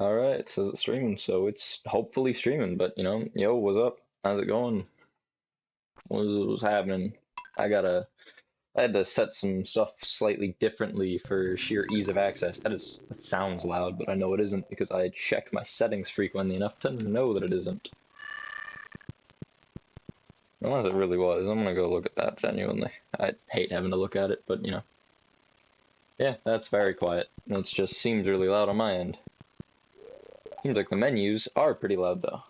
Alright, it says it's streaming, so it's hopefully streaming, but yo, what's up? How's it going? What's happening? I gotta, I had to set some stuff slightly differently for sheer ease of access. That sounds loud, but I know it isn't because I check my settings frequently enough to know that it isn't. Unless it really was, I'm gonna go look at that genuinely. I hate having to look at it, but yeah, that's very quiet. It just seems really loud on my end. Seems like the menus are pretty loud though.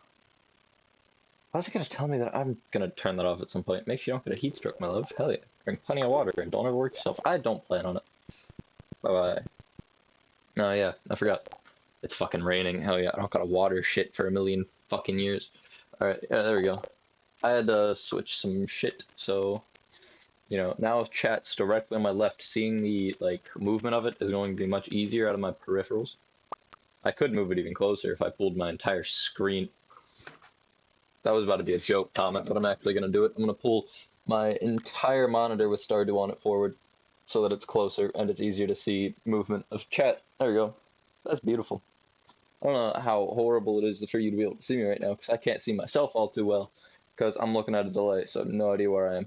Why is it gonna tell me that I'm gonna turn that off at some point? Make sure you don't get a heat stroke, my love. Hell yeah. Drink plenty of water and don't overwork yourself. I don't plan on it. Bye-bye. No, yeah, I forgot. It's fucking raining. Hell yeah, I don't gotta water shit for a million fucking years. Alright, yeah, there we go. I had to switch some shit, so, now if chat's directly on my left, seeing the, movement of it is going to be much easier out of my peripherals. I could move it even closer if I pulled my entire screen. That was about to be a joke comment, but I'm actually going to do it. I'm going to pull my entire monitor with Stardew on it forward so that it's closer and it's easier to see movement of chat. There we go. That's beautiful. I don't know how horrible it is for you to be able to see me right now because I can't see myself all too well because I'm looking at a delay, so I have no idea where I am.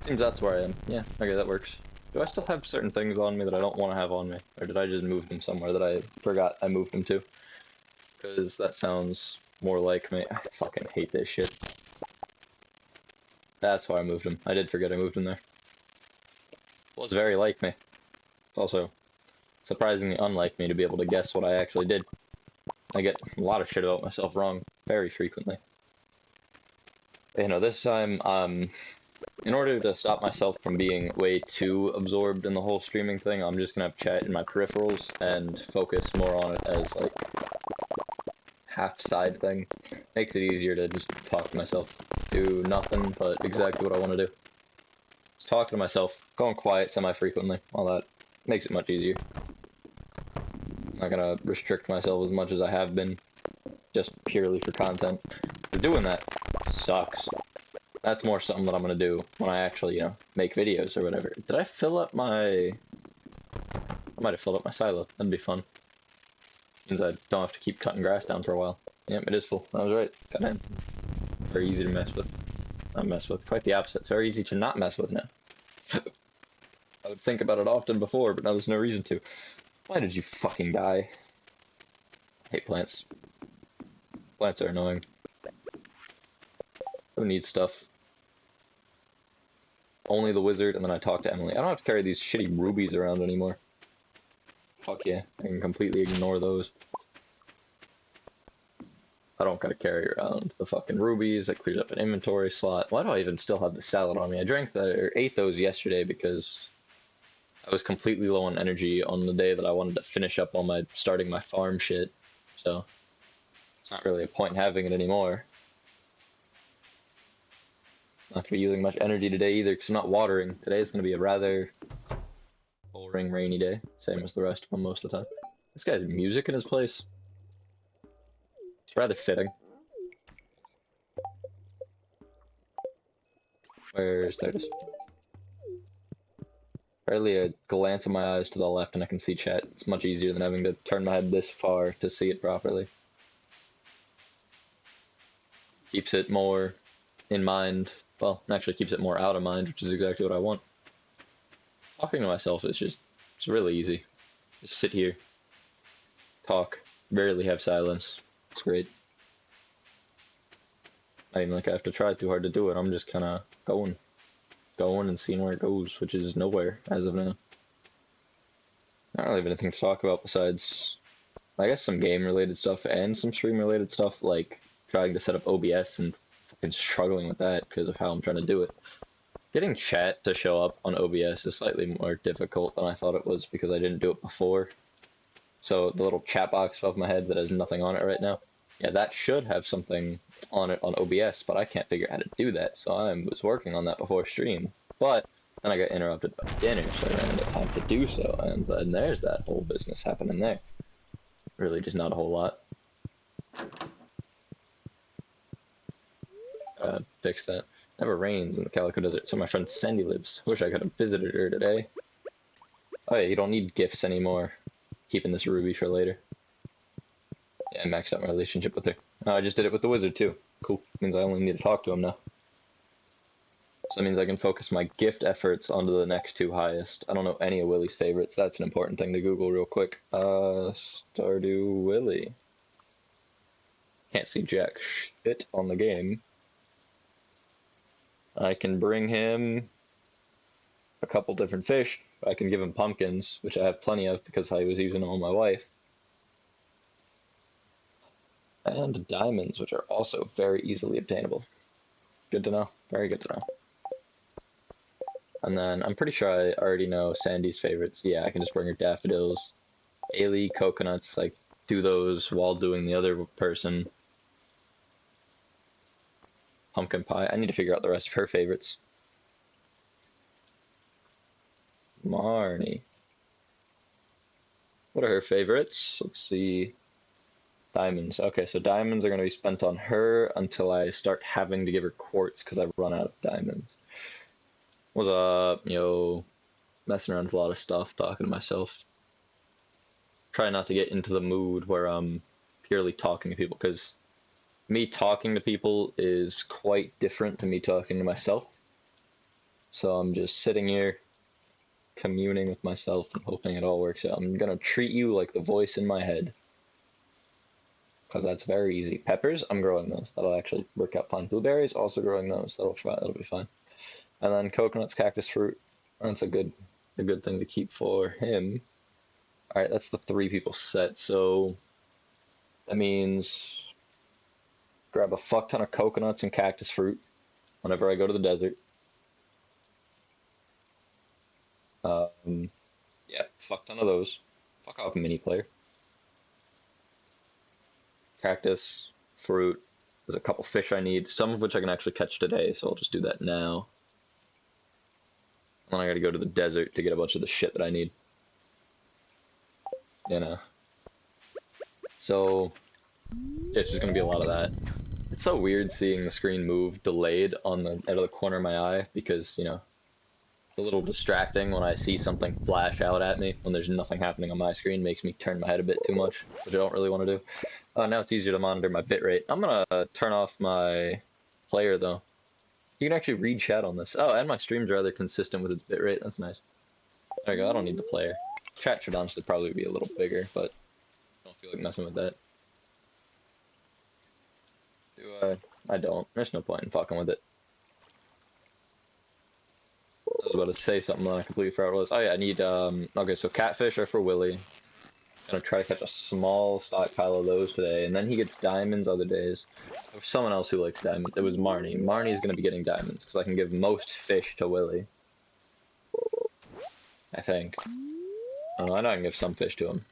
Seems that's where I am. Yeah, okay, that works. Do I still have certain things on me that I don't want to have on me? Or did I just move them somewhere that I forgot I moved them to? Because that sounds more like me. I fucking hate this shit. That's why I moved him. I did forget I moved him there. It was very like me. It's also surprisingly unlike me to be able to guess what I actually did. I get a lot of shit about myself wrong very frequently. This time, in order to stop myself from being way too absorbed in the whole streaming thing, I'm just gonna have chat in my peripherals and focus more on it as, half side thing. Makes it easier to just talk to myself. Do nothing but exactly what I want to do. Just talking to myself, going quiet semi-frequently, all that. Makes it much easier. I'm not gonna restrict myself as much as I have been, just purely for content. But doing that sucks. That's more something that I'm gonna do when I actually, make videos or whatever. Did I fill up my... I might have filled up my silo. That'd be fun. Means I don't have to keep cutting grass down for a while. Yep, it is full. I was right. Got in. Very easy to mess with. Not mess with. Quite the opposite. It's very easy to not mess with now. I would think about it often before, but now there's no reason to. Why did you fucking die? I hate plants. Plants are annoying. Who needs stuff? Only the wizard, and then I talk to Emily. I don't have to carry these shitty rubies around anymore. Fuck yeah, I can completely ignore those. I don't gotta carry around the fucking rubies. That clears up an inventory slot. Why do I even still have the salad on me? I drank that or ate those yesterday because I was completely low on energy on the day that I wanted to finish up on starting my farm shit. So it's not really a point having it anymore. Not gonna be using much energy today either because I'm not watering. Today is gonna be a rather boring rainy day, same as the rest of them most of the time. This guy's music in his place. It's rather fitting. There it is. Barely a glance of my eyes to the left and I can see chat. It's much easier than having to turn my head this far to see it properly. Keeps it more in mind. Well, actually keeps it more out of mind, which is exactly what I want. Talking to myself is it's really easy. Just sit here, talk, rarely have silence. It's great. Not even like I have to try too hard to do it. I'm just kind of going and seeing where it goes, which is nowhere as of now. I don't really have anything to talk about besides, I guess, some game-related stuff and some stream-related stuff, like trying to set up OBS and fucking struggling with that because of how I'm trying to do it. Getting chat to show up on OBS is slightly more difficult than I thought it was because I didn't do it before. So the little chat box above my head that has nothing on it right now, yeah, that should have something on it on OBS, but I can't figure out how to do that, so I was working on that before stream. But then I got interrupted by dinner, so I ran out of time to do so, and then there's that whole business happening there. Really just not a whole lot. Fix that. Never rains in the Calico Desert, so my friend Sandy lives. Wish I could have visited her today. Oh yeah, you don't need gifts anymore. Keeping this ruby for later. Yeah, I maxed out my relationship with her. Oh, I just did it with the wizard too. Cool. Means I only need to talk to him now. So that means I can focus my gift efforts onto the next two highest. I don't know any of Willie's favorites. That's an important thing to Google real quick. Stardew Willie. Can't see jack shit on the game. I can bring him a couple different fish. I can give him pumpkins, which I have plenty of because I was using them on my wife. And diamonds, which are also very easily obtainable. Good to know. Very good to know. And then I'm pretty sure I already know Sandy's favorites. Yeah, I can just bring her daffodils. Ailey, coconuts, like do those while doing the other person. Pumpkin pie. I need to figure out the rest of her favorites. Marnie. What are her favorites? Let's see. Diamonds. Okay, so diamonds are going to be spent on her until I start having to give her quartz because I've run out of diamonds. What's up, yo? Messing around with a lot of stuff, talking to myself. Try not to get into the mood where I'm purely talking to people, because me talking to people is quite different to me talking to myself. So I'm just sitting here communing with myself and hoping it all works out. I'm gonna treat you like the voice in my head, because that's very easy. Peppers, I'm growing those. That'll actually work out fine. Blueberries, also growing those. That'll be fine. And then coconuts, cactus fruit. That's a good thing to keep for him. All right, that's the 3 people set. So that means grab a fuck ton of coconuts and cactus fruit whenever I go to the desert. Yeah, fuck ton of those. Fuck off, mini player. Cactus, fruit. There's a couple fish I need, some of which I can actually catch today, so I'll just do that now. And then I gotta go to the desert to get a bunch of the shit that I need. You know. So, it's just gonna be a lot of that. It's so weird seeing the screen move delayed on the out of the corner of my eye, because, you know, it's a little distracting when I see something flash out at me when there's nothing happening on my screen. Makes me turn my head a bit too much, which I don't really want to do. Now it's easier to monitor my bitrate. I'm gonna turn off my player though. You can actually read chat on this. Oh, and my stream's rather consistent with its bitrate. That's nice. There we go. I don't need the player. Chat should honestly probably be a little bigger, but I don't feel like messing with that. I don't. There's no point in fucking with it. I was about to say something that I completely forgot what it was. Oh yeah, I need, okay, so catfish are for Willie. I'm gonna try to catch a small stockpile of those today, and then he gets diamonds other days. There's someone else who likes diamonds. It was Marnie. Marnie's gonna be getting diamonds, because I can give most fish to Willie. I think. I don't know, I know I can give some fish to him.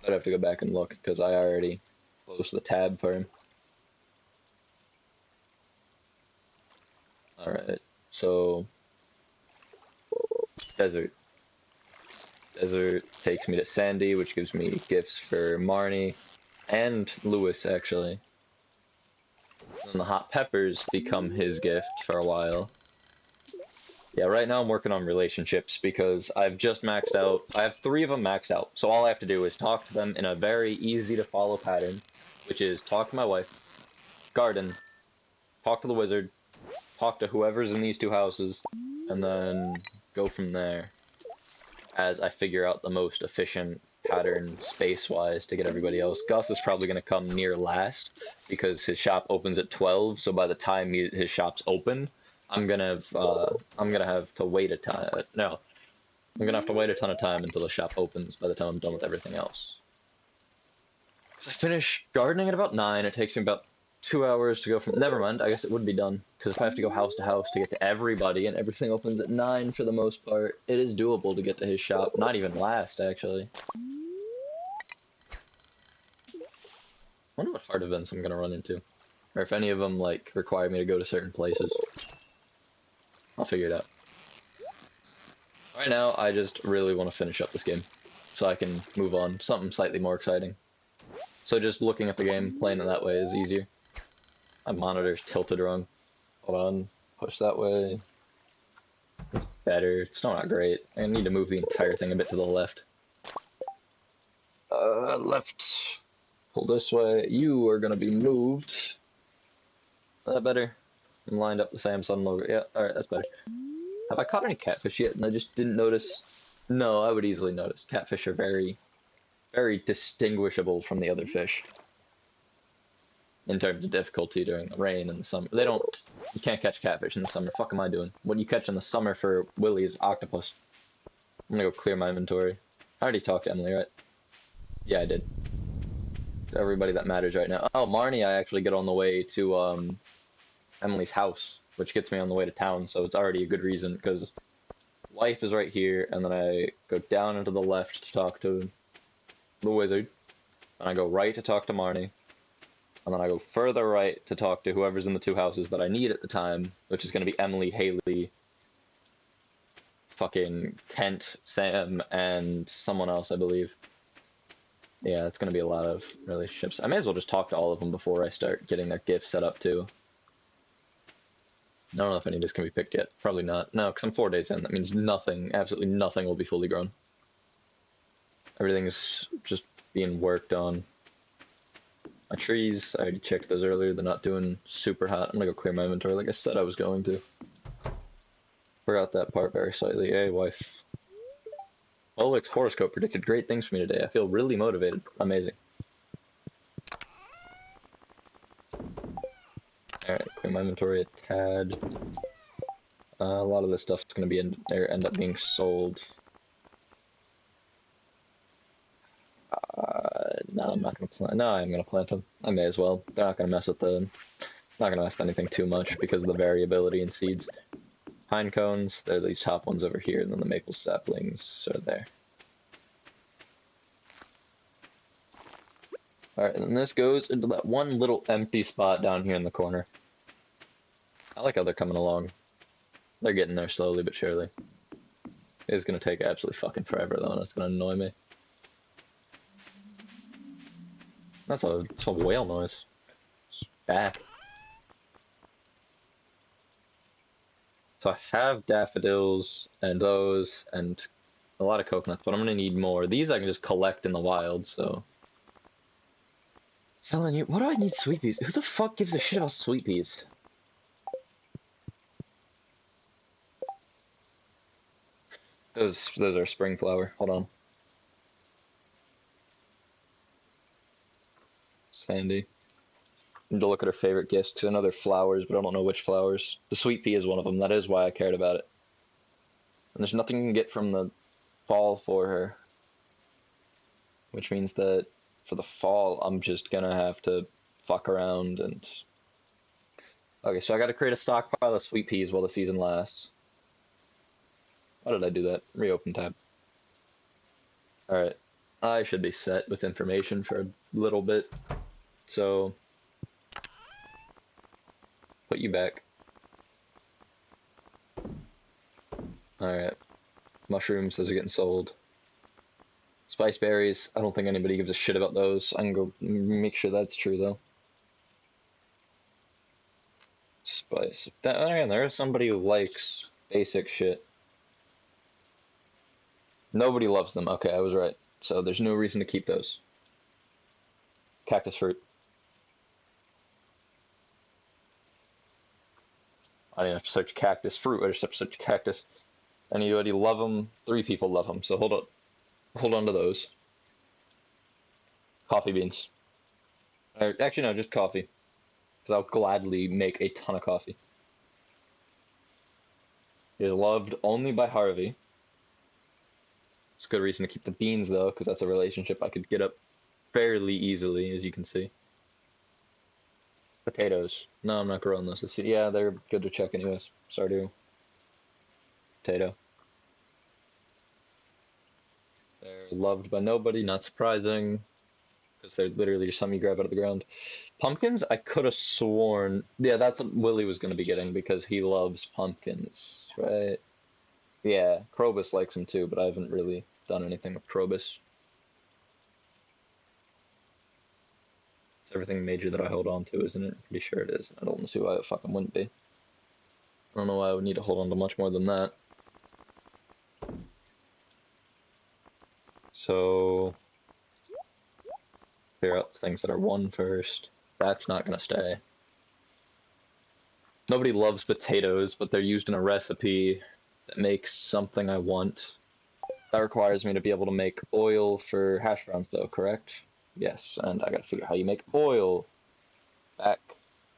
I'd have to go back and look, because I already closed the tab for him. Alright, so... Desert. Desert takes me to Sandy, which gives me gifts for Marnie and Lewis, actually. And the hot peppers become his gift for a while. Yeah, right now I'm working on relationships because I've just maxed out. I have 3 of them maxed out, so all I have to do is talk to them in a very easy to follow pattern, which is talk to my wife, garden, talk to the wizard, talk to whoever's in these 2 houses, and then go from there as I figure out the most efficient pattern space-wise to get everybody else. Gus is probably going to come near last because his shop opens at 12, so by the time his shop's open, I'm gonna have to wait a time. No, I'm gonna have to wait a ton of time until the shop opens by the time I'm done with everything else. Because I finish gardening at about 9, it takes me about 2 hours to go from... Never mind, I guess it would be done. Because if I have to go house to house to get to everybody, and everything opens at 9 for the most part, it is doable to get to his shop. Not even last, actually. I wonder what hard events I'm gonna run into. Or if any of them, like, require me to go to certain places. I'll figure it out. Right now, I just really want to finish up this game. So I can move on. Something slightly more exciting. So just looking at the game, playing it that way is easier. My monitor's tilted wrong. Hold on. Push that way. It's better. It's still not great. I need to move the entire thing a bit to the left. Left. Pull this way. You are gonna be moved. Is that better? I'm lined up the same sun logo. Yeah, alright, that's better. Have I caught any catfish yet and I just didn't notice? No, I would easily notice. Catfish are very, very distinguishable from the other fish. In terms of difficulty during the rain and the summer. They don't... You can't catch catfish in the summer. Fuck am I doing? What you catch in the summer for Willy is octopus. I'm gonna go clear my inventory. I already talked to Emily, right? Yeah, I did. It's everybody that matters right now. Oh, Marnie I actually get on the way to, Emily's house, which gets me on the way to town, so it's already a good reason, because life is right here, and then I go down and to the left to talk to the wizard, and I go right to talk to Marnie, and then I go further right to talk to whoever's in the two houses that I need at the time, which is going to be Emily, Haley, fucking Kent, Sam, and someone else, I believe. Yeah, it's going to be a lot of relationships. I may as well just talk to all of them before I start getting their gifts set up, too. I don't know if any of this can be picked yet. Probably not. No, because I'm 4 days in. That means nothing, absolutely nothing will be fully grown. Everything's just being worked on. My trees, I already checked those earlier. They're not doing super hot. I'm gonna go clear my inventory like I said I was going to. Forgot that part very slightly. Hey, wife. Olwick's horoscope predicted great things for me today. I feel really motivated. Amazing. Alright, clear my inventory a tad. A lot of this stuff's gonna be end up being sold. No, I'm not gonna plant. No, I'm gonna plant them. I may as well. They're not gonna mess with the. Not gonna mess with anything too much because of the variability in seeds. Pine cones, they're these top ones over here, and then the maple saplings are there. Alright, and then this goes into that one little empty spot down here in the corner. I like how they're coming along. They're getting there slowly but surely. It's gonna take absolutely fucking forever though, and it's gonna annoy me. That's a whale noise. It's back. So I have daffodils and those and a lot of coconuts, but I'm gonna need more. These I can just collect in the wild, so. Selling you. What do I need sweet peas? Who the fuck gives a shit about sweet peas? Those are spring flower. Hold on. Sandy. Need to look at her favorite gifts because I know they're flowers, but I don't know which flowers. The sweet pea is one of them. That is why I cared about it. And there's nothing you can get from the fall for her, which means that for the fall I'm just gonna have to fuck around and. Okay, so I got to create a stockpile of sweet peas while the season lasts. Why did I do that? Reopen tab. Alright. I should be set with information for a little bit. So, put you back. Alright. Mushrooms, those are getting sold. Spice berries, I don't think anybody gives a shit about those. I can go make sure that's true though. Spice. Again, there is somebody who likes basic shit. Nobody loves them. Okay, I was right. So there's no reason to keep those. Cactus fruit. I didn't have to search cactus fruit. I just have to search cactus. Anybody love them? 3 people love them. So hold on to those. Coffee beans. Or, actually, no, just coffee. Because I'll gladly make a ton of coffee. You're loved only by Harvey. It's a good reason to keep the beans, though, because that's a relationship I could get up fairly easily, as you can see. Potatoes. No, I'm not growing those. Yeah, they're good to check anyways. Stardew. Potato. They're loved by nobody, not surprising, because they're literally just something you grab out of the ground. Pumpkins, I could have sworn... Yeah, that's what Willy was going to be getting, because he loves pumpkins, right? Yeah, Krobus likes them too, but I haven't really done anything with Krobus. It's everything major that I hold on to, isn't it? Pretty sure it is. I don't see why it fucking wouldn't be. I don't know why I would need to hold on to much more than that. So... clear out the things that are 1 first. That's not gonna stay. Nobody loves potatoes, but they're used in a recipe that makes something I want. That requires me to be able to make oil for hash browns, though, correct? Yes, and I gotta figure out how you make oil. Back,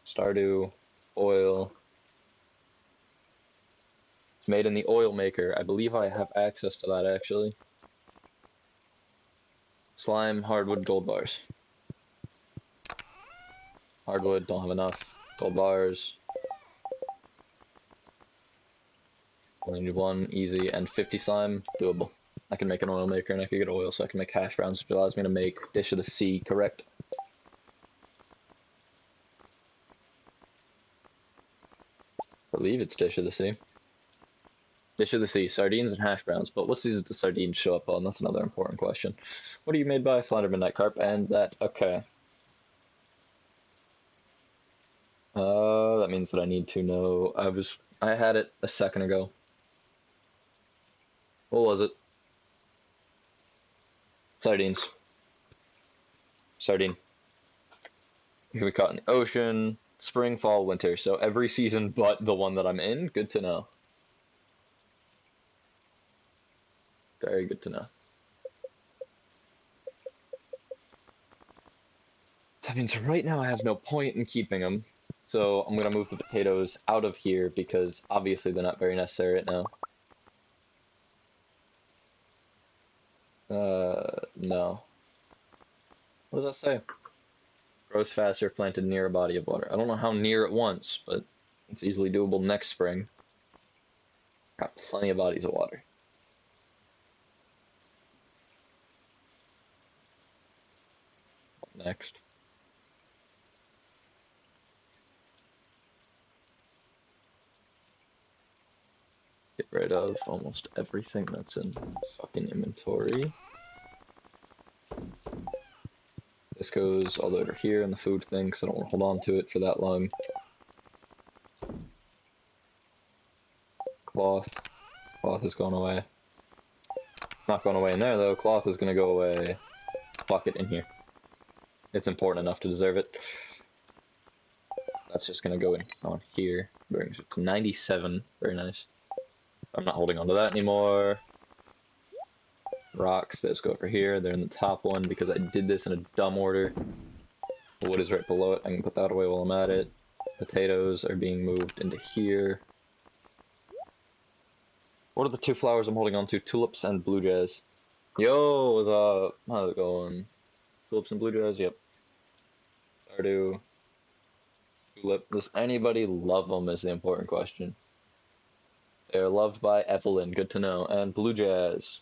Stardew, oil. It's made in the oil maker. I believe I have access to that, actually. Slime, hardwood, gold bars. Hardwood, don't have enough. Gold bars. Only need 1, easy, and 50 slime, doable. I can make an oil maker and I can get oil, so I can make hash browns, which allows me to make Dish of the Sea, correct? I believe it's Dish of the Sea. Dish of the Sea, sardines and hash browns, but what season does sardines show up on? That's another important question. What are you made by? Flounder Midnight Carp, and that, okay. That means that I need to know, I had it a second ago. What was it? Sardines. Sardine. You can be caught in the ocean, spring, fall, winter, so every season but the one that I'm in, good to know. Very good to know. That means right now I have no point in keeping them, so I'm gonna move the potatoes out of here because obviously they're not very necessary right now. No. What does that say? Grows faster if planted near a body of water. I don't know how near it once, but it's easily doable next spring. Got plenty of bodies of water. Next. Get rid of almost everything that's in fucking inventory. This goes all the way over here in the food thing because I don't want to hold on to it for that long. Cloth. Cloth is going away. Not going away in there though. Cloth is going to go away. Fuck it in here. It's important enough to deserve it. That's just going to go in on here. Brings it to 97. Very nice. I'm not holding on to that anymore. Rocks, those go over here. They're in the top one because I did this in a dumb order. Wood is right below it. I can put that away while I'm at it. Potatoes are being moved into here. What are the 2 flowers I'm holding on to? Tulips and blue jazz. Yo, how's it going? Tulips and blue jazz, yep. Stardew. Tulip. Does anybody love them is the important question. They're loved by Evelyn, good to know. And blue jazz.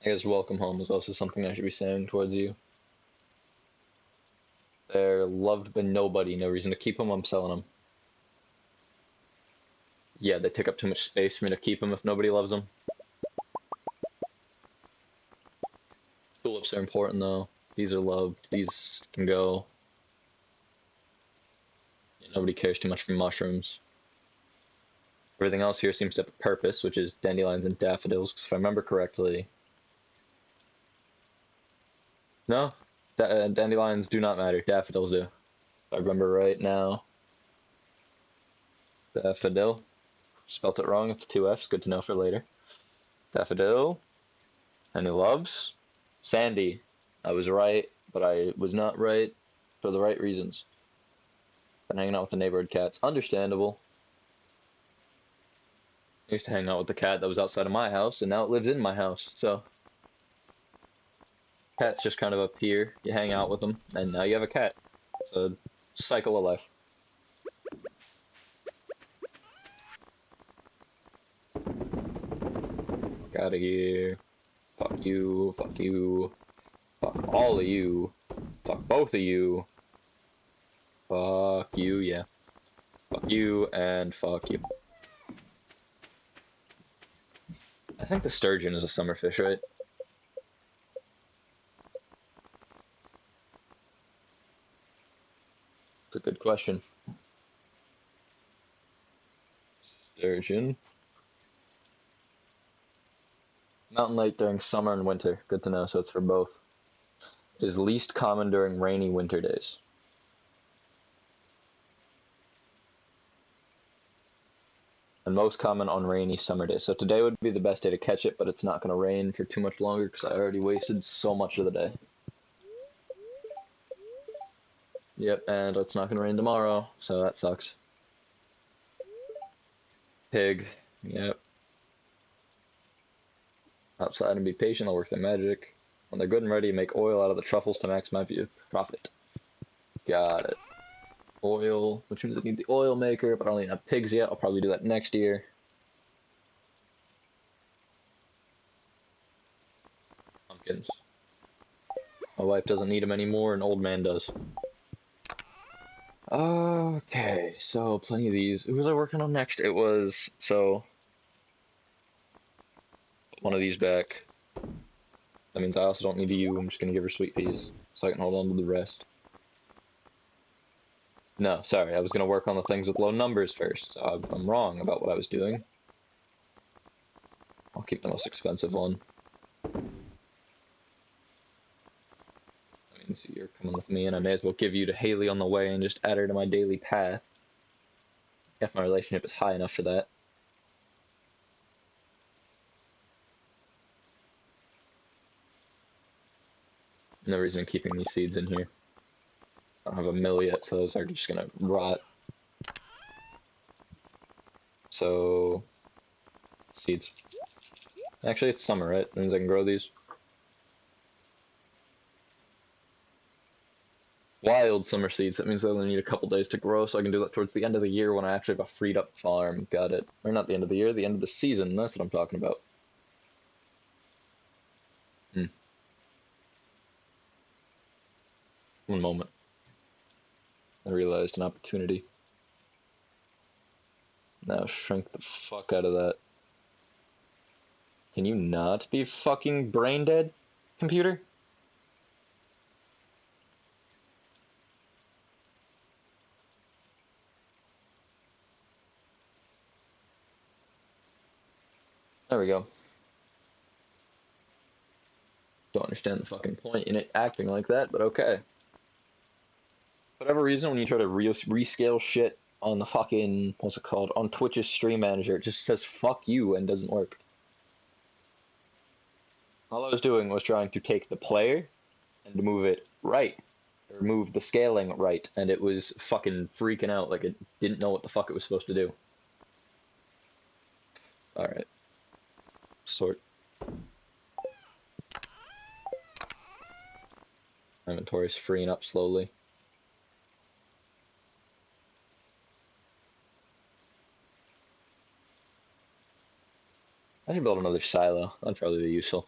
I guess welcome home is also something I should be saying towards you. They're loved by nobody, no reason to keep them, I'm selling them. Yeah, they take up too much space for me to keep them if nobody loves them. Tulips are important though. These are loved, these can go. Yeah, nobody cares too much for mushrooms. Everything else here seems to have a purpose, which is dandelions and daffodils, because if I remember correctly... No, dandelions do not matter, daffodils do. If I remember right now. Daffodil. Spelt it wrong, it's 2 F's, good to know for later. Daffodil. And who loves? Sandy. I was right, but I was not right for the right reasons. Been hanging out with the neighborhood cats. Understandable. I used to hang out with the cat that was outside of my house, and now it lives in my house, so... Cats just kind of appear, you hang out with them, and now you have a cat. It's a cycle of life. Fuck out of here. Fuck you, fuck you. Fuck all of you. Fuck both of you. Fuck you, yeah. Fuck you, and fuck you. I think the sturgeon is a summer fish, right? It's a good question. Sturgeon. Mountain lake during summer and winter. Good to know, so it's for both. is least common during rainy winter days? And most common on rainy summer days. So today would be the best day to catch it, but it's not going to rain for too much longer because I already wasted so much of the day. Yep, and it's not going to rain tomorrow, so that sucks. Pig, yep. Outside and be patient, I'll work their magic. When they're good and ready, make oil out of the truffles to maximize your profit. Got it. Oil, which means I need the oil maker, but I don't even have pigs yet. I'll probably do that next year. Pumpkins. My wife doesn't need them anymore, an old man does. Okay, so plenty of these. Who was I working on next? It was, so, one of these back. That means I also don't need you. I'm just going to give her sweet peas, so I can hold on to the rest. No, sorry, I was going to work on the things with low numbers first, so I'm wrong about what I was doing. I'll keep the most expensive one. So you're coming with me, and I may as well give you to Haley on the way and just add her to my daily path. If my relationship is high enough for that. No reason in keeping these seeds in here. I don't have a mill yet, so those are just gonna rot. So, seeds. Actually, it's summer, right? That means I can grow these. Wild summer seeds. That means they only need a couple days to grow, so I can do that towards the end of the year when I actually have a freed up farm. Got it. Or not the end of the year, the end of the season. That's what I'm talking about. One moment. I realized an opportunity. Now shrink the fuck out of that. Can you not be fucking brain dead, computer? There we go. Don't understand the fucking point in it acting like that, but okay. For whatever reason, when you try to rescale shit on the fucking, what's it called, on Twitch's stream manager, it just says fuck you and doesn't work. All I was doing was trying to take the player and to move it right, or move the scaling right, and it was fucking freaking out like it didn't know what the fuck it was supposed to do. Alright. Sort. Inventory's freeing up slowly. I should build another silo. That'd probably be useful.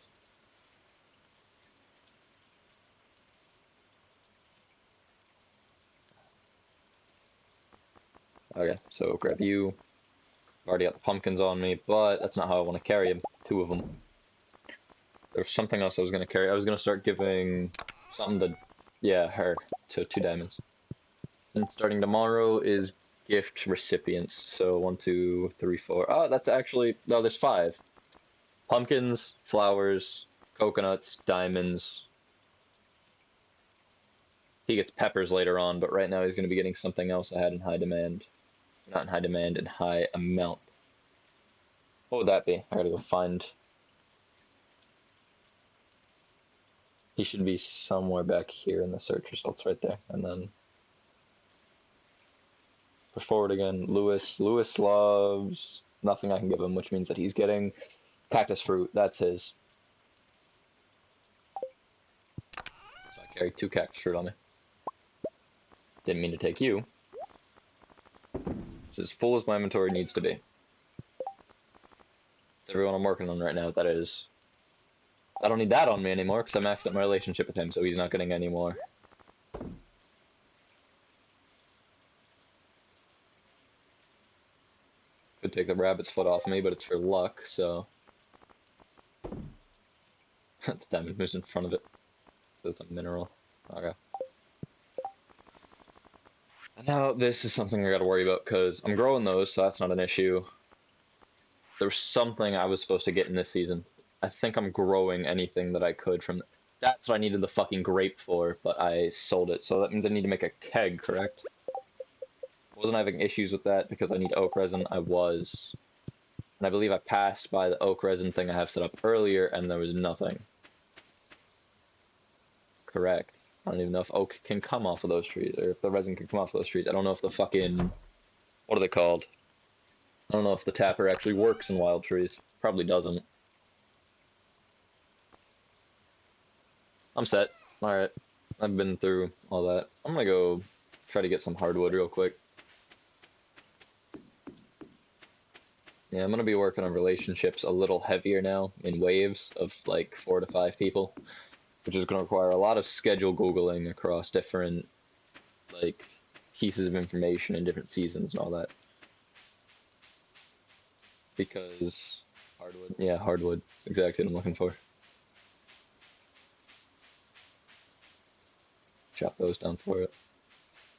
Okay, so grab you. I've already got the pumpkins on me, but that's not how I want to carry them. 2 of them. There's something else I was going to carry. I was going to start giving something to, yeah, her, to 2 diamonds. And starting tomorrow is gift recipients. So 1, 2, 3, 4. Oh, that's actually, no, there's 5. Pumpkins, flowers, coconuts, diamonds. He gets peppers later on, but right now he's going to be getting something else I had in high demand. Not in high demand, in high amount. What would that be? I gotta go find. He should be somewhere back here in the search results right there. And then push forward again. Lewis. Lewis loves nothing I can give him, which means that he's getting cactus fruit. That's his. So I carry 2 cactus fruit on me. Didn't mean to take you. It's as full as my inventory needs to be. It's everyone I'm working on right now, that is. I don't need that on me anymore, because I maxed out my relationship with him, so he's not getting any more. Could take the rabbit's foot off me, but it's for luck, so... The diamond moves in front of it. So it's a mineral. Okay. And now this is something I gotta worry about, because I'm growing those, so that's not an issue. There was something I was supposed to get in this season. I think I'm growing anything that I could from... That's what I needed the fucking grape for, but I sold it. So that means I need to make a keg, correct? Wasn't having issues with that because I need oak resin. I was. And I believe I passed by the oak resin thing I have set up earlier, and there was nothing. Correct. I don't even know if oak can come off of those trees, or if the resin can come off of those trees. I don't know if the fucking... What are they called? I don't know if the tapper actually works in wild trees. Probably doesn't. I'm set. Alright. I've been through all that. I'm gonna go try to get some hardwood real quick. Yeah, I'm gonna be working on relationships a little heavier now, in waves of like 4 to 5 people, which is gonna require a lot of schedule Googling across different, like, pieces of information in different seasons and all that. Because hardwood, yeah, hardwood, exactly what I'm looking for. Chop those down for it.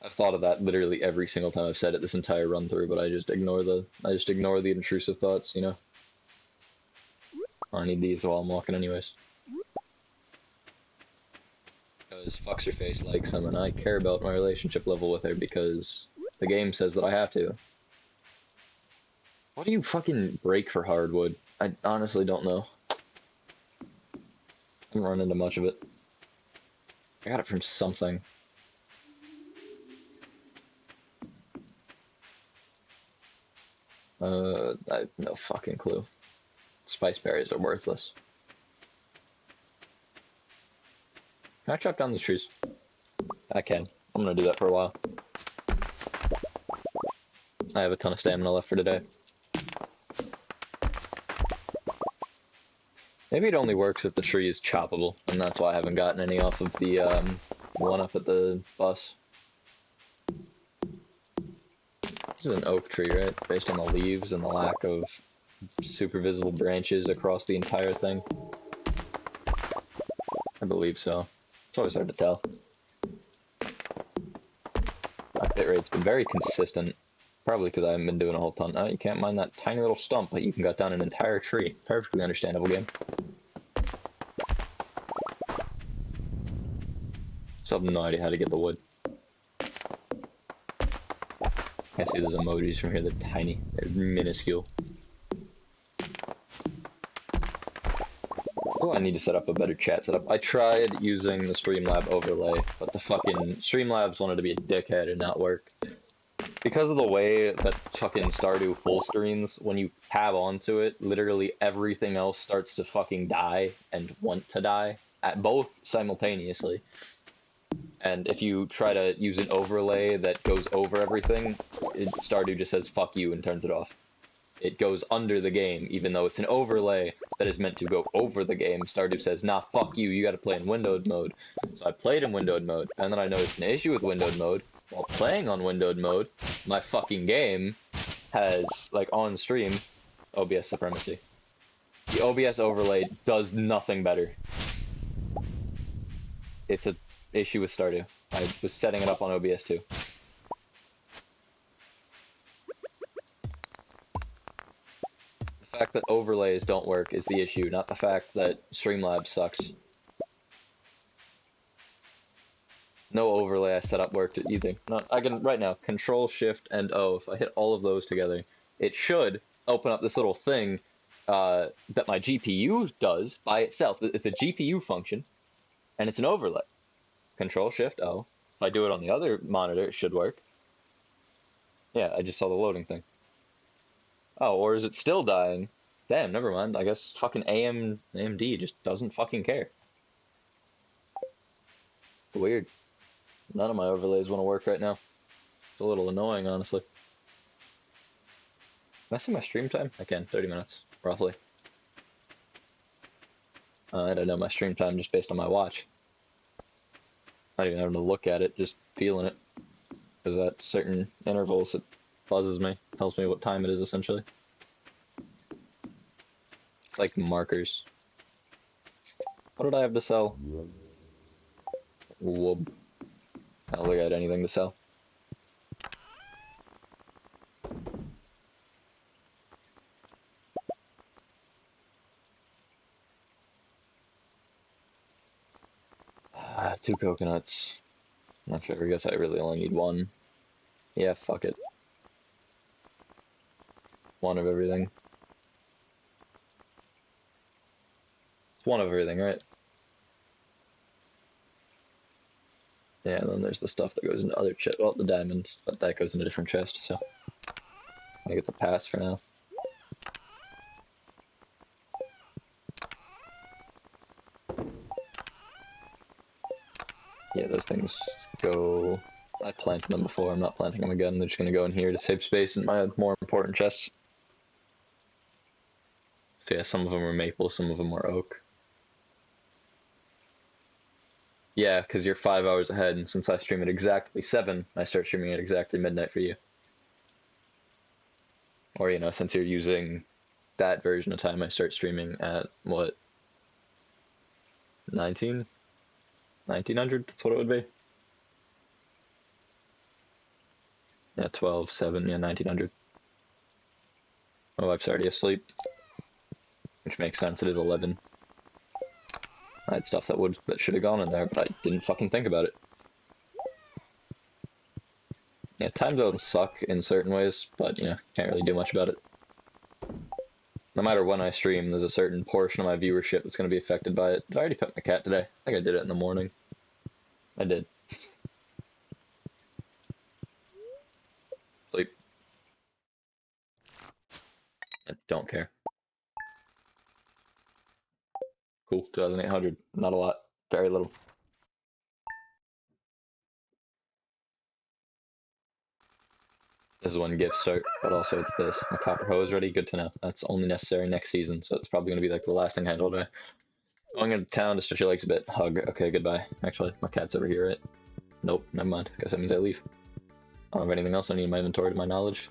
I've thought of that literally every single time I've said it this entire run through, but I just ignore the intrusive thoughts, you know. I need these while I'm walking anyways. Because fucks your face likes them, and I care about my relationship level with her because the game says that I have to. What do you fucking break for hardwood? I honestly don't know. I haven't run into much of it. I got it from something. I have no fucking clue. Spice berries are worthless. Can I chop down these trees? I can. I'm gonna do that for a while. I have a ton of stamina left for today. Maybe it only works if the tree is choppable, and that's why I haven't gotten any off of the one up at the bus. This is an oak tree, right? Based on the leaves and the lack of super visible branches across the entire thing. I believe so. It's always hard to tell. My bit rate's been very consistent. Probably because I haven't been doing a whole ton. Oh, you can't mine that tiny little stump, but you can cut down an entire tree. Perfectly understandable game. Still have no idea how to get the wood. Can't see those emojis from here, they're tiny. They're minuscule. Oh, I need to set up a better chat setup. I tried using the Streamlab overlay, but the fucking Streamlabs wanted to be a dickhead and not work. Because of the way that fucking Stardew full screens, when you tab onto it, literally everything else starts to fucking die and want to die, at both simultaneously. And if you try to use an overlay that goes over everything, Stardew just says fuck you and turns it off. It goes under the game, even though it's an overlay that is meant to go over the game. Stardew says, nah, fuck you, you gotta play in windowed mode. So I played in windowed mode, and then I noticed an issue with windowed mode. While playing on windowed mode, my fucking game has, like, on stream, OBS supremacy. The OBS overlay does nothing better. It's a issue with Stardew. I was setting it up on OBS too. The fact that overlays don't work is the issue, not the fact that Streamlabs sucks. No overlay I set up worked either. No, I can, right now, Control, Shift, and O. If I hit all of those together, it should open up this little thing that my GPU does by itself. It's a GPU function, and it's an overlay. Control, Shift, O. If I do it on the other monitor, it should work. Yeah, I just saw the loading thing. Oh, or is it still dying? Damn, never mind. I guess fucking AMD just doesn't fucking care. Weird. None of my overlays want to work right now. It's a little annoying, honestly. Can I see my stream time? I can, 30 minutes, roughly. I don't know my stream time just based on my watch. Not even having to look at it, just feeling it. Because at certain intervals it buzzes me, tells me what time it is essentially. Like markers. What did I have to sell? Whoop. I don't think I had anything to sell. 2 coconuts. Not sure, I guess I really only need 1. Yeah, fuck it. 1 of everything. It's 1 of everything, right? Yeah, and then there's the stuff that goes into other chest. Well, the diamond, but that goes in a different chest, so I get the pass for now. Yeah, those things go... I planted them before, I'm not planting them again. They're just gonna go in here to save space in my more important chests. So yeah, some of them are maple, some of them are oak. Yeah, because you're 5 hours ahead, and since I stream at exactly 7, I start streaming at exactly midnight for you. Or, you know, since you're using that version of time, I start streaming at, what, 19? 1900? That's what it would be. Yeah, 12, 7, yeah, 1900. My wife's already asleep, which makes sense, it is 11. I had stuff that should have gone in there, but I didn't fucking think about it. Yeah, time zones suck in certain ways, but, you know, can't really do much about it. No matter when I stream, there's a certain portion of my viewership that's going to be affected by it. Did I already pet my cat today? I think I did it in the morning. I did. Sleep. I don't care. Cool, 2,800. Not a lot. Very little. This is when gifts start, but also it's this. My copper hoe is ready. Good to know. That's only necessary next season, so it's probably going to be like the last thing I handle today. Going into town to stretch your legs a bit. Hug. Okay, goodbye. Actually, my cat's over here, right? Nope, never mind. Guess that means I leave. I don't have anything else I need in my inventory to my knowledge.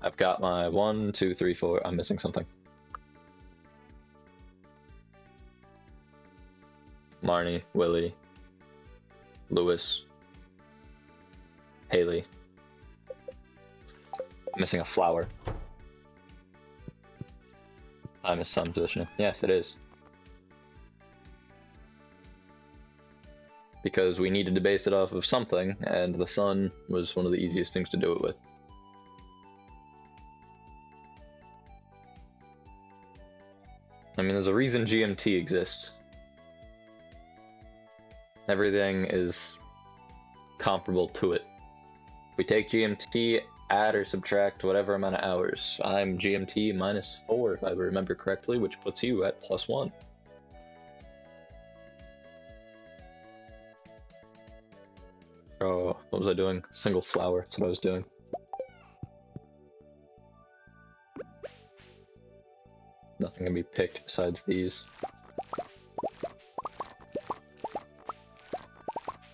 I've got my 1, 2, 3, 4. I'm missing something. Marnie, Willie, Lewis, Haley. I'm missing a flower. Time is sun positioning. Yes, it is. Because we needed to base it off of something, and the sun was one of the easiest things to do it with. I mean, there's a reason GMT exists. Everything is comparable to it. We take GMT, add or subtract whatever amount of hours. I'm GMT minus 4, if I remember correctly, which puts you at +1. Oh, what was I doing? Single flower, that's what I was doing. Nothing can be picked besides these.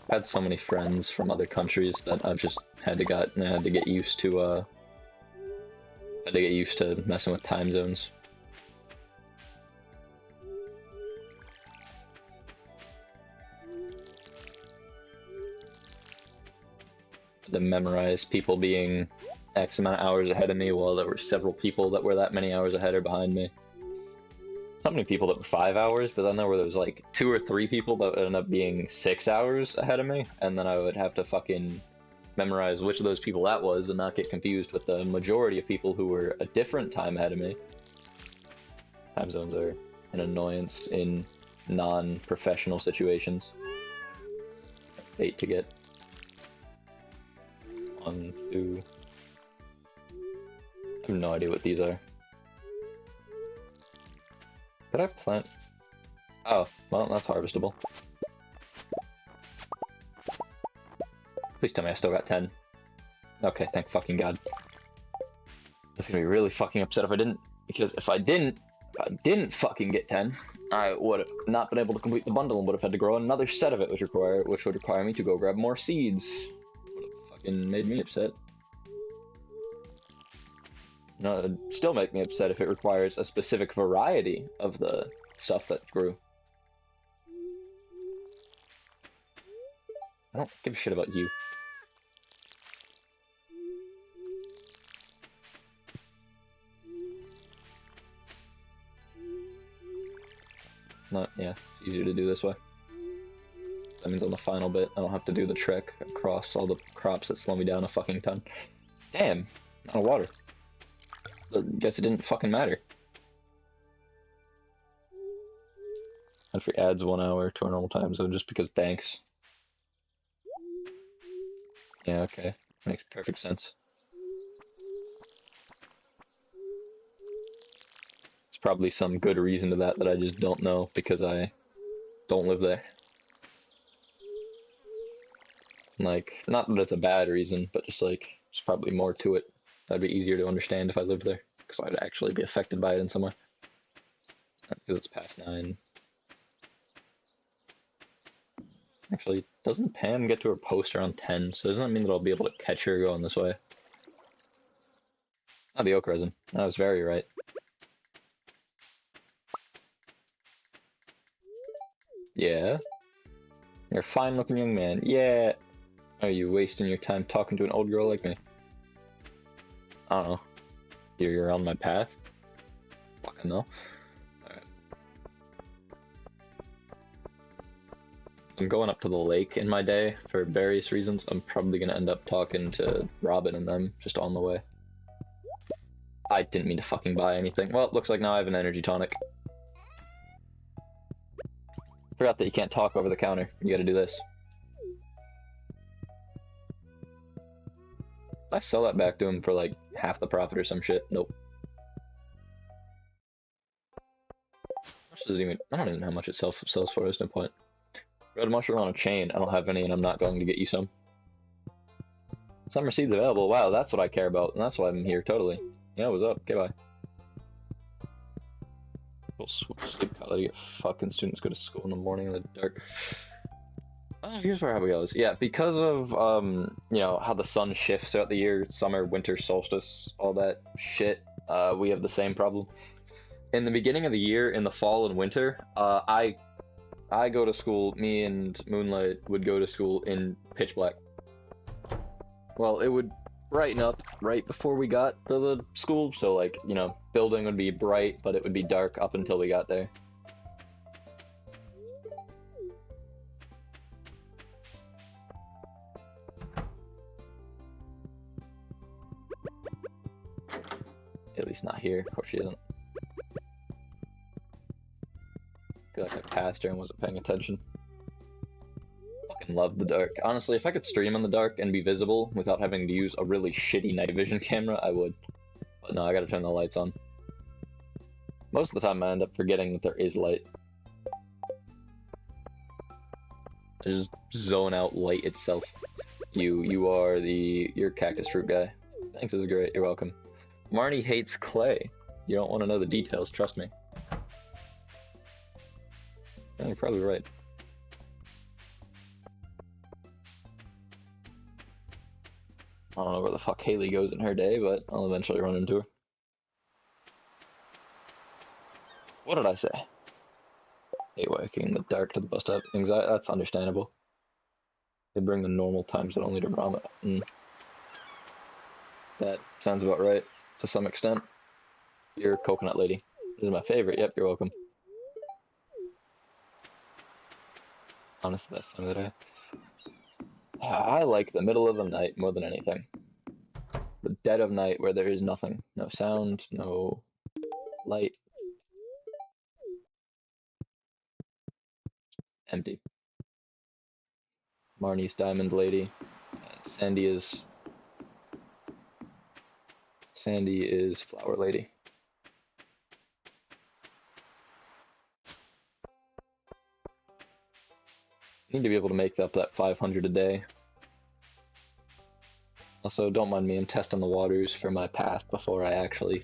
I've had so many friends from other countries that I've just had to get used to messing with time zones. To memorize people being X amount of hours ahead of me while there were several people that were that many hours ahead or behind me. So many people that were 5 hours, but then there was like 2 or 3 people that would end up being 6 hours ahead of me, and then I would have to fucking memorize which of those people that was and not get confused with the majority of people who were a different time ahead of me. Time zones are an annoyance in non-professional situations. I hate to get 1, 2. I have no idea what these are. Did I plant? Oh, well, that's harvestable. Please tell me I still got 10. Okay, thank fucking god. I was gonna be really fucking upset if I didn't, because if I didn't fucking get 10, I would have not been able to complete the bundle and would have had to grow another set of it, which would require me to go grab more seeds. Would have fucking made me upset. No, it'd still make me upset if it requires a specific variety of the stuff that grew. I don't give a shit about you. Yeah, it's easier to do this way. That means on the final bit, I don't have to do the trek across all the crops that slow me down a fucking ton. Damn, out of water. I guess it didn't fucking matter. Country adds 1 hour to our normal time zone just because banks. Yeah, okay. Makes perfect sense. It's probably some good reason to that I just don't know because I don't live there. Like, not that it's a bad reason, but just like, there's probably more to it. That'd be easier to understand if I lived there, because I'd actually be affected by it in some way. Because it's past 9. Actually, doesn't Pam get to her post around 10? So doesn't that mean that I'll be able to catch her going this way? Oh, the oak resin. I was very right. Yeah? You're a fine-looking young man. Yeah! Are you wasting your time talking to an old girl like me? I don't know. You're on my path? Fucking no. Alright. I'm going up to the lake in my day for various reasons. I'm probably gonna end up talking to Robin and them just on the way. I didn't mean to fucking buy anything. Well, it looks like now I have an energy tonic. Forgot that you can't talk over the counter. You gotta do this. I sell that back to him for like half the profit or some shit. Nope. How much does it even? I don't even know how much it sells for. There's no point. Red mushroom on a chain. I don't have any, and I'm not going to get you some. Summer seeds available. Wow, that's what I care about, and that's why I'm here. Totally. Yeah, what's up? Okay, bye. We'll sleep quality. Fucking students go to school in the morning in the dark. Oh, here's where it goes. Yeah, because of you know, how the sun shifts throughout the year, summer, winter, solstice, all that shit, we have the same problem. In the beginning of the year, in the fall and winter, I go to school, me and Moonlight would go to school in pitch black. Well, it would brighten up right before we got to the school, so like, you know, building would be bright, but it would be dark up until we got there. At least not here. Of course she isn't. I feel like I passed her and wasn't paying attention. Fucking love the dark. Honestly, if I could stream in the dark and be visible without having to use a really shitty night vision camera, I would. But no, I gotta turn the lights on. Most of the time I end up forgetting that there is light. I just zone out light itself. You're cactus fruit guy. Thanks, this is great. You're welcome. Marnie hates clay. You don't want to know the details, trust me. Yeah, you're probably right. I don't know where the fuck Haley goes in her day, but I'll eventually run into her. What did I say? Hate working in the dark to the bus stop. Anxiety, that's understandable. They bring the normal times that only to Rama. That sounds about right, to some extent. You're Coconut Lady. This is my favorite. Yep, you're welcome. Honestly, that's some of the day. I like the middle of the night more than anything. The dead of night where there is nothing. No sound, no light. Empty. Marnie's Diamond Lady. And Sandy is Flower Lady. Need to be able to make up that 500 a day. Also, don't mind me, I'm testing the waters for my path before I actually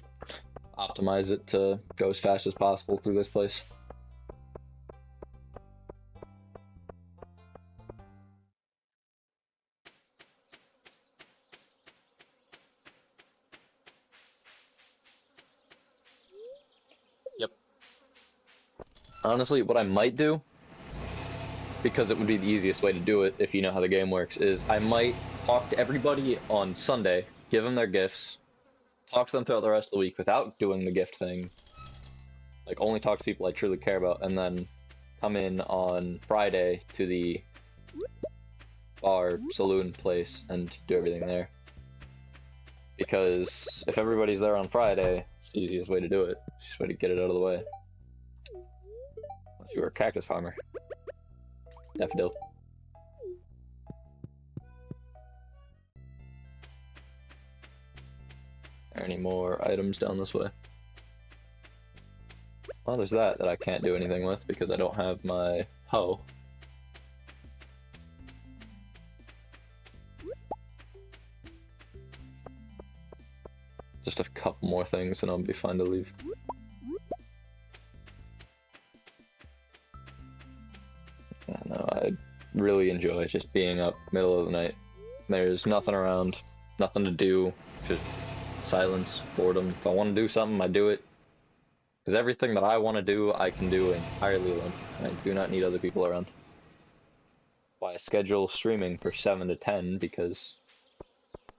optimize it to go as fast as possible through this place. Yep. Honestly, what I might do, because it would be the easiest way to do it if you know how the game works, is I might talk to everybody on Sunday, give them their gifts, talk to them throughout the rest of the week without doing the gift thing, like only talk to people I truly care about, and then come in on Friday to the bar, saloon place and do everything there. Because if everybody's there on Friday, it's the easiest way to do it. It's just way to get it out of the way. Unless you were a cactus farmer. Daffodil. Are there any more items down this way? Well, there's that I can't do anything with because I don't have my hoe. Just a couple more things and I'll be fine to leave. Yeah, no, I really enjoy just being up middle of the night. There's nothing around, nothing to do, just silence, boredom. If I want to do something, I do it. Because everything that I want to do, I can do entirely alone. I do not need other people around. Why I schedule streaming for 7 to 10 because,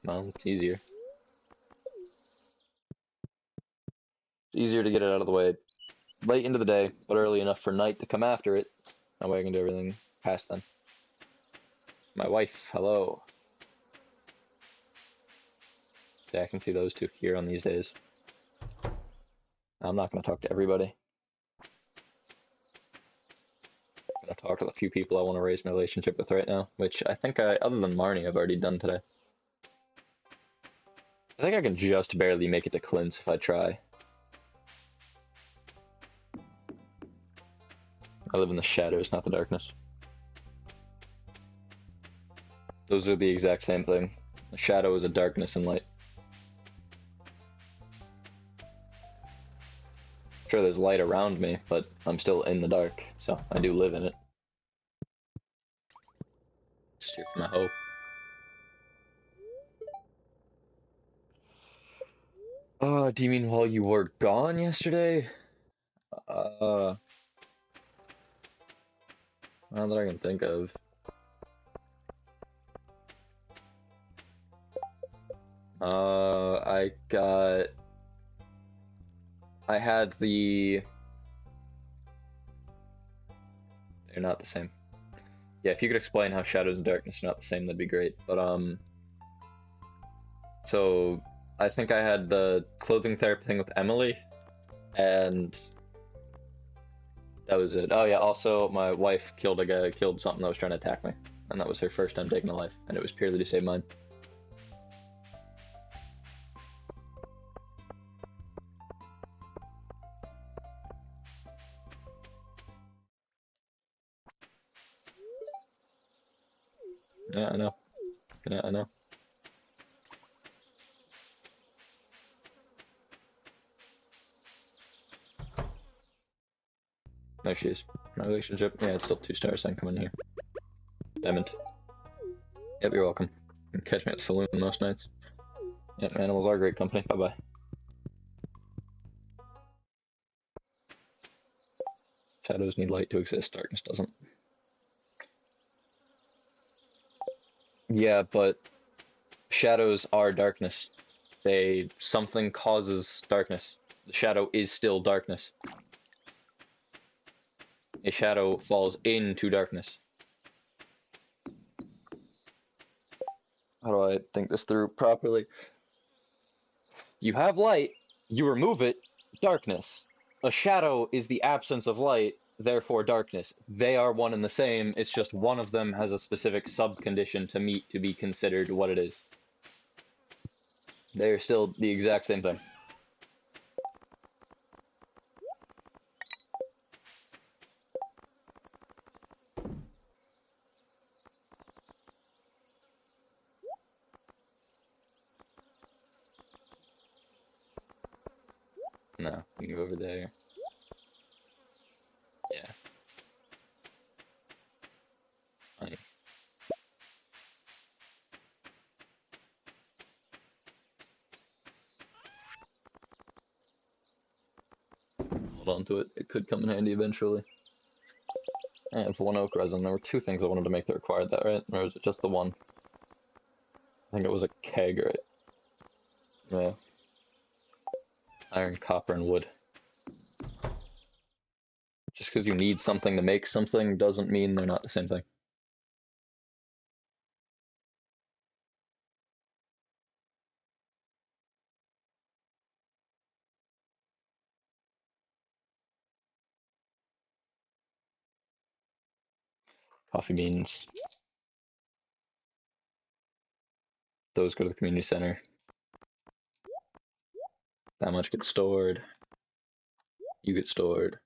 well, it's easier. It's easier to get it out of the way late into the day, but early enough for night to come after it. That way I can do everything past then. My wife, hello. See, I can see those two here on these days. I'm not going to talk to everybody. I'm going to talk to the few people I want to raise my relationship with right now, which I think other than Marnie, I've already done today. I think I can just barely make it to Clint's if I try. I live in the shadows, not the darkness. Those are the exact same thing. The shadow is a darkness and light. Sure, there's light around me, but I'm still in the dark, so I do live in it. Just here for my hope. Do you mean while you were gone yesterday? Not that I can think of. I had the... They're not the same. Yeah, if you could explain how shadows and darkness are not the same, that'd be great. But, so, I think I had the clothing therapy thing with Emily, and that was it. Oh yeah, also, my wife killed something that was trying to attack me, and that was her first time taking a life, and it was purely to save mine. Yeah, I know. Yeah, I know. There she is. My relationship. Yeah, it's still 2 stars. I'm coming here. Diamond. Yep, you're welcome. You can catch me at the saloon most nights. Yep, animals are great company. Bye-bye. Shadows need light to exist. Darkness doesn't. Yeah, but shadows are darkness. Something causes darkness. The shadow is still darkness. A shadow falls into darkness. How do I think this through properly? You have light, you remove it, darkness. A shadow is the absence of light, therefore darkness. They are one and the same, it's just one of them has a specific subcondition to meet to be considered what it is. They are still the exact same thing. No, you can go over there. Yeah. Fine. Hold on to it. It could come in handy eventually. I have 1 oak resin. There were 2 things I wanted to make that required that, right? Or was it just the one? I think it was a keg, right? Yeah. Iron, copper, and wood. Just because you need something to make something doesn't mean they're not the same thing. Coffee beans. Those go to the community center. That much gets stored. You get stored.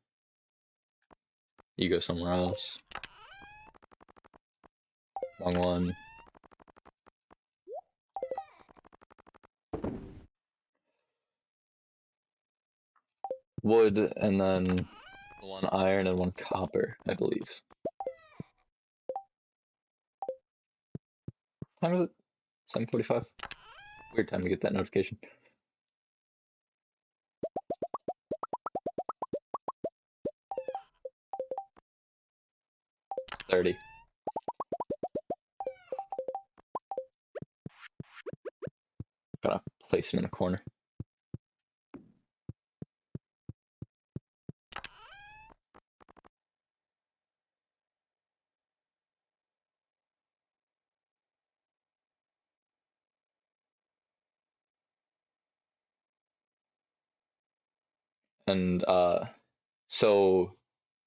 You go somewhere else. Wrong one. Wood, and then one iron and one copper, I believe. What time is it? 7:45? Weird time to get that notification. 30. Gotta place it in a corner. And so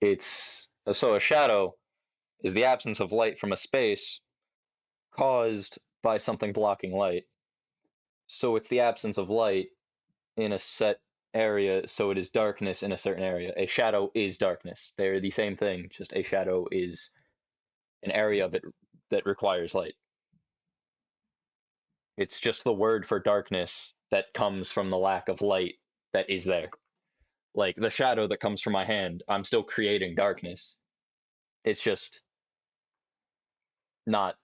a shadow is the absence of light from a space caused by something blocking light. So it's the absence of light in a set area, so it is darkness in a certain area. A shadow is darkness. They're the same thing, just a shadow is an area of it that requires light. It's just the word for darkness that comes from the lack of light that is there. Like the shadow that comes from my hand, I'm still creating darkness. It's just not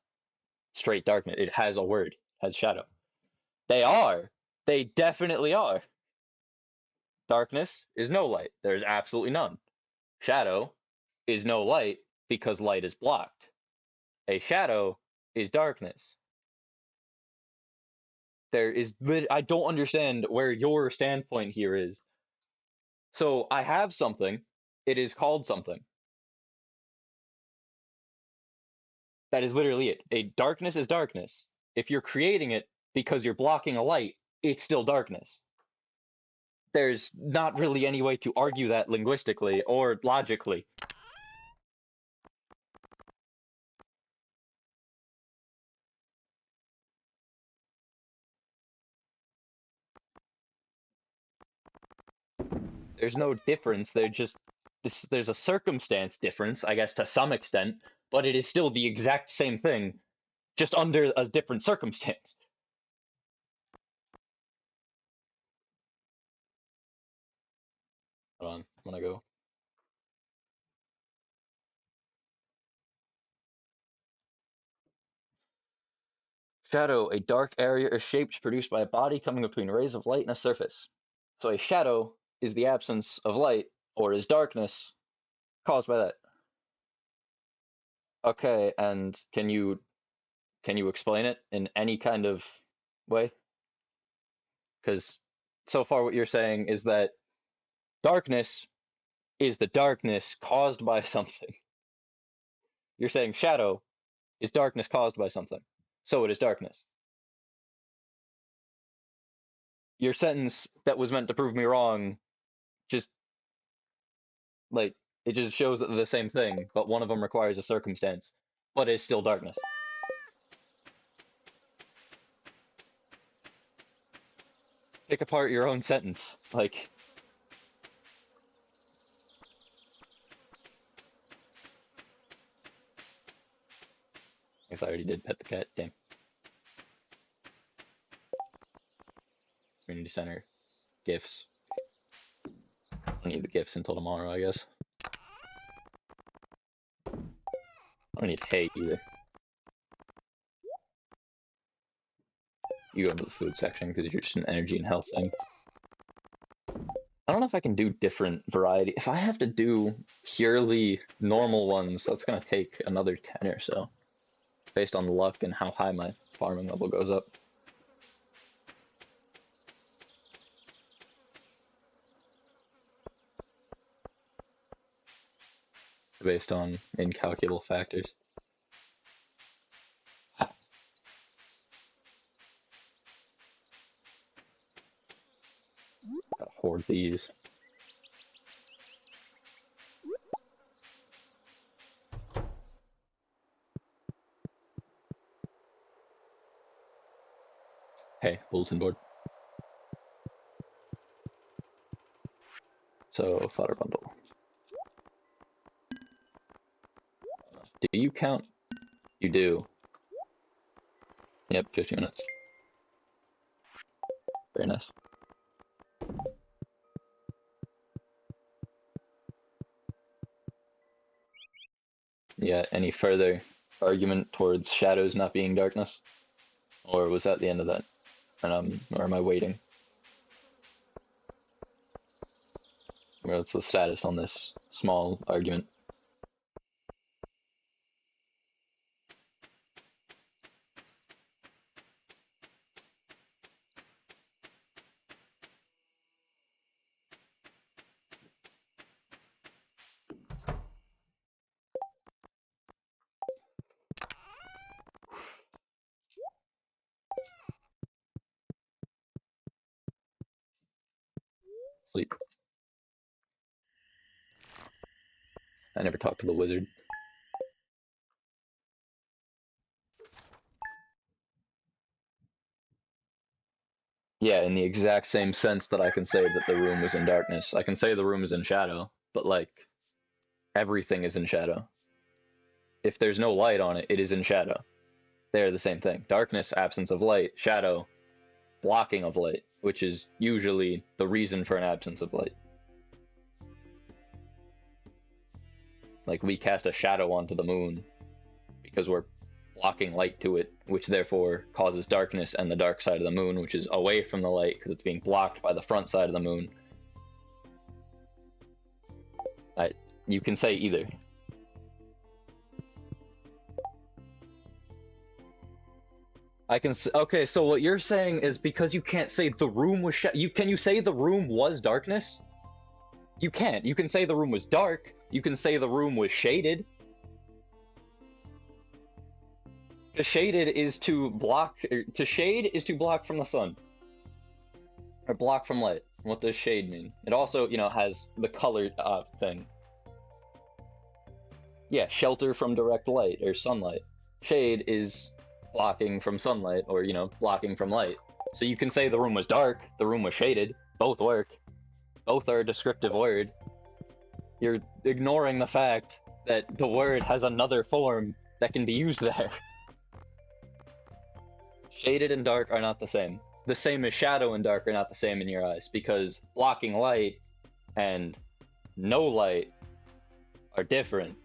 straight darkness. It has a word, has shadow. They are. They definitely are. Darkness is no light. There's absolutely none. Shadow is no light because light is blocked. A shadow is darkness. I don't understand where your standpoint here is. So I have something. It is called something. That is literally it. A darkness is darkness. If you're creating it because you're blocking a light, it's still darkness. There's not really any way to argue that linguistically or logically. There's no difference. There's a circumstance difference, I guess, to some extent, but it is still the exact same thing, just under a different circumstance. Hold on, I'm gonna go. Shadow, a dark area or shapes produced by a body coming between rays of light and a surface. So a shadow is the absence of light, or is darkness caused by that. Okay, and can you explain it in any kind of way? Because so far what you're saying is that darkness is the darkness caused by something. You're saying shadow is darkness caused by something. So it is darkness. Your sentence that was meant to prove me wrong just like it just shows that they're the same thing, but one of them requires a circumstance, but it's still darkness. Pick apart your own sentence. Like if I already did pet the cat, damn. Community center. Gifts. I don't need the gifts until tomorrow, I guess. I don't need hay either. You go into the food section because you're just an energy and health thing. I don't know if I can do different variety. If I have to do purely normal ones, that's gonna take another 10 or so, based on the luck and how high my farming level goes up. Based on incalculable factors. Gotta hoard these. Hey, bulletin board. So, fodder bundle. Do you count? You do. Yep, 50 minutes. Very nice. Yeah, any further argument towards shadows not being darkness? Or was that the end of that? And or am I waiting? What's the status on this small argument? Sleep. I never talked to the wizard. Yeah, in the exact same sense that I can say that the room was in darkness. I can say the room is in shadow, but like, everything is in shadow. If there's no light on it, it is in shadow. They're the same thing. Darkness, absence of light. Shadow, blocking of light, which is usually the reason for an absence of light. Like, we cast a shadow onto the moon because we're blocking light to it, which therefore causes darkness and the dark side of the moon, which is away from the light because it's being blocked by the front side of the moon. You can say either. I can okay, so what you're saying is because you can't say the room was can you say the room was darkness? You can't. You can say the room was dark. You can say the room was shaded. The shaded is to block. To shade is to block from the sun, or block from light. What does shade mean? It also, has the color thing. Yeah, shelter from direct light or sunlight. Shade is blocking from sunlight or, blocking from light. So you can say the room was dark, the room was shaded. Both work. Both are a descriptive word. You're ignoring the fact that the word has another form that can be used there. Shaded and dark are not the same. The same as shadow and dark are not the same in your eyes, because blocking light and no light are different.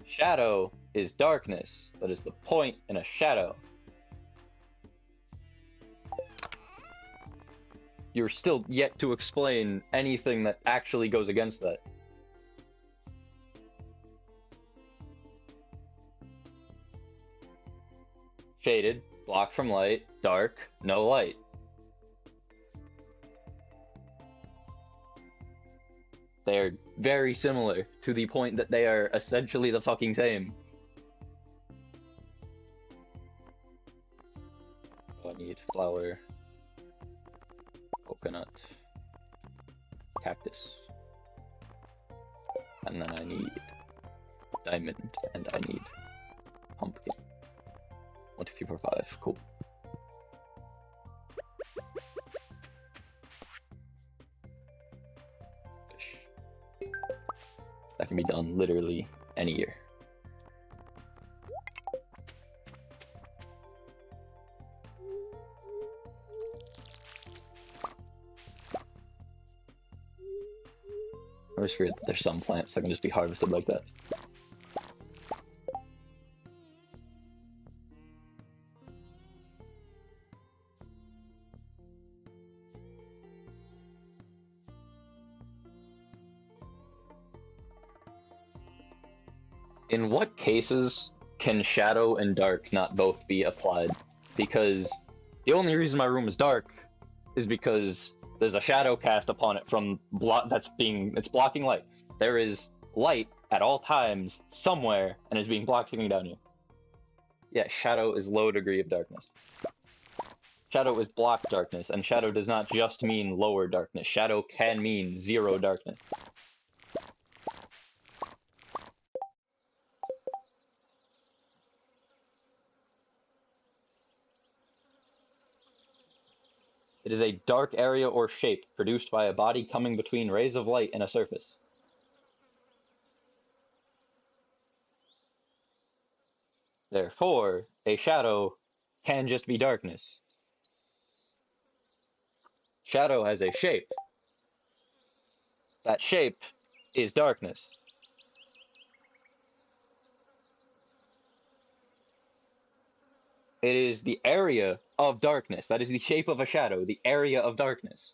Shadow is darkness. That is the point in a shadow. You're still yet to explain anything that actually goes against that. Shaded, block from light, dark, no light. They are very similar to the point that they are essentially the fucking same. Oh, I need flower, coconut, cactus, and then I need diamond, and I need pumpkin. 1, 2, 3, 4, 5. Cool. Fish. That can be done literally any year. I always forget that there's some plants that can just be harvested like that. In what cases can shadow and dark not both be applied? Because the only reason my room is dark is because there's a shadow cast upon it from it's blocking light. There is light at all times somewhere and is being blocked coming down here. Yeah, shadow is low degree of darkness. Shadow is blocked darkness, and shadow does not just mean lower darkness. Shadow can mean zero darkness. It is a dark area or shape produced by a body coming between rays of light and a surface. Therefore, a shadow can just be darkness. Shadow has a shape. That shape is darkness. It is the area of darkness. That is the shape of a shadow, the area of darkness.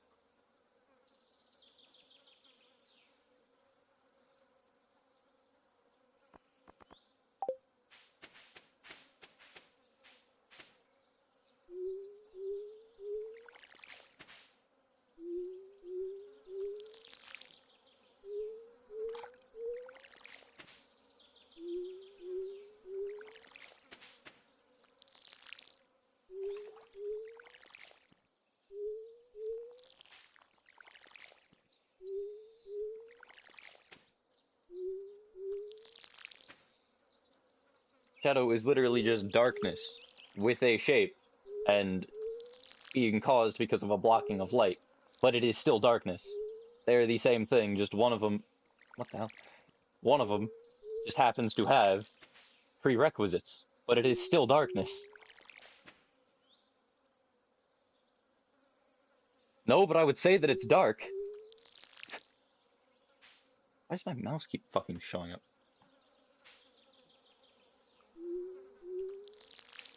Shadow is literally just darkness with a shape and being caused because of a blocking of light, but it is still darkness. They're the same thing, just one of them, what the hell? One of them just happens to have prerequisites, but it is still darkness. No, but I would say that it's dark. Why does my mouse keep fucking showing up?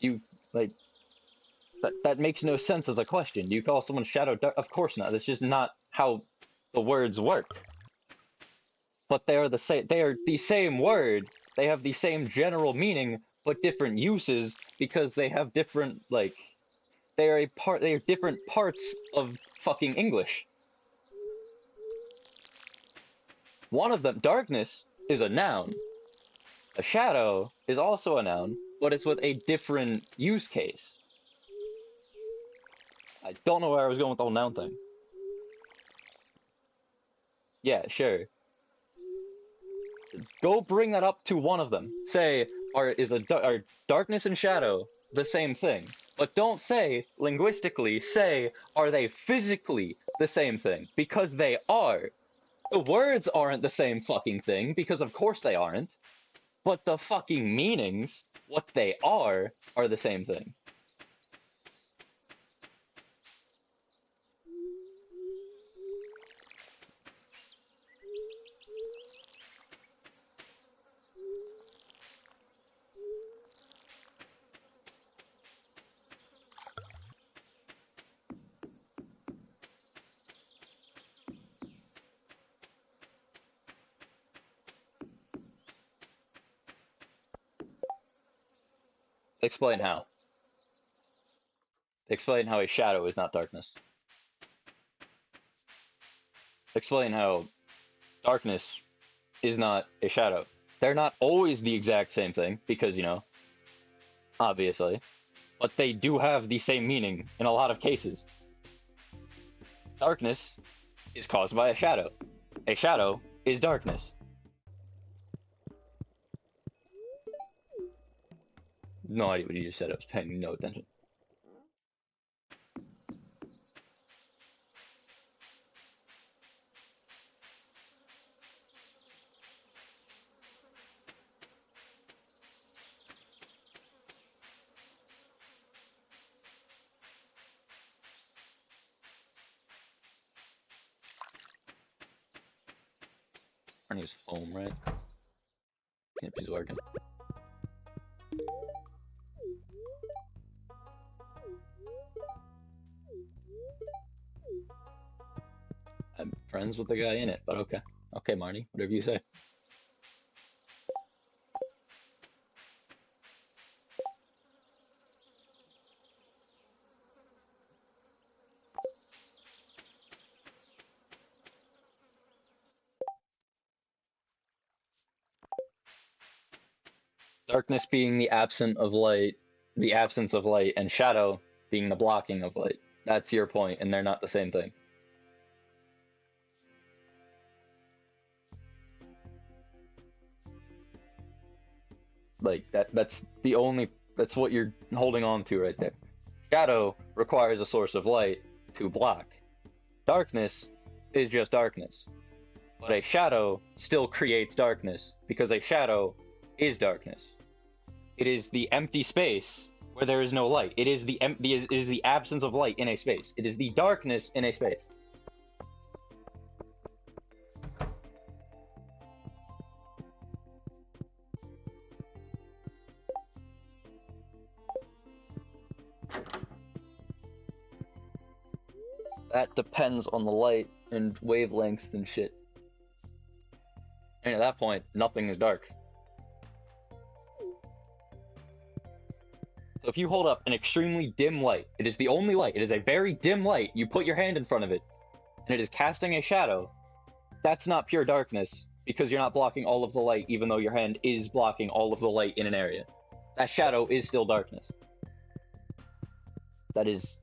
You, like, that makes no sense as a question. Do you call someone shadow dark? Of course not. That's just not how the words work. But they are the same. They are the same word. They have the same general meaning, but different uses because they have different, like, they are they are different parts of fucking English. One of them, darkness, is a noun. A shadow is also a noun, but it's with a different use case. I don't know where I was going with the whole noun thing. Yeah, sure. Go bring that up to one of them. Say, are darkness and shadow the same thing? But don't say, linguistically, say, are they physically the same thing? Because they are. The words aren't the same fucking thing, because of course they aren't. But the fucking meanings, what they are the same thing. Explain how. Explain how a shadow is not darkness. Explain how darkness is not a shadow. They're not always the exact same thing, because, you know, obviously, but they do have the same meaning in a lot of cases. Darkness is caused by a shadow. A shadow is darkness. No idea what you just said. I was paying no attention. Arnie's home, right? Yep, she's working. I'm friends with the guy in it, but okay. Okay, Marnie, whatever you say. Darkness being the absence of light, and shadow being the blocking of light. That's your point, and they're not the same thing. Like that's what you're holding on to right there. Shadow requires a source of light. to block. Darkness is just darkness. But a shadow still creates darkness, because a shadow is darkness. It is the empty space where there is no light. It is the absence of light in a space. It is the darkness in a space. That depends on the light and wavelengths and shit. And at that point, nothing is dark. So if you hold up an extremely dim light, it is the only light, it is a very dim light, you put your hand in front of it, and it is casting a shadow, that's not pure darkness, because you're not blocking all of the light, even though your hand is blocking all of the light in an area. That shadow is still darkness. That is...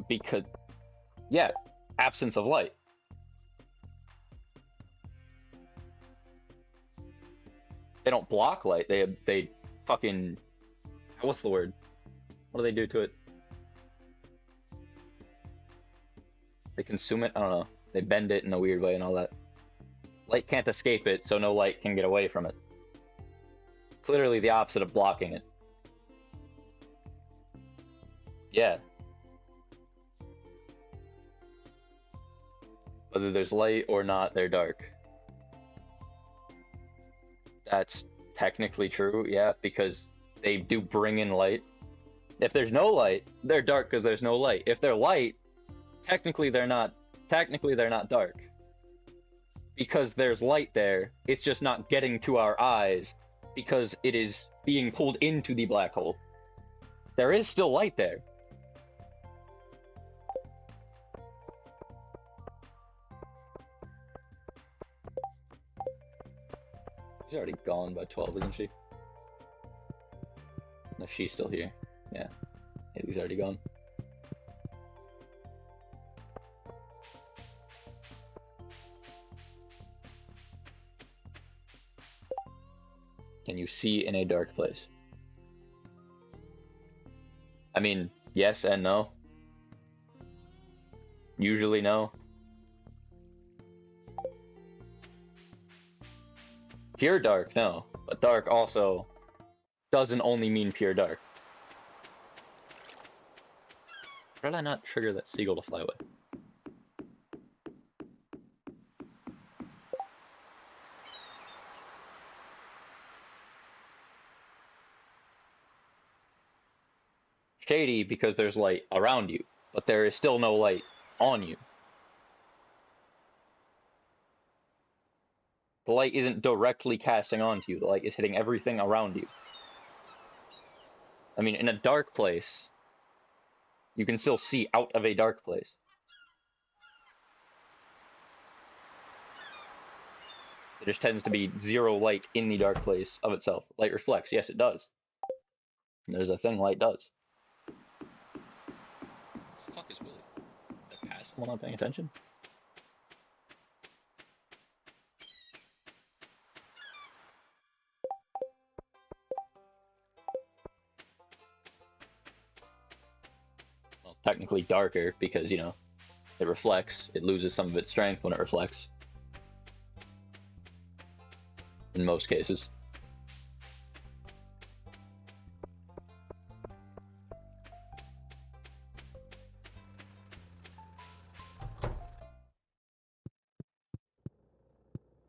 because... yeah, absence of light. They don't block light, they fucking... what's the word? What do they do to it? They consume it? I don't know. They bend it in a weird way and all that. Light can't escape it, so no light can get away from it. It's literally the opposite of blocking it. Yeah. Whether there's light or not, they're dark. That's technically true, yeah, because they do bring in light. If there's no light, they're dark because there's no light. If they're light, technically they're not dark. Because there's light there, it's just not getting to our eyes because it is being pulled into the black hole. There is still light there. She's already gone by 12, isn't she? No, she's still here. Yeah. Haley's already gone. Can you see in a dark place? I mean, yes and no. Usually no. Pure dark, no. But dark also doesn't only mean pure dark. Why did I not trigger that seagull to fly away? Shady because there's light around you, but there is still no light on you. The light isn't directly casting onto you, the light is hitting everything around you. I mean, in a dark place, you can still see out of a dark place. There just tends to be zero light in the dark place of itself. Light reflects, yes it does. There's a thing light does. What the fuck is Willie? Did I pass someone not paying attention? Well, technically darker because, you know, it reflects. It loses some of its strength when it reflects. In most cases.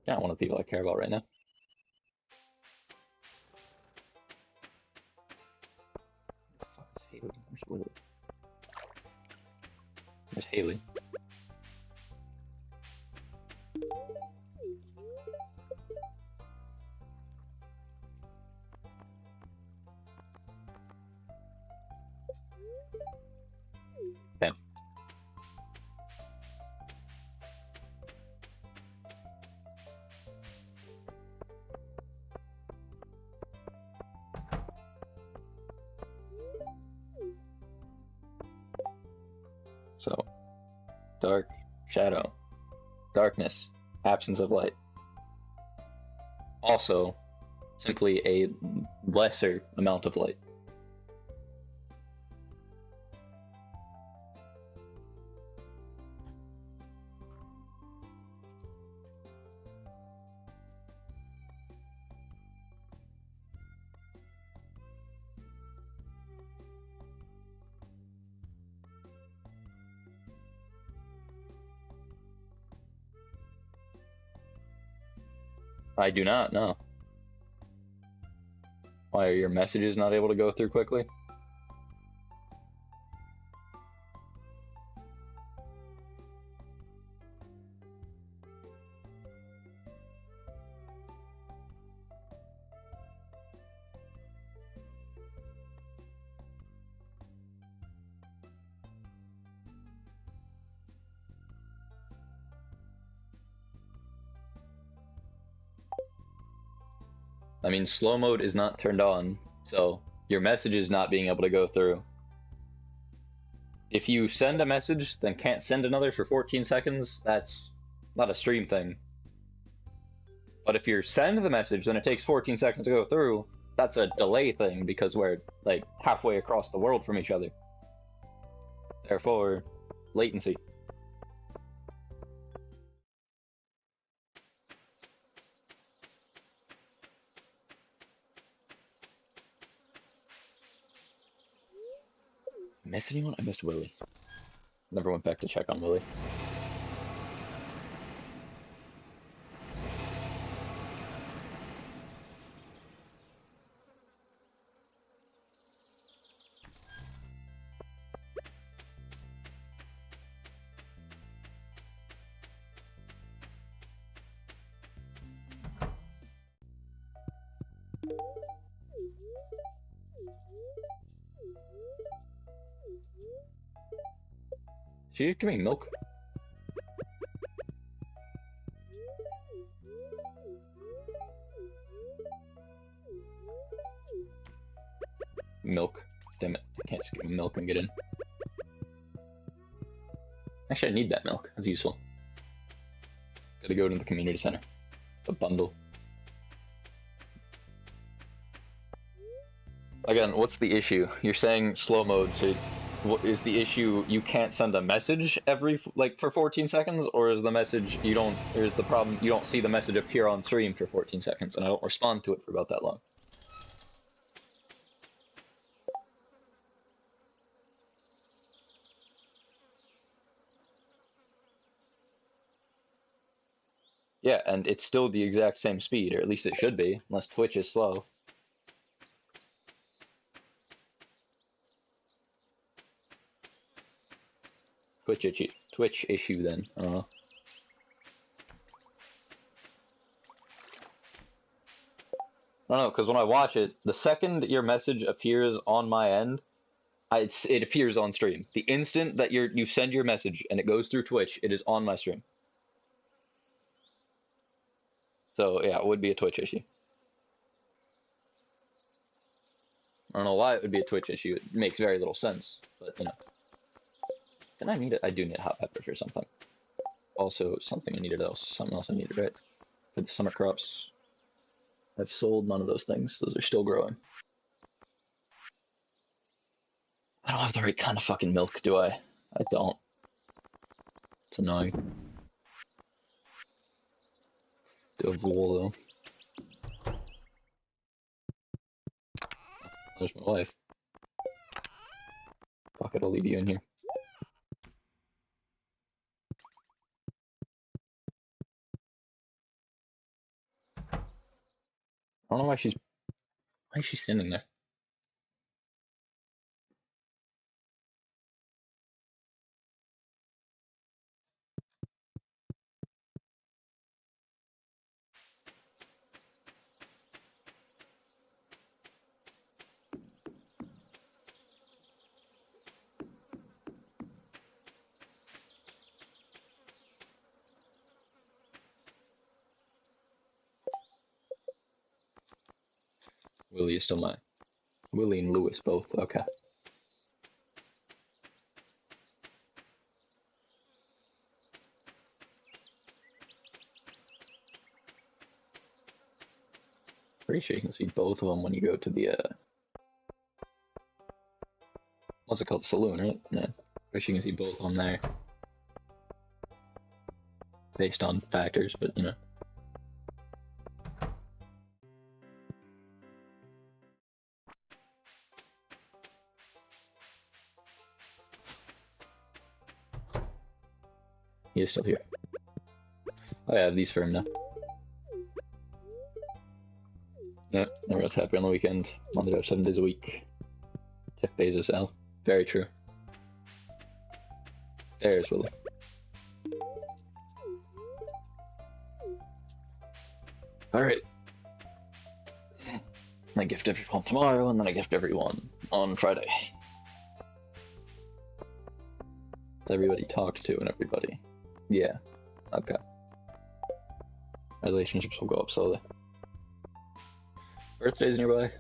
Not one of the people I care about right now. Where the fuck is Haley? Where's Willie? There's Haley. Bam. So, dark, shadow, darkness, absence of light. Also, simply a lesser amount of light. I do not know. Why are your messages not able to go through quickly? I mean, slow mode is not turned on, so your messages not being able to go through. If you send a message, then can't send another for 14 seconds, that's not a stream thing. But if you send the message, then it takes 14 seconds to go through, that's a delay thing because we're, like, halfway across the world from each other. Therefore, latency. Miss anyone? I missed Willy. Never went back to check on Willy. She give me milk? Milk. Damn it. I can't just give him milk and get in. Actually, I need that milk. That's useful. Gotta go to the community center. A bundle. Again, what's the issue? You're saying slow mode, so what is the issue? You can't send a message every, like, for 14 seconds? Or is the message you don't, or is the problem you don't see the message appear on stream for 14 seconds and I don't respond to it for about that long? Yeah, and it's still the exact same speed, or at least it should be, unless Twitch is slow. Twitch issue then. I don't know. I don't know, because when I watch it, the second your message appears on my end, it appears on stream. The instant that you send your message and it goes through Twitch, it is on my stream. So yeah, it would be a Twitch issue. I don't know why it would be a Twitch issue. It makes very little sense, but you know. Can I need it? I do need hot peppers or something. Also, something else I needed, right? For the summer crops. I've sold none of those things. Those are still growing. I don't have the right kind of fucking milk, do I? I don't. It's annoying. Do have wool, though. There's my wife. Fuck it, I'll leave you in here. I don't know why is she standing there? Willie is still mine. Willie and Lewis both, okay. Pretty sure you can see both of them when you go to the, what's it called? Saloon, right? Yeah. Pretty sure you can see both of them there. Based on factors, but you know. He is still here. Oh yeah, I have these for him now. Yeah, everyone's happy on the weekend. Monday to 7 days a week. Jeff Bezos, Al. Very true. There's Willie. Alright. I gift everyone tomorrow, and then I gift everyone on Friday. Everybody talked to and everybody. Yeah. Okay. Relationships will go up slowly. Birthdays nearby.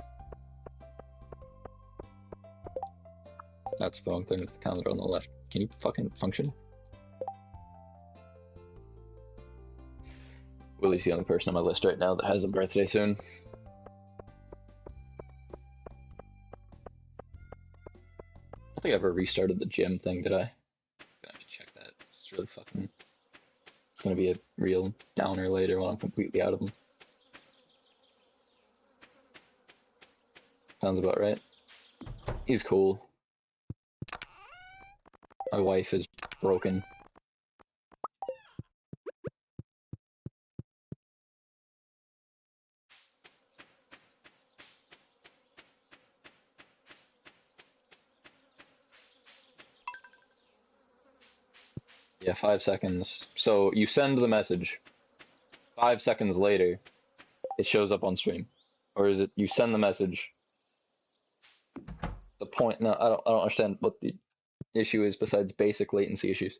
That's the wrong thing, it's the calendar on the left. Can you fucking function? Willie's the only person on my list right now that has a birthday soon. I don't think I ever restarted the gym thing, did I? I have to check that. It's really fucking... It's gonna be a real downer later when I'm completely out of them. Sounds about right. He's cool. My wife is broken. Yeah, 5 seconds. So you send the message. 5 seconds later, it shows up on stream. Or is it you send the message? The point? No, I don't understand what the issue is besides basic latency issues.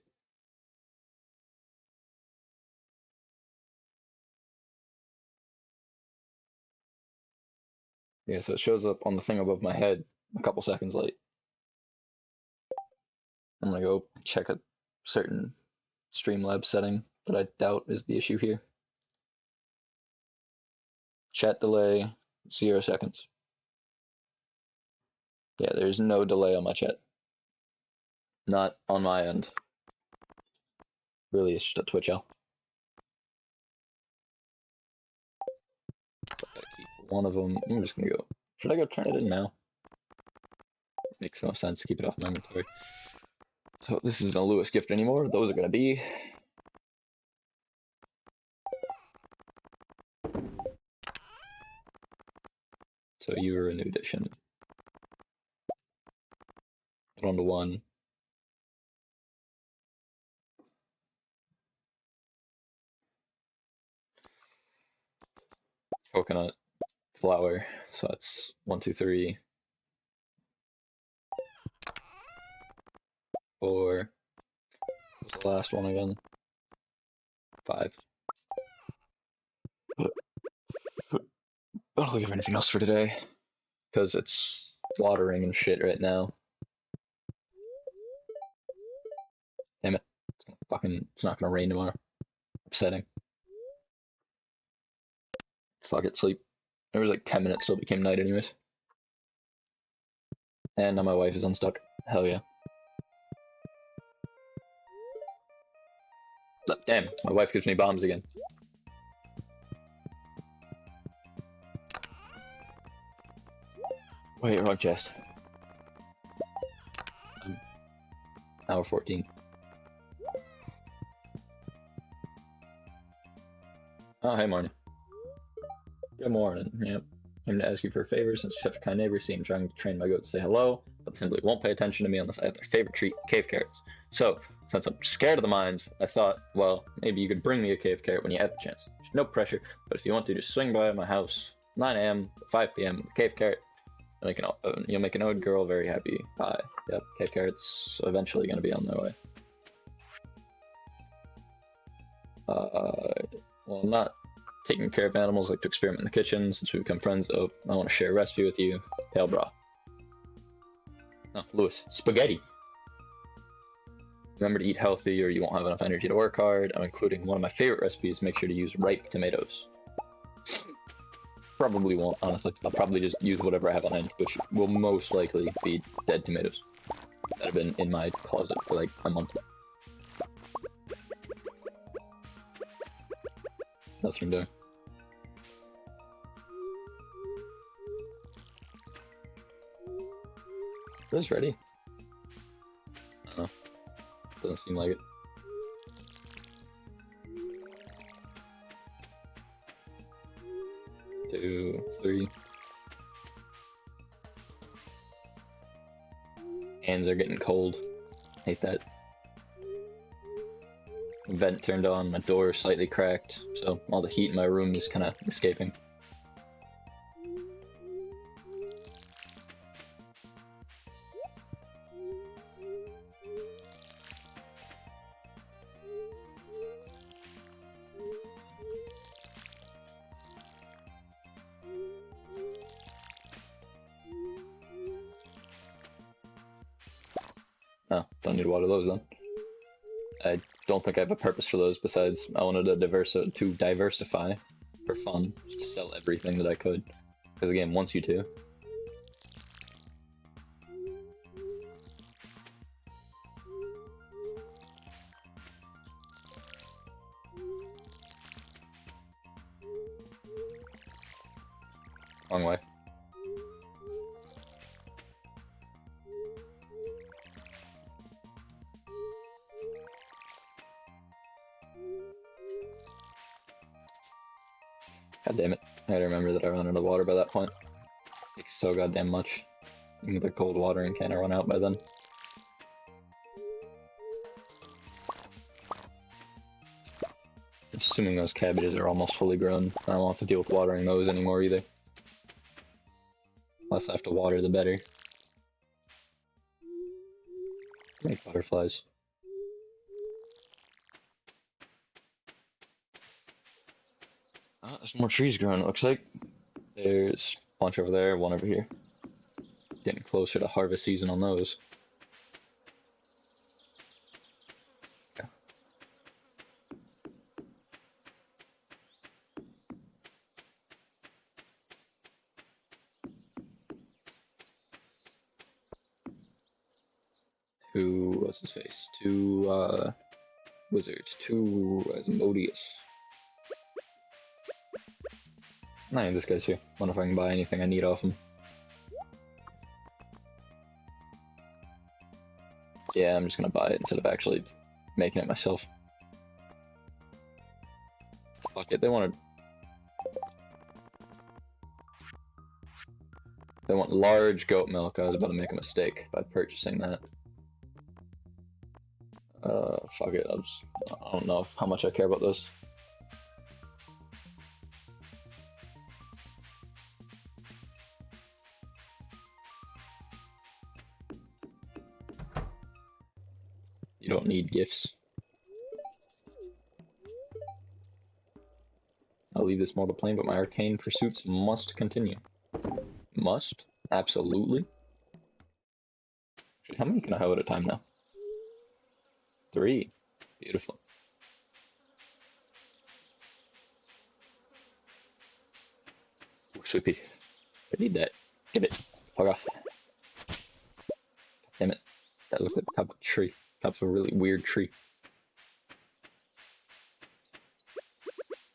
Yeah, so it shows up on the thing above my head a couple seconds late. I'm gonna go check a certain Streamlabs setting that I doubt is the issue here. Chat delay, 0 seconds. Yeah, there's no delay on my chat. Not on my end. Really, it's just a Twitch out. So I gotta keep one of them. I'm just gonna go. Should I go turn it in now? Makes no sense to keep it off my inventory. So this isn't a Lewis gift anymore. Those are gonna be. So you were a new addition. 1-to-1. Coconut flour. So that's 1, 2, 3, 4. What's the last one again? 5. I don't think I have anything else for today because it's watering and shit right now. Damn it! It's not gonna rain tomorrow. Upsetting. Fuck it, sleep. There was like 10 minutes till it became night anyways. And now my wife is unstuck. Hell yeah. Damn, my wife gives me bombs again. Wait, wrong chest. Hour 14. Oh, hey, Marnie. Good morning. Yep. Came to ask you for a favor since you're such a kind neighbor. See, I'm trying to train my goat to say hello, but they simply won't pay attention to me unless I have their favorite treat, cave carrots. So, since I'm scared of the mines, I thought, well, maybe you could bring me a cave carrot when you have the chance. There's no pressure, but if you want to, just swing by my house 9 a.m. to 5 p.m. with a cave carrot. You'll make an old girl very happy. Bye. Yep, cave carrots eventually going to be on their way. Well, I'm not taking care of animals, like to experiment in the kitchen. Since we become friends, I want to share a recipe with you. Hail brah. Oh, Lewis, spaghetti. Remember to eat healthy or you won't have enough energy to work hard. I'm including one of my favorite recipes. Make sure to use ripe tomatoes. Probably won't, honestly. I'll probably just use whatever I have on hand, which will most likely be dead tomatoes that have been in my closet for like a month. That's what I'm doing. Is this ready? I don't know. Doesn't seem like it. 2, 3. Hands are getting cold. Hate that. Vent turned on, my door slightly cracked, so all the heat in my room is kind of escaping. Oh, don't need to water those then. I don't think I have a purpose for those besides I wanted to diversify for fun, just to sell everything that I could. Because the game wants you to. Wrong way. God damn it. I had to remember that I ran out of water by that point. Takes so goddamn much. Even the cold watering can run out by then. Assuming those cabbages are almost fully grown. I don't have to deal with watering those anymore either. Less I have to water, the better. Make butterflies. There's more trees growing, it looks like. There's a bunch over there, one over here. Getting closer to harvest season on those. Yeah. What's his face? Wizard. Asmodeus. Nah, this guy's here. Wonder if I can buy anything I need off him. Yeah, I'm just gonna buy it instead of actually making it myself. Fuck it, they want large goat milk. I was about to make a mistake by purchasing that. Fuck it, I don't know how much I care about this. You don't need gifts. I'll leave this mortal plane, but my arcane pursuits must continue. Must? Absolutely. How many can I have at a time now? 3. Beautiful. Ooh, sweepy. I need that. Give it. Fuck off. Damn it. That looked like the top of a tree. Top of a really weird tree.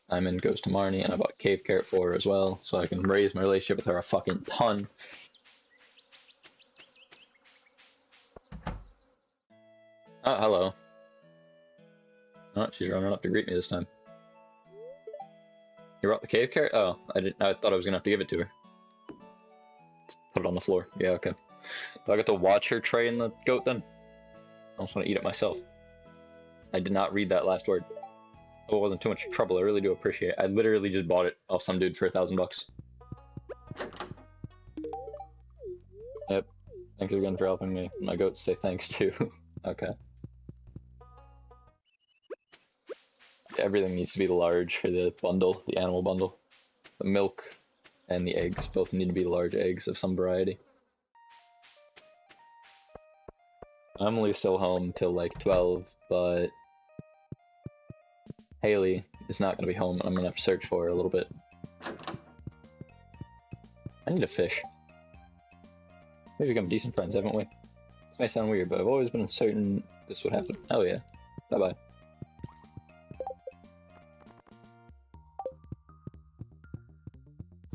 Simon goes to Marnie, and I bought Cave Carrot for her as well, so I can raise my relationship with her a fucking ton. Oh, hello. Oh, she's running up to greet me this time. You brought the Cave Carrot? Oh, I thought I was gonna have to give it to her. Just put it on the floor. Yeah, okay. Do I get to watch her train the goat then? I just want to eat it myself. I did not read that last word. Oh, it wasn't too much trouble. I really do appreciate it. I literally just bought it off some dude for $1,000. Yep. Thanks again for helping me. My goats say thanks too. Okay. Everything needs to be large for the bundle, the animal bundle. The milk and the eggs both need to be large eggs of some variety. Emily's still home till like 12, but Haley is not going to be home, and I'm going to have to search for her a little bit. I need a fish. We've become decent friends, haven't we? This may sound weird, but I've always been certain this would happen. Hell yeah. Bye-bye.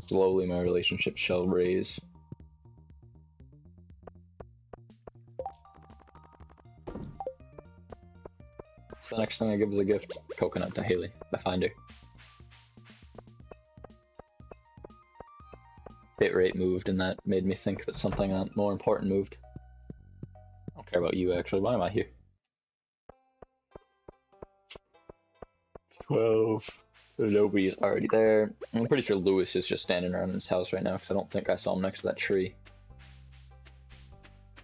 Slowly my relationship shall raise. So the next thing I give is a gift. Coconut to Haley, if I find her. bitrate moved, and that made me think that something more important moved. I don't care about you, actually. Why am I here? 12. Nobody's already there. I'm pretty sure Lewis is just standing around his house right now, because I don't think I saw him next to that tree.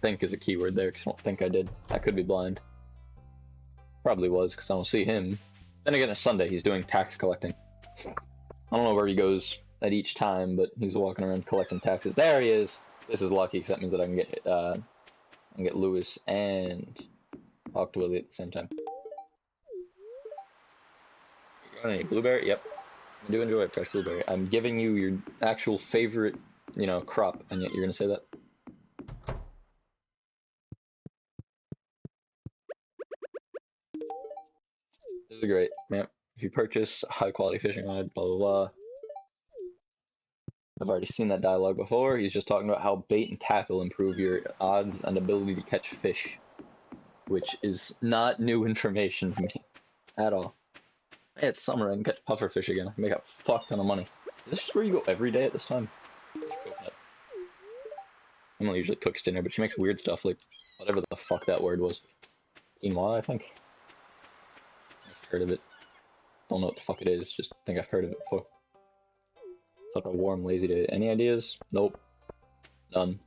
Think is a keyword there, because I don't think I did. I could be blind. Probably was, because I don't see him. Then again, it's Sunday. He's doing tax collecting. I don't know where he goes at each time, but he's walking around collecting taxes. There he is! This is lucky, because that means that I can get Lewis and talk to Willie at the same time. Any blueberry? Yep. I do enjoy a fresh blueberry. I'm giving you your actual favorite, crop, and yet you're gonna say that? This is great. Yep. If you purchase a high quality fishing rod, blah blah blah. I've already seen that dialogue before. He's just talking about how bait and tackle improve your odds and ability to catch fish, which is not new information to me at all. Hey, it's summer. I can catch pufferfish again. I can make a fuck ton of money. Is this just where you go every day at this time? Emily usually cooks dinner, but she makes weird stuff like whatever the fuck that word was. Quinoa, I think. I've heard of it. Don't know what the fuck it is. Just think I've heard of it before. Such a warm, lazy day. Any ideas? Nope. None.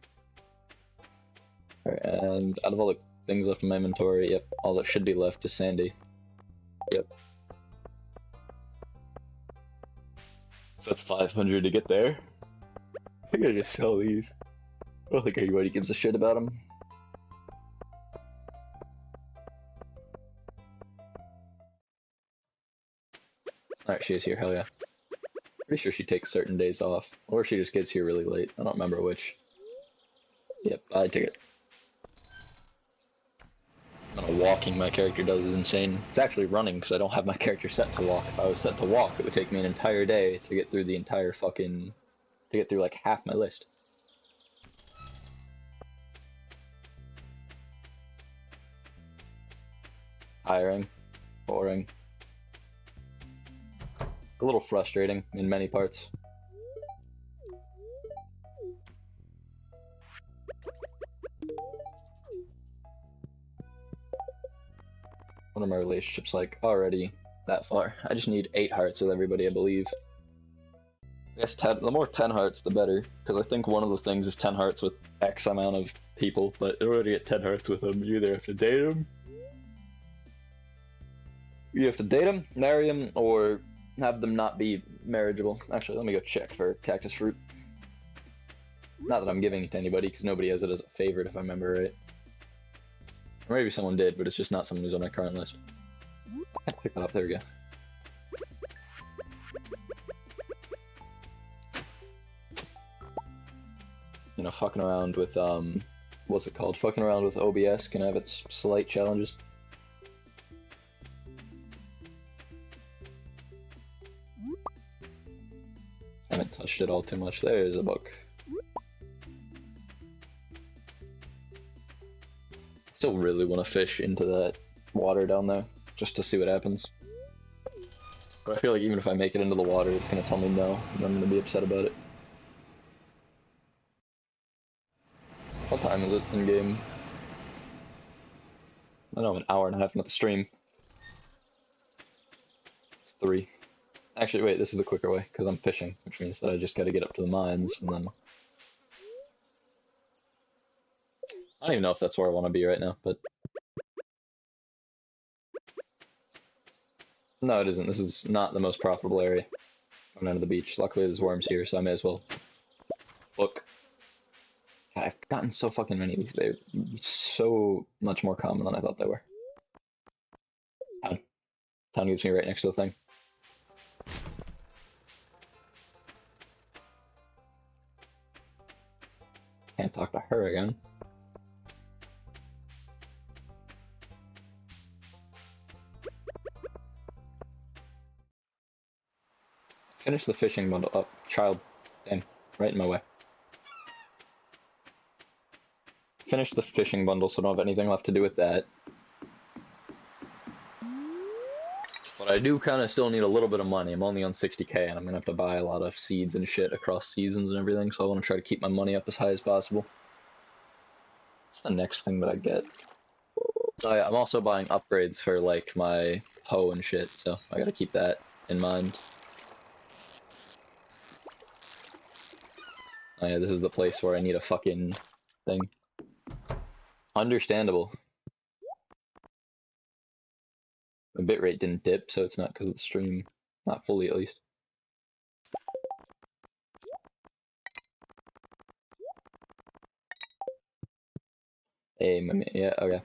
Alright, and out of all the things left in my inventory, yep, all that should be left is Sandy. Yep. So that's 500 to get there. I think I just sell these. I don't think anybody gives a shit about them. Alright, she is here, hell yeah. Pretty sure she takes certain days off. Or she just gets here really late. I don't remember which. Yep, I take it. Walking my character does is insane. It's actually running because I don't have my character set to walk. If I was set to walk, it would take me an entire day to get through the entire fucking... to get through like half my list. Tiring. Boring. A little frustrating in many parts. What are my relationships like already that far? I just need 8 hearts with everybody, I believe. I guess 10, the more 10 hearts, the better, because I think one of the things is 10 hearts with X amount of people, but in order to get 10 hearts with them, you either have to date them, marry them, or have them not be marriageable. Actually, let me go check for cactus fruit. Not that I'm giving it to anybody, because nobody has it as a favorite, if I remember right. Or maybe someone did, but it's just not someone who's on my current list. I can't pick that up, there we go. You know, fucking around with, what's it called? Fucking around with OBS can have its slight challenges. I haven't touched it all too much. There's a book. Still really want to fish into that water down there, just to see what happens. But I feel like even if I make it into the water, it's gonna tell me no, and I'm gonna be upset about it. What time is it in game? I know I'm an hour and a half into the stream. It's 3. Actually, wait, this is the quicker way, because I'm fishing, which means that I just gotta get up to the mines, and then... I don't even know if that's where I want to be right now, but... No, it isn't. This is not the most profitable area. Coming down to the beach. Luckily there's worms here, so I may as well look. God, I've gotten so fucking many of these. They're so much more common than I thought they were. Town. Town gets me right next to the thing. Can't talk to her again. Finish the fishing bundle up. Child. Damn. Right in my way. Finish the fishing bundle so I don't have anything left to do with that. But But I do kind of still need a little bit of money. I'm only on 60K, and I'm gonna have to buy a lot of seeds and shit across seasons and everything. So I want to try to keep my money up as high as possible. What's the next thing that I get? Oh yeah, I'm also buying upgrades for like my hoe and shit. So I gotta keep that in mind. Oh yeah, this is the place where I need a fucking thing. Understandable. The bitrate didn't dip, so it's not because of the stream. Not fully, at least. Hey, yeah, okay.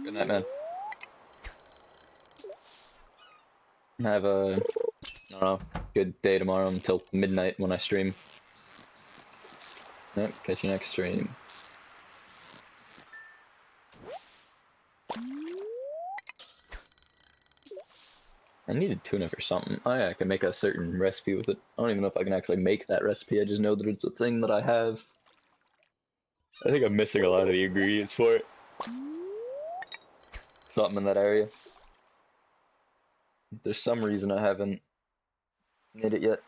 Good night, man. Have a, I don't know, good day tomorrow until midnight when I stream. Yep, catch you next stream. I needed tuna for something. Oh yeah, I can make a certain recipe with it. I don't even know if I can actually make that recipe, I just know that it's a thing that I have. I think I'm missing a lot of the ingredients for it. Something in that area. There's some reason I haven't made it yet.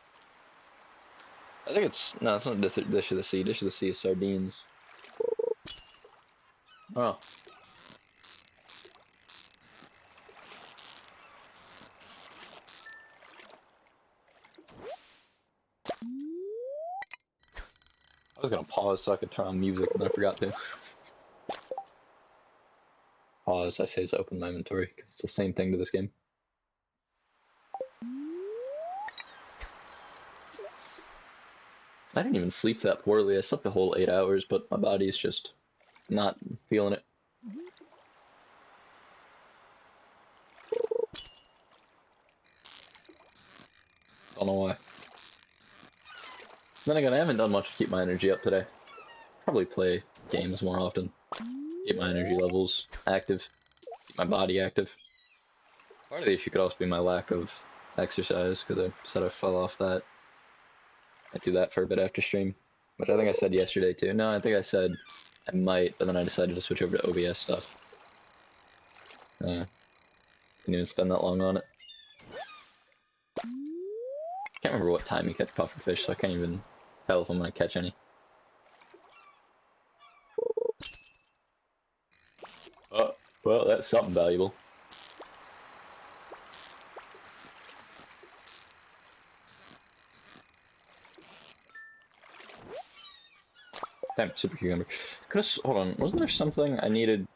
I think it's, no, it's not Dish of the Sea. Dish of the Sea is sardines. Oh. I was gonna pause so I could turn on music, and I forgot to. Pause, I say, is open my inventory, because it's the same thing to this game. I didn't even sleep that poorly. I slept the whole 8 hours, but my body's just not feeling it. Don't know why. Then again, I haven't done much to keep my energy up today. Probably play games more often. Keep my energy levels active. Keep my body active. Part of the issue could also be my lack of exercise, because I said I fell off that. I do that for a bit after stream, which I think I said yesterday too. No, I think I said I might, but then I decided to switch over to OBS stuff. Didn't even spend that long on it. Can't remember what time you catch pufferfish, so I can't even tell if I'm gonna catch any. Oh, well, that's something valuable. Damn, super cucumber. Hold on, wasn't there something I needed?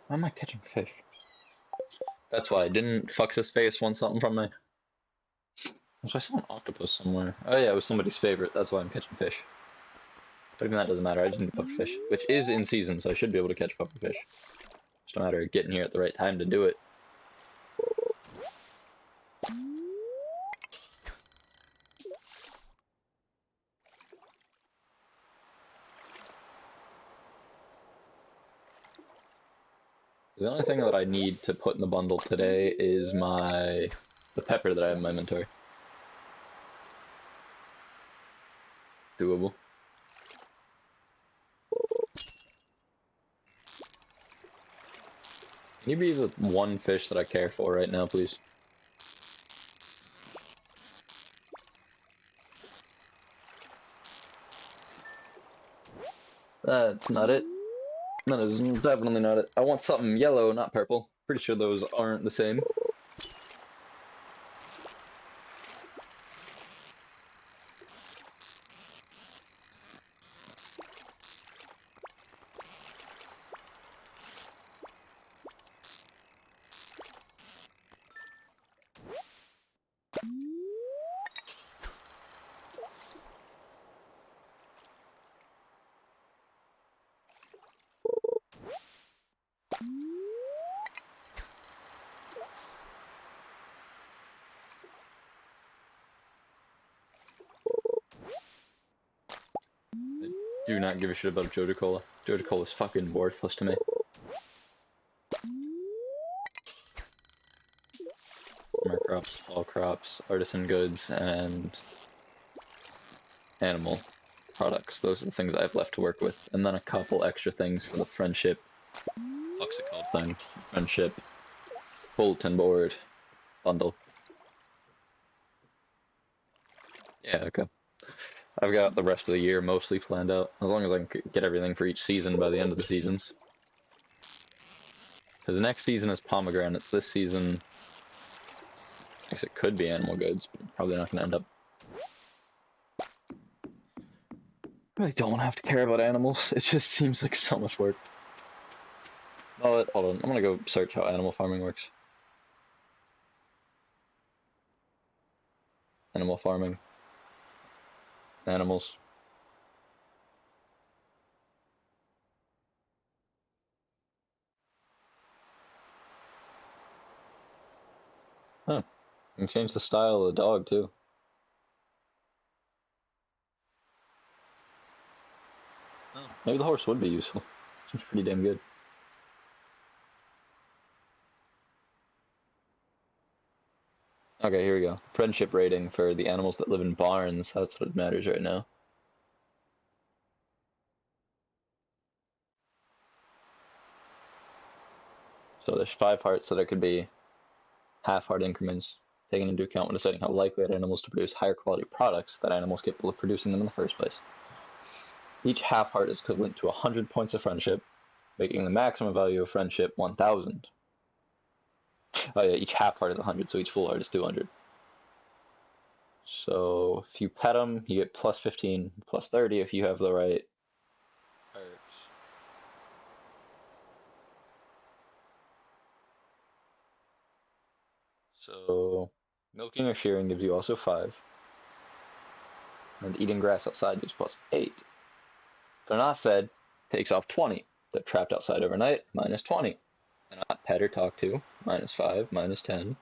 Why am I catching fish? That's why. Didn't Fux's face want something from me? I saw an octopus somewhere. Oh yeah, it was somebody's favorite. That's why I'm catching fish. But even that doesn't matter. I just need pufferfish, which is in season, so I should be able to catch pufferfish. Just a matter of getting here at the right time to do it. The only thing that I need to put in the bundle today is the pepper that I have in my inventory. Doable. Can you be the one fish that I care for right now, please? That's not it. That is definitely not it. I want something yellow, not purple. Pretty sure those aren't the same. Do not give a shit about Joja Cola. Joja Cola is fucking worthless to me. Summer crops, fall crops, artisan goods, and animal. products. Those are the things I have left to work with. And then a couple extra things for the friendship, fuck's it called thing? Friendship bulletin board bundle. Yeah, okay. I've got the rest of the year mostly planned out, as long as I can get everything for each season by the end of the seasons. Because the next season is pomegranates. This season, I guess it could be animal goods, but I'm probably not going to end up. I really don't want to have to care about animals. It just seems like so much work. But hold on, I'm gonna go search how animal farming works. Animal farming. Animals. Huh. You can change the style of the dog too. Oh. Maybe the horse would be useful. Seems pretty damn good. Okay, here we go. Friendship rating for the animals that live in barns. That's what matters right now. So there's 5 hearts, so there could be half-heart increments, taking into account when deciding how likely are animals to produce higher quality products that animals capable of producing them in the first place. Each half-heart is equivalent to 100 points of friendship, making the maximum value of friendship 1,000. Oh yeah, each half-heart is 100, so each full heart is 200. So if you pet them, you get plus 15, plus 30 if you have the right herbs. So milking or shearing gives you also 5. And eating grass outside gives plus 8. If they're not fed, takes off 20. They're trapped outside overnight, minus 20. They're not pet or talked to, minus 5, minus 10.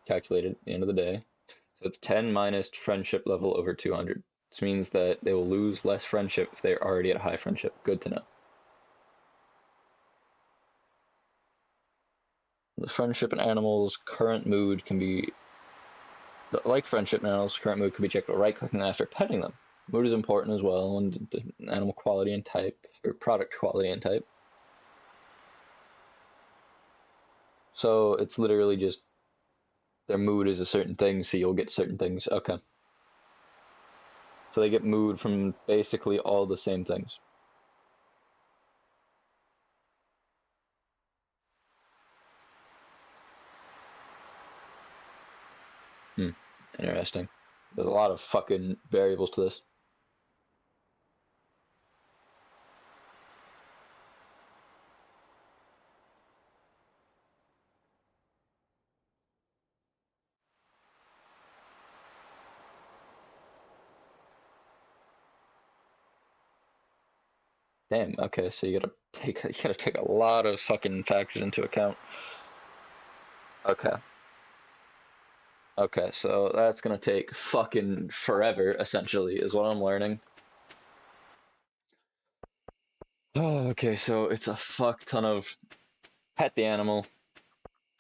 Calculated at the end of the day. So it's 10 minus friendship level over 200. This means that they will lose less friendship if they're already at a high friendship. Good to know. The friendship in animals' current mood can be, like friendship in animals' current mood can be checked by right-clicking after petting them. Mood is important as well, and animal quality and type, or product quality and type. So it's literally just their mood is a certain thing, so you'll get certain things. Okay. So they get mood from basically all the same things. Hmm. Interesting. There's a lot of fucking variables to this. Damn, okay, so you gotta take a lot of fucking factors into account. Okay. Okay, so that's gonna take fucking forever, essentially, is what I'm learning. Oh, okay, so it's a fuck ton of pet the animal.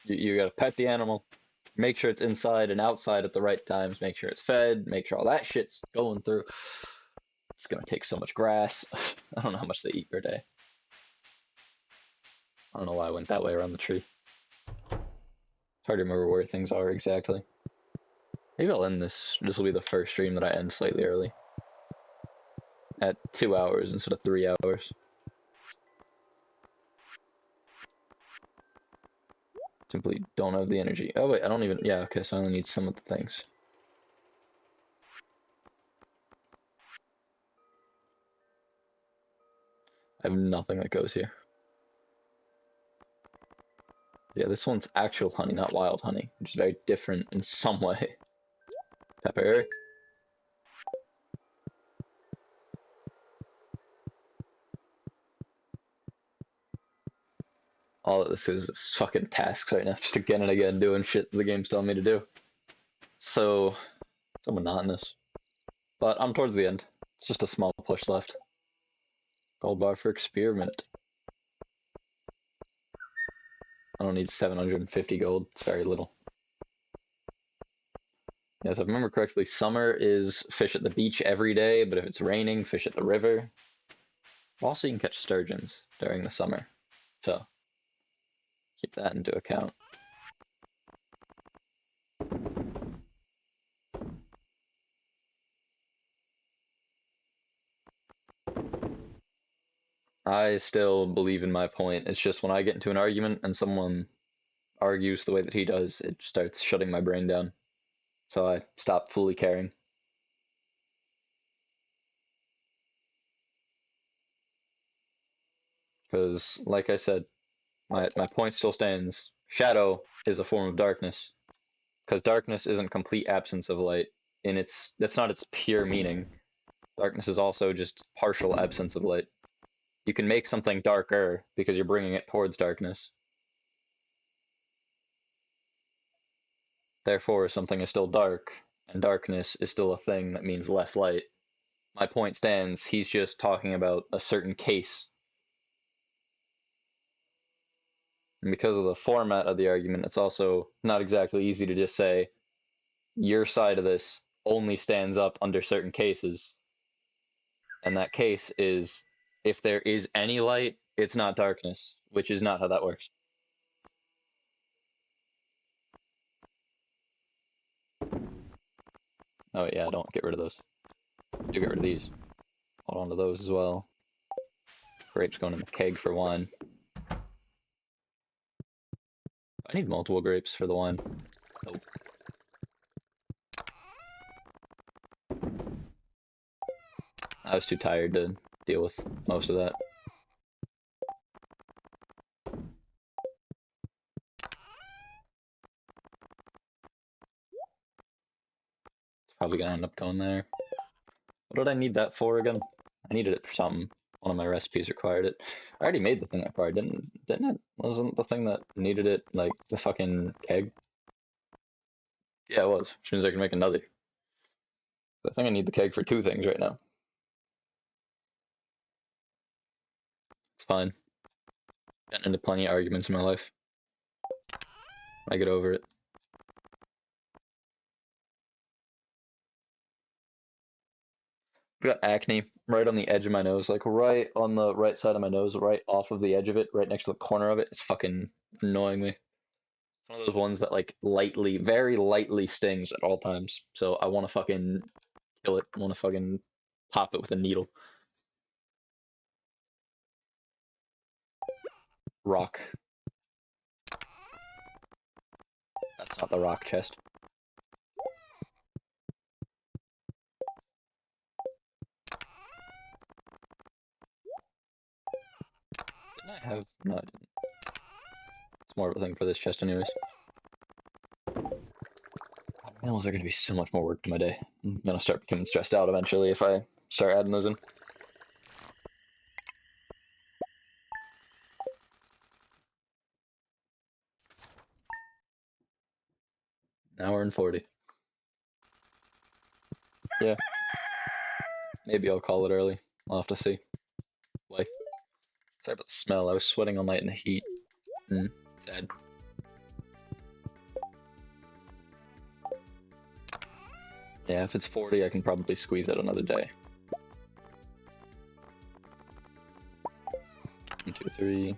You gotta pet the animal, make sure it's inside and outside at the right times, make sure it's fed, make sure all that shit's going through. It's gonna take so much grass. I don't know how much they eat per day. I don't know why I went that way around the tree. It's hard to remember where things are exactly. Maybe I'll end this. This will be the first stream that I end slightly early. At 2 hours instead of 3 hours. Simply don't have the energy. Oh wait, I don't even, yeah, okay, so I only need some of the things. I have nothing that goes here. Yeah, this one's actual honey, not wild honey, which is very different in some way. Pepper. All of this is fucking tasks right now, just again and again doing shit the game's telling me to do. So monotonous. But I'm towards the end. It's just a small push left. Gold bar for experiment. I don't need 750 gold. It's very little. Yes, if I remember correctly, summer is fish at the beach every day, but if it's raining, fish at the river. Also, you can catch sturgeons during the summer, so keep that into account. I still believe in my point. It's just when I get into an argument and someone argues the way that he does, it starts shutting my brain down. So I stop fully caring. Because, like I said, my point still stands. Shadow is a form of darkness. Because darkness isn't complete absence of light. That's not its pure meaning. Darkness is also just partial absence of light. You can make something darker because you're bringing it towards darkness. Therefore, something is still dark, and darkness is still a thing that means less light. My point stands, he's just talking about a certain case. And because of the format of the argument, it's also not exactly easy to just say, your side of this only stands up under certain cases. And that case is, if there is any light, it's not darkness, which is not how that works. Oh yeah, don't get rid of those. Do get rid of these. Hold on to those as well. Grapes going in the keg for wine. I need multiple grapes for the wine. Nope. I was too tired to deal with most of that. It's probably gonna end up going there. What did I need that for again? I needed it for something. One of my recipes required it. I already made the thing that required, didn't it? Wasn't the thing that needed it like the fucking keg? Yeah, it was. Which means I can make another. I think I need the keg for two things right now. It's fine. Getting into plenty of arguments in my life. I get over it. I got acne right on the edge of my nose, like right on the right side of my nose, right off of the edge of it, right next to the corner of it. It's fucking annoying me. It's one of those ones that like lightly, very lightly stings at all times. So I want to fucking kill it. I want to fucking pop it with a needle. Rock. That's not the rock chest. Didn't I have? No, I didn't. It's more of a thing for this chest, anyways. Meals are gonna be so much more work to my day. I'm gonna start becoming stressed out eventually if I start adding those in. Hour and 40. Yeah. Maybe I'll call it early. I'll have to see. Life. Sorry about the smell. I was sweating all night in the heat. Sad. Yeah, if it's 40, I can probably squeeze it another day. 1, 2, 3,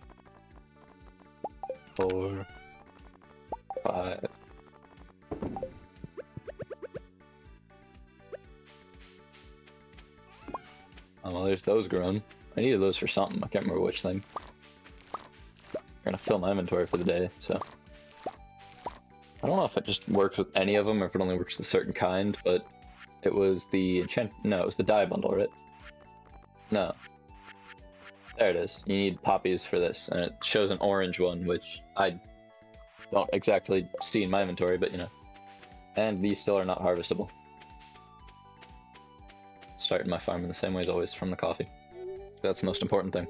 4, 5. Oh, well, there's those grown. I needed those for something. I can't remember which thing. I'm gonna fill my inventory for the day, so. I don't know if it just works with any of them or if it only works with a certain kind, but it was the no, it was the dye bundle, right? No. There it is. You need poppies for this, and it shows an orange one, which I don't exactly see in my inventory, but you know. And these still are not harvestable. Starting my farm in the same way as always, from the coffee. That's the most important thing.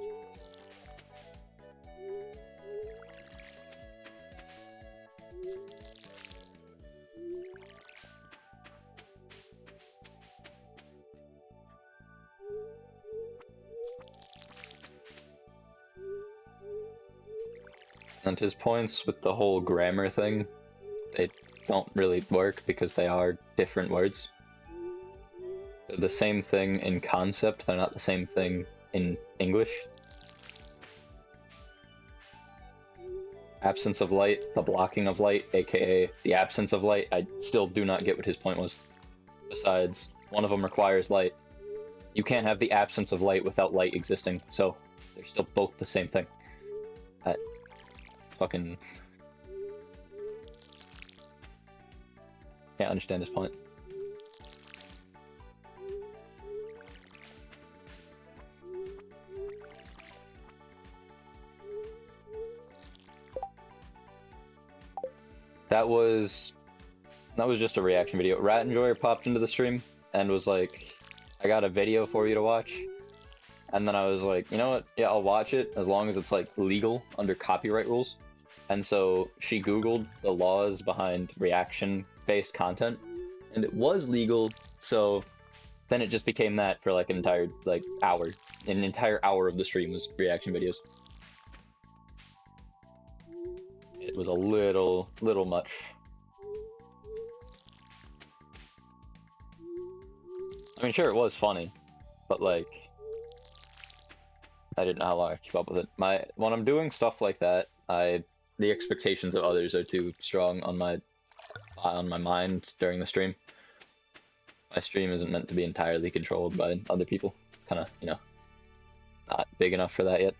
And his points with the whole grammar thing, they don't really work because they are different words. They're the same thing in concept, they're not the same thing in English. Absence of light, the blocking of light, aka the absence of light, I still do not get what his point was. Besides, one of them requires light. You can't have the absence of light without light existing, so they're still both the same thing. That fucking... Can't understand his point. That was just a reaction video. Rat Enjoyer popped into the stream and was like, I got a video for you to watch. And then I was like, you know what? Yeah, I'll watch it as long as it's like legal under copyright rules. And so she Googled the laws behind reaction-based content, and it was legal. So then it just became that for like an entire hour. An entire hour of the stream was reaction videos. It was a little much. I mean, sure, it was funny, but like, I didn't know how long I keep up with it. When I'm doing stuff like that, the expectations of others are too strong on my mind during the stream. My stream isn't meant to be entirely controlled by other people. It's kind of, you know, not big enough for that yet.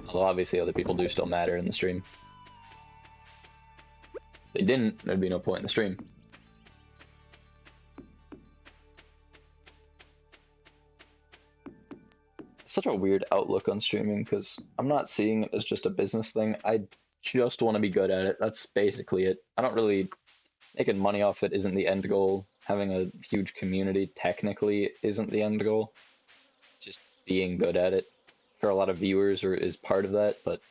Although obviously other people do still matter in the stream. If they didn't, there'd be no point in the stream. Such a weird outlook on streaming, because I'm not seeing it as just a business thing. I just want to be good at it. That's basically it. I don't really... Making money off it isn't the end goal. Having a huge community technically isn't the end goal. Just being good at it. For a lot of viewers is part of that, but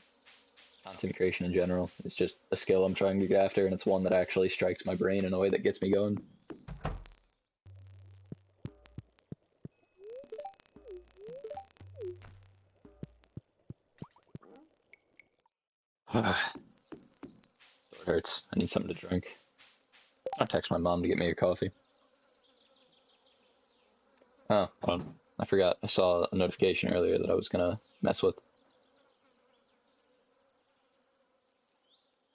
content creation in general is just a skill I'm trying to get after, and it's one that actually strikes my brain in a way that gets me going. It hurts. I need something to drink. I'll text my mom to get me a coffee. Oh, hold on. I forgot. I saw a notification earlier that I was gonna mess with.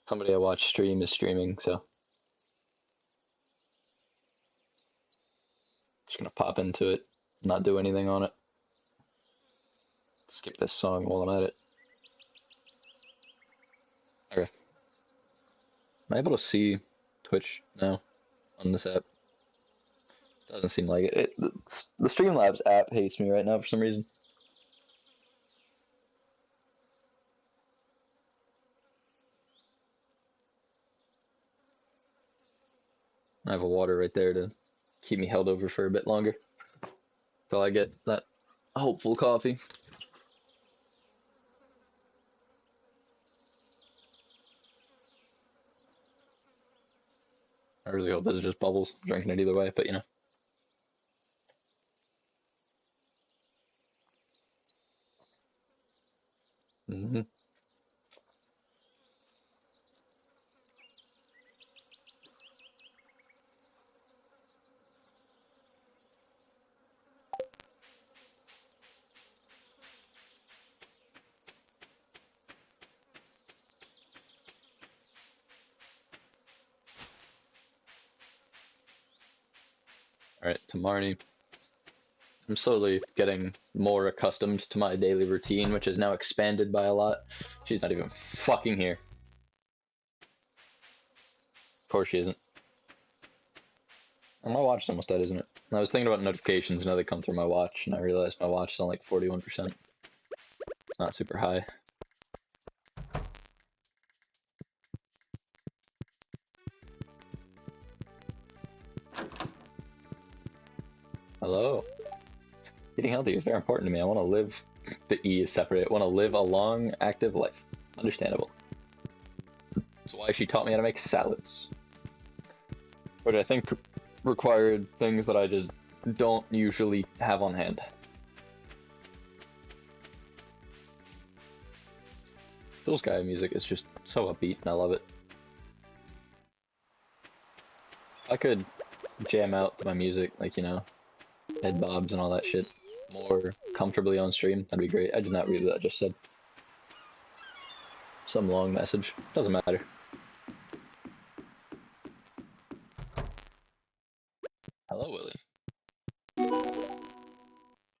Somebody I watch stream is streaming, so just gonna pop into it, not do anything on it. Skip this song while I'm at it. Okay. Am I able to see Twitch now on this app? Doesn't seem like it. The Streamlabs app hates me right now for some reason. I have a water right there to keep me held over for a bit longer until I get that hopeful coffee. I really hope this is just bubbles. I'm drinking it either way, but you know. Mm-hmm. Alright, to Marnie. I'm slowly getting more accustomed to my daily routine, which is now expanded by a lot. She's not even fucking here. Of course she isn't. Oh, my watch is almost dead, isn't it? I was thinking about notifications, now they come through my watch, and I realized my watch is on like 41%. It's not super high. Hello. Eating healthy is very important to me. I want to live... The E is separate. I want to live a long, active life. Understandable. That's why she taught me how to make salads. Which I think required things that I just don't usually have on hand. Phil's Guy music is just so upbeat, and I love it. I could jam out to my music, like, you know, head bobs and all that shit, more comfortably on stream, that'd be great. I did not read what that just said. Some long message. Doesn't matter. Hello, Willie.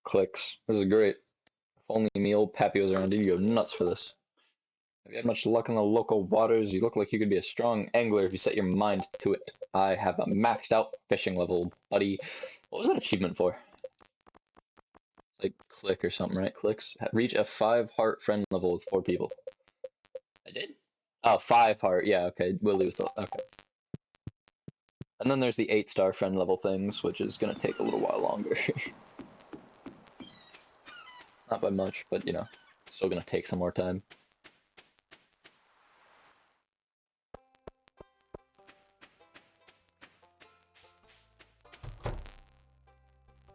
Clicks. This is great. If only me old Pappy was around, he'd go nuts for this. Have you had much luck in the local waters? You look like you could be a strong angler if you set your mind to it. I have a maxed out fishing level, buddy. What was that achievement for? It's like click or something, right? Clicks. Reach a 5 heart friend level with 4 people. I did? Oh, 5 heart. Yeah, okay. Willie was the... Okay. And then there's the 8-star friend level things, which is going to take a little while longer. Not by much, but, you know, still going to take some more time.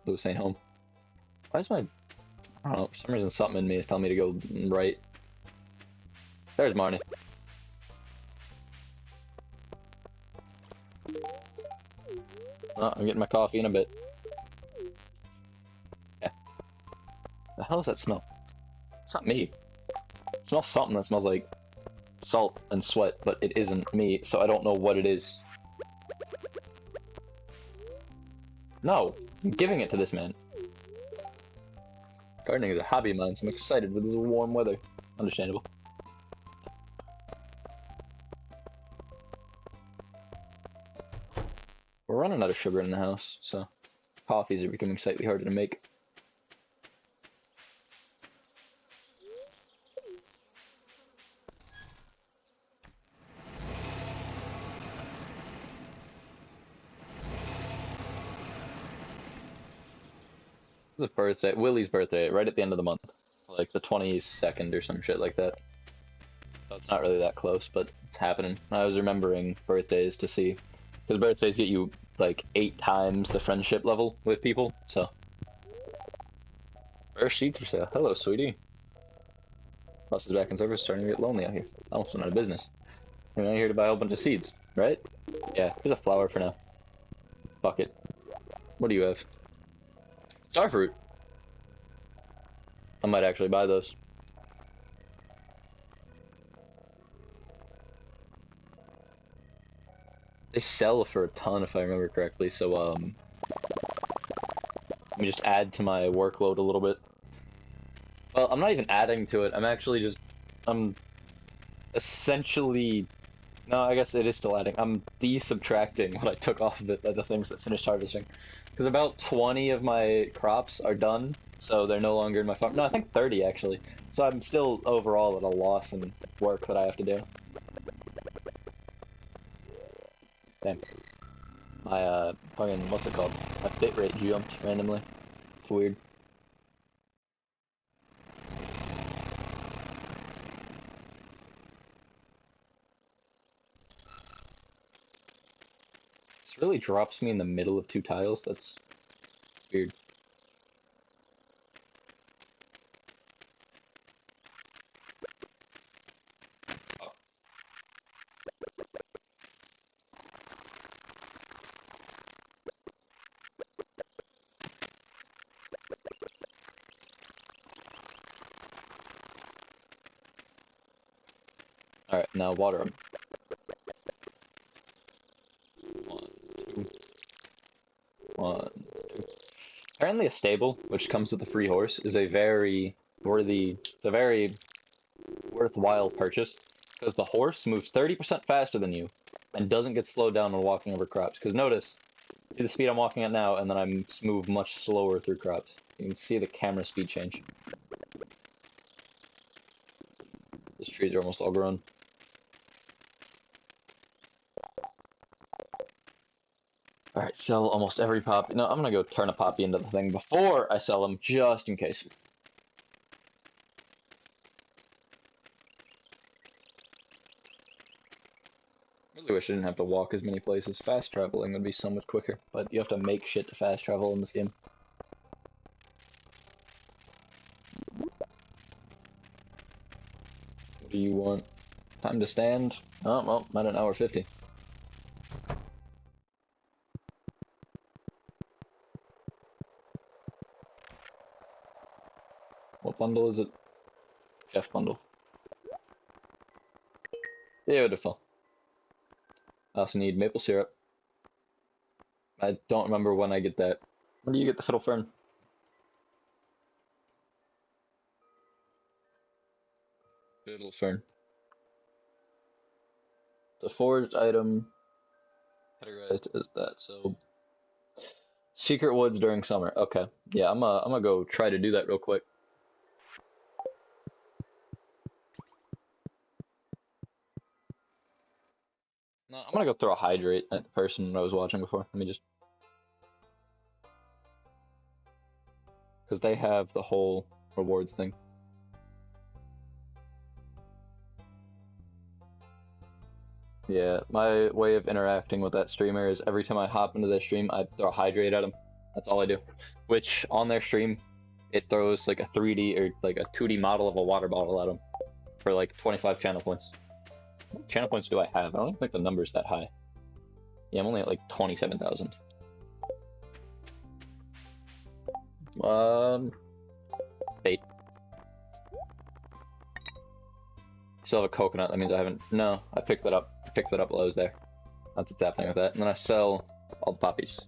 Lewis ain't home. Why is my... I don't know, for some reason something in me is telling me to go right. There's Marnie. Oh, I'm getting my coffee in a bit. Yeah. The hell is that smell? It's not me. It smells something that smells like salt and sweat, but it isn't me, so I don't know what it is. No! I'm giving it to this man. Gardening is a hobby of mine, so I'm excited with this warm weather. Understandable. We're running out of sugar in the house, so coffees are becoming slightly harder to make. It's a birthday, Willie's birthday, right at the end of the month. Like the 22nd or some shit like that. So it's not really that close, but it's happening. I was remembering birthdays to see. Because birthdays get you like 8 times the friendship level with people, so. First sheets for sale. Hello, sweetie. Bus is back in service, starting to get lonely out here. Almost went out of business. You're not here to buy a whole bunch of seeds, right? Yeah, here's a flower for now. Fuck it. What do you have? Starfruit. I might actually buy those. They sell for a ton if I remember correctly, so let me just add to my workload a little bit. Well, I'm not even adding to it, I'm essentially, no, I guess it is still adding. I'm de-subtracting what I took off of it by the things that finished harvesting. Because about 20 of my crops are done, so they're no longer in my farm. No, I think 30 actually. So I'm still overall at a loss in work that I have to do. Damn. My, fucking, what's it called? My bitrate jumped randomly. It's weird. This really drops me in the middle of 2 tiles. That's weird. Oh. Alright, now water them. 1, 2. 1, 2. Apparently a stable, which comes with a free horse, is a very worthwhile purchase, because the horse moves 30% faster than you, and doesn't get slowed down when walking over crops. Because notice, see the speed I'm walking at now, and then I'm move much slower through crops. You can see the camera speed change. These trees are almost all grown. Alright, sell almost every poppy. No, I'm gonna go turn a poppy into the thing before I sell them, just in case. Really wish I didn't have to walk as many places. Fast traveling would be so much quicker, but you have to make shit to fast travel in this game. What do you want? Time to stand? Oh, well, I'm at an hour 50. bundle is it? Chef bundle. Beautiful. I also need maple syrup. I don't remember when I get that. When do you get the fiddle fern? Fiddle fern. The forged item categorized as that. So secret woods during summer. Okay. Yeah, I'm gonna go try to do that real quick. No, I'm gonna go throw a hydrate at the person I was watching before. Let me just, because they have the whole rewards thing. Yeah, my way of interacting with that streamer is every time I hop into their stream, I throw a hydrate at them. That's all I do. Which, on their stream, it throws like a 3D or like a 2D model of a water bottle at them for like 25 channel points. How many channel points do I have? I don't even think the number's that high. Yeah, I'm only at like 27,000. Bait. Still have a coconut, that means I haven't... No, I picked that up. I picked that up while I was there. That's what's happening with that. And then I sell all the poppies.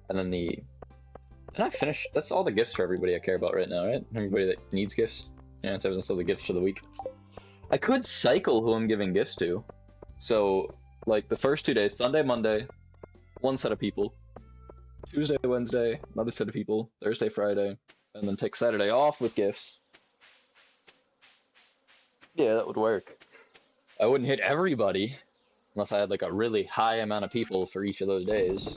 And then the... And I finished... That's all the gifts for everybody I care about right now, right? Everybody that needs gifts. Yeah, it's everything, still the gifts for the week. I could cycle who I'm giving gifts to. So, like, the first 2 days, Sunday, Monday, one set of people. Tuesday, Wednesday, another set of people. Thursday, Friday. And then take Saturday off with gifts. Yeah, that would work. I wouldn't hit everybody unless I had like a really high amount of people for each of those days,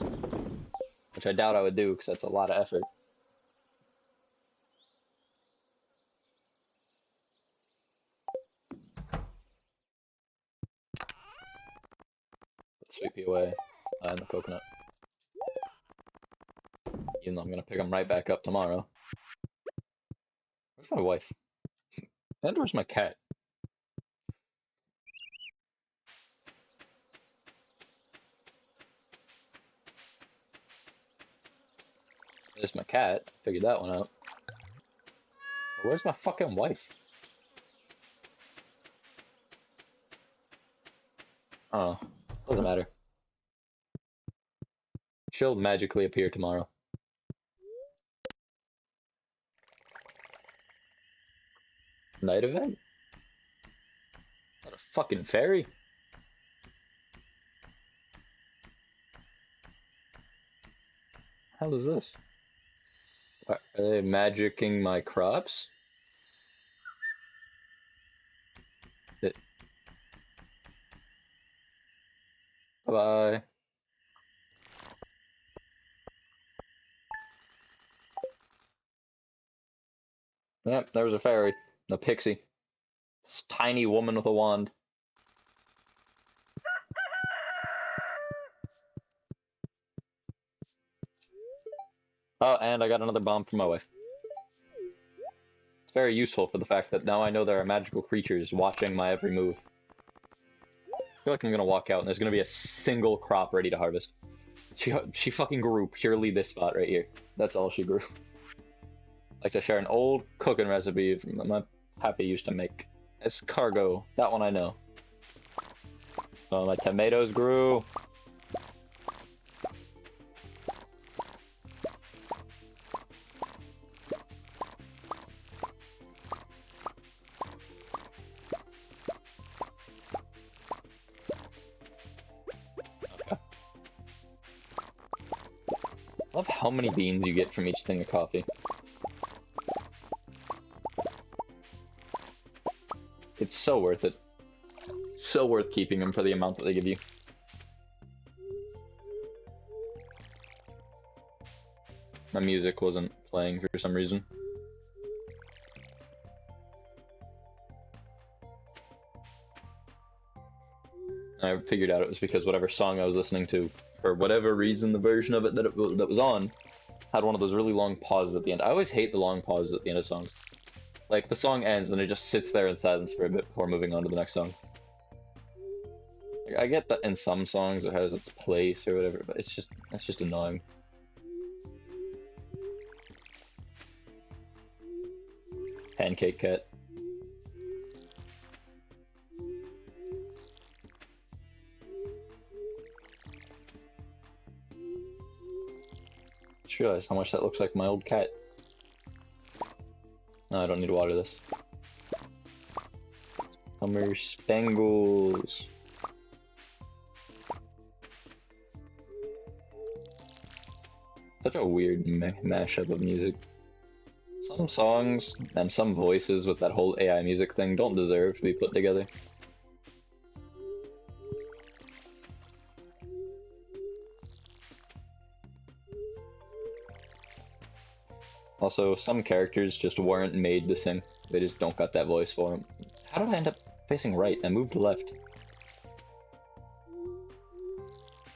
which I doubt I would do because that's a lot of effort. Put Sweet Pea away and the coconut. Even though I'm gonna pick them right back up tomorrow. Where's my wife? And where's my cat? There's my cat. Figured that one out. But where's my fucking wife? Oh, doesn't matter. She'll magically appear tomorrow. Night event? Is that a fucking fairy? How is this? Are they magicking my crops? Bye-bye. Yep, there was a fairy. A pixie. This tiny woman with a wand. Oh, and I got another bomb from my wife. It's very useful for the fact that now I know there are magical creatures watching my every move. I feel like I'm gonna walk out and there's gonna be a single crop ready to harvest. She fucking grew purely this spot right here. That's all she grew. Like to share an old cooking recipe my pappy used to make. Escargot. That one I know. Oh, my tomatoes grew. I love how many beans you get from each thing of coffee. It's so worth it. So worth keeping them for the amount that they give you. My music wasn't playing for some reason. I figured out it was because whatever song I was listening to, for whatever reason, the version of it that was on had one of those really long pauses at the end. I always hate the long pauses at the end of songs. Like, the song ends and it just sits there in silence for a bit before moving on to the next song. Like, I get that in some songs it has its place or whatever, but that's just annoying. Pancake cat. Just realized how much that looks like my old cat. No, I don't need to water this. Summer Spangles. Such a weird mashup of music. Some songs and some voices with that whole AI music thing don't deserve to be put together. Also, some characters just weren't made to sing. They just don't got that voice for them. How did I end up facing right? I moved left.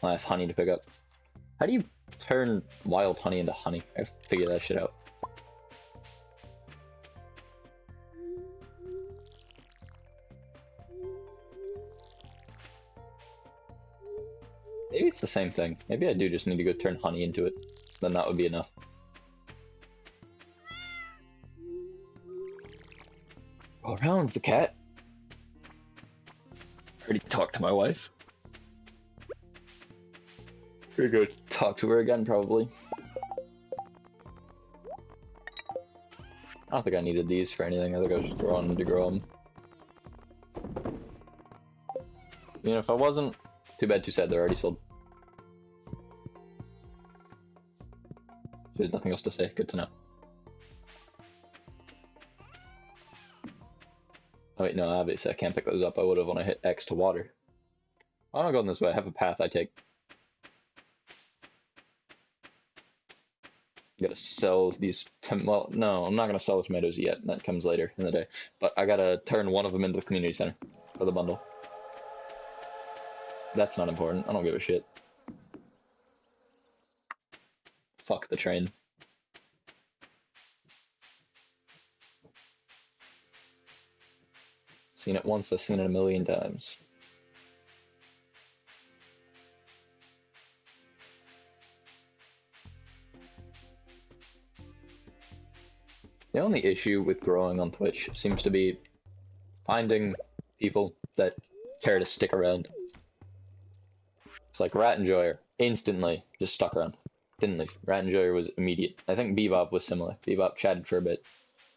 I have honey to pick up. How do you turn wild honey into honey? I have to figure that shit out. Maybe it's the same thing. Maybe I do just need to go turn honey into it. Then that would be enough. Go around the cat. Already talked to my wife. Pretty good. Talk to her again, probably. I don't think I needed these for anything. I think I was just throwing them to grow them. You know, if I wasn't, too bad, too sad. They're already sold. There's nothing else to say. Good to know. Oh wait, no, obviously I can't pick those up. I would have when I hit X to water. I'm not going this way. I have a path I take. Gotta sell these. Well, no, I'm not gonna sell the tomatoes yet. That comes later in the day. But I gotta turn one of them into the community center for the bundle. That's not important. I don't give a shit. Fuck the train. Seen it once, I've seen it a million times. The only issue with growing on Twitch seems to be finding people that care to stick around. It's like Rat Enjoyer, instantly just stuck around. Didn't leave. Rat Enjoyer was immediate. I think Bebop was similar. Bebop chatted for a bit.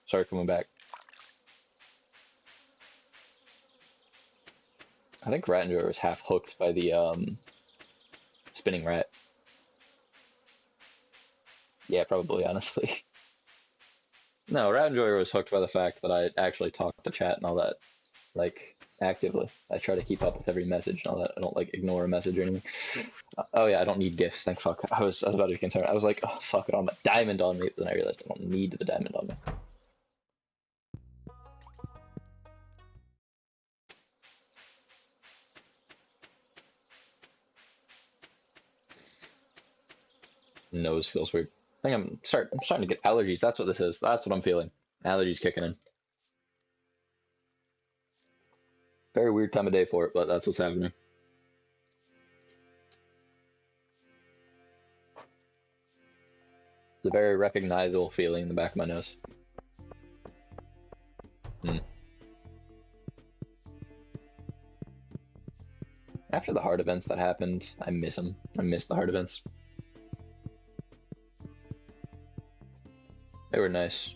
Started coming back. I think Rat Enjoyer was half hooked by the spinning rat. Yeah, probably, honestly. No, Rat Enjoyer was hooked by the fact that I actually talk to chat and all that, like, actively. I try to keep up with every message and all that. I don't, like, ignore a message or anything. Oh yeah, I don't need gifts, thank fuck. I was about to be concerned. I was like, oh fuck, I don't have a diamond on me, but then I realized I don't need the diamond on me. Nose feels weird. I think I'm starting to get allergies. That's what this is. That's what I'm feeling. Allergies kicking in. Very weird time of day for it, but that's what's happening. It's a very recognizable feeling in the back of my nose. After the hard events that happened, I miss them. I miss the hard events. They were nice.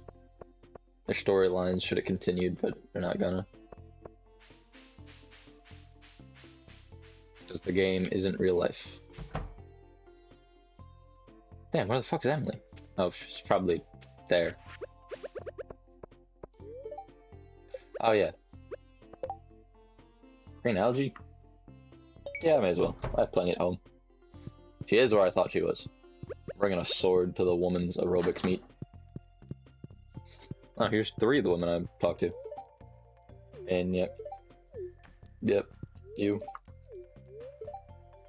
Their storylines should have continued, but they're not gonna. Because the game isn't real life. Damn, where the fuck is Emily? Oh, she's probably there. Oh yeah. Green algae? Yeah, I may as well. I have plenty at home. She is where I thought she was. Bringing a sword to the woman's aerobics meet. Oh, here's 3 of the women I've talked to. And yep. Yep. You.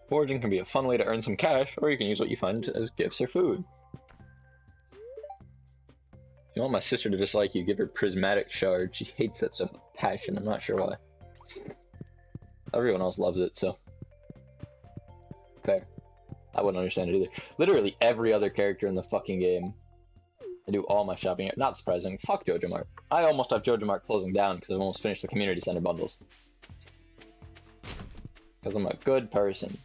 Foraging can be a fun way to earn some cash, or you can use what you find as gifts or food. If you want my sister to dislike you, give her prismatic shard. She hates that stuff with passion. I'm not sure why. Everyone else loves it, so. Fair. I wouldn't understand it either. Literally every other character in the fucking game I do all my shopping. Not surprising. Fuck Jojo Mart. I almost have Jojo Mart closing down because I've almost finished the community center bundles. Because I'm a good person.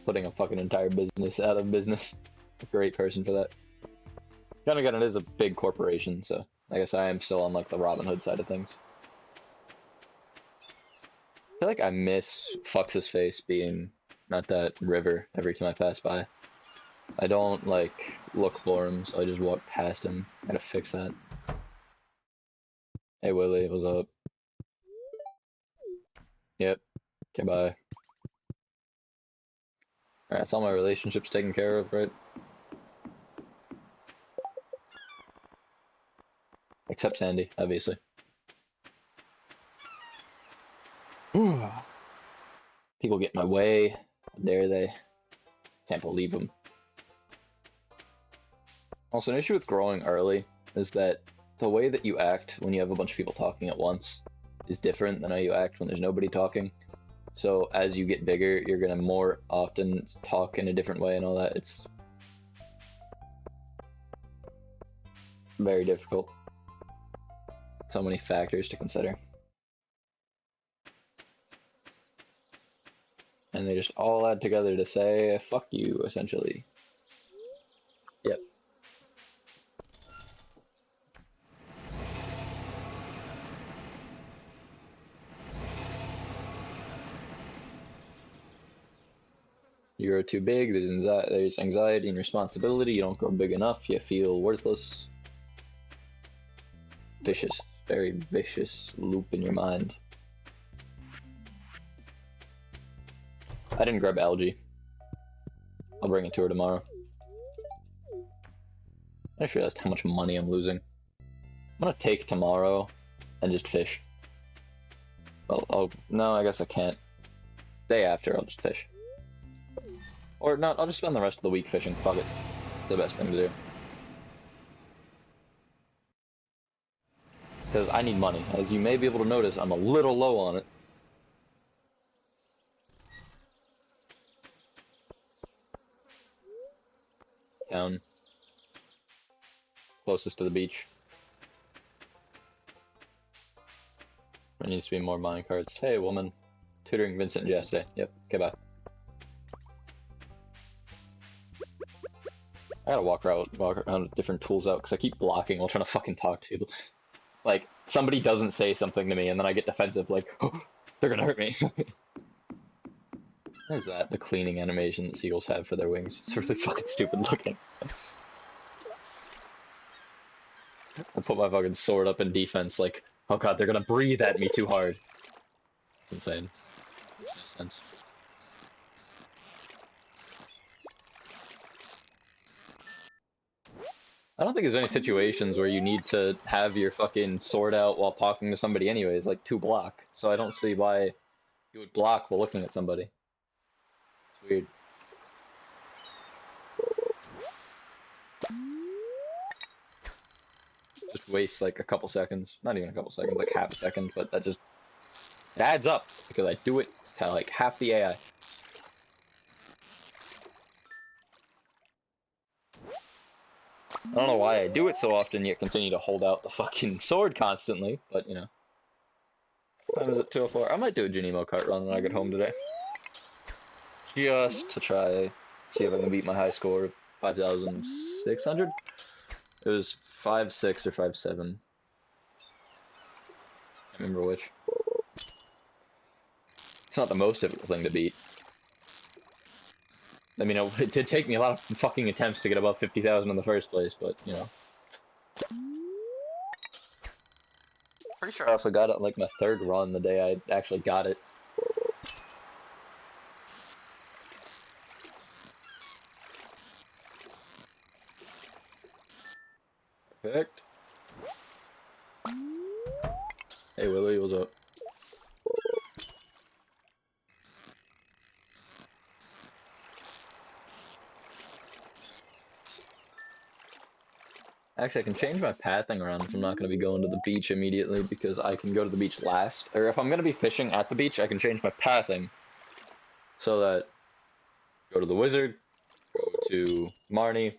Putting a fucking entire business out of business. A great person for that. Then again, it is a big corporation, so I guess I am still on like the Robin Hood side of things. I feel like I miss Fux's face being at that river every time I pass by. I don't like look for him, so I just walk past him. I gotta fix that. Hey Willie, what's up? Yep. Okay, bye. Alright, that's all my relationships taken care of, right? Except Sandy, obviously. People get in my way. How dare they? Can't believe them. Also, an issue with growing early is that the way that you act when you have a bunch of people talking at once is different than how you act when there's nobody talking. So as you get bigger, you're gonna more often talk in a different way and all that. It's very difficult. So many factors to consider. And they just all add together to say, fuck you, essentially. Yep. You grow too big, there's anxiety and responsibility, you don't grow big enough, you feel worthless. Vicious, very vicious loop in your mind. I didn't grab algae. I'll bring it to her tomorrow. I just realized how much money I'm losing. I'm gonna take tomorrow and just fish. Well, no, I guess I can't. Day after, I'll just fish. Or not, I'll just spend the rest of the week fishing. Fuck it. It's the best thing to do. Because I need money. As you may be able to notice, I'm a little low on it. Town. Closest to the beach. There needs to be more minecarts. Hey, woman. Tutoring Vincent yesterday. Yep. Okay, bye. I gotta walk around different tools out because I keep blocking while trying to fucking talk to people. Like, somebody doesn't say something to me and then I get defensive, like, oh, they're gonna hurt me. There's that, the cleaning animation that seagulls have for their wings. It's really fucking stupid looking. I'll put my fucking sword up in defense, like, oh god, they're gonna breathe at me too hard. It's insane. Makes no sense. I don't think there's any situations where you need to have your fucking sword out while talking to somebody anyways, like to block. So I don't see why you would block while looking at somebody. It's weird. Just waste like a couple seconds. Not even a couple seconds, like half a second, but that just it adds up because I do it to like half the AI. I don't know why I do it so often, yet continue to hold out the fucking sword constantly, but you know. What time is it? 2:04. I might do a Janimo kart run when I get home today. Just to try, see if I can beat my high score of 5,600. It was 5.6 or 5.7. Can't remember which. It's not the most difficult thing to beat. I mean, it did take me a lot of fucking attempts to get above 50,000 in the first place, but, you know. Pretty sure I also got it like my third run the day I actually got it. Perfect. Hey Willie, what's up? Actually, I can change my pathing around if I'm not going to be going to the beach immediately, because I can go to the beach last. Or if I'm going to be fishing at the beach, I can change my pathing so that go to the wizard, go to Marnie,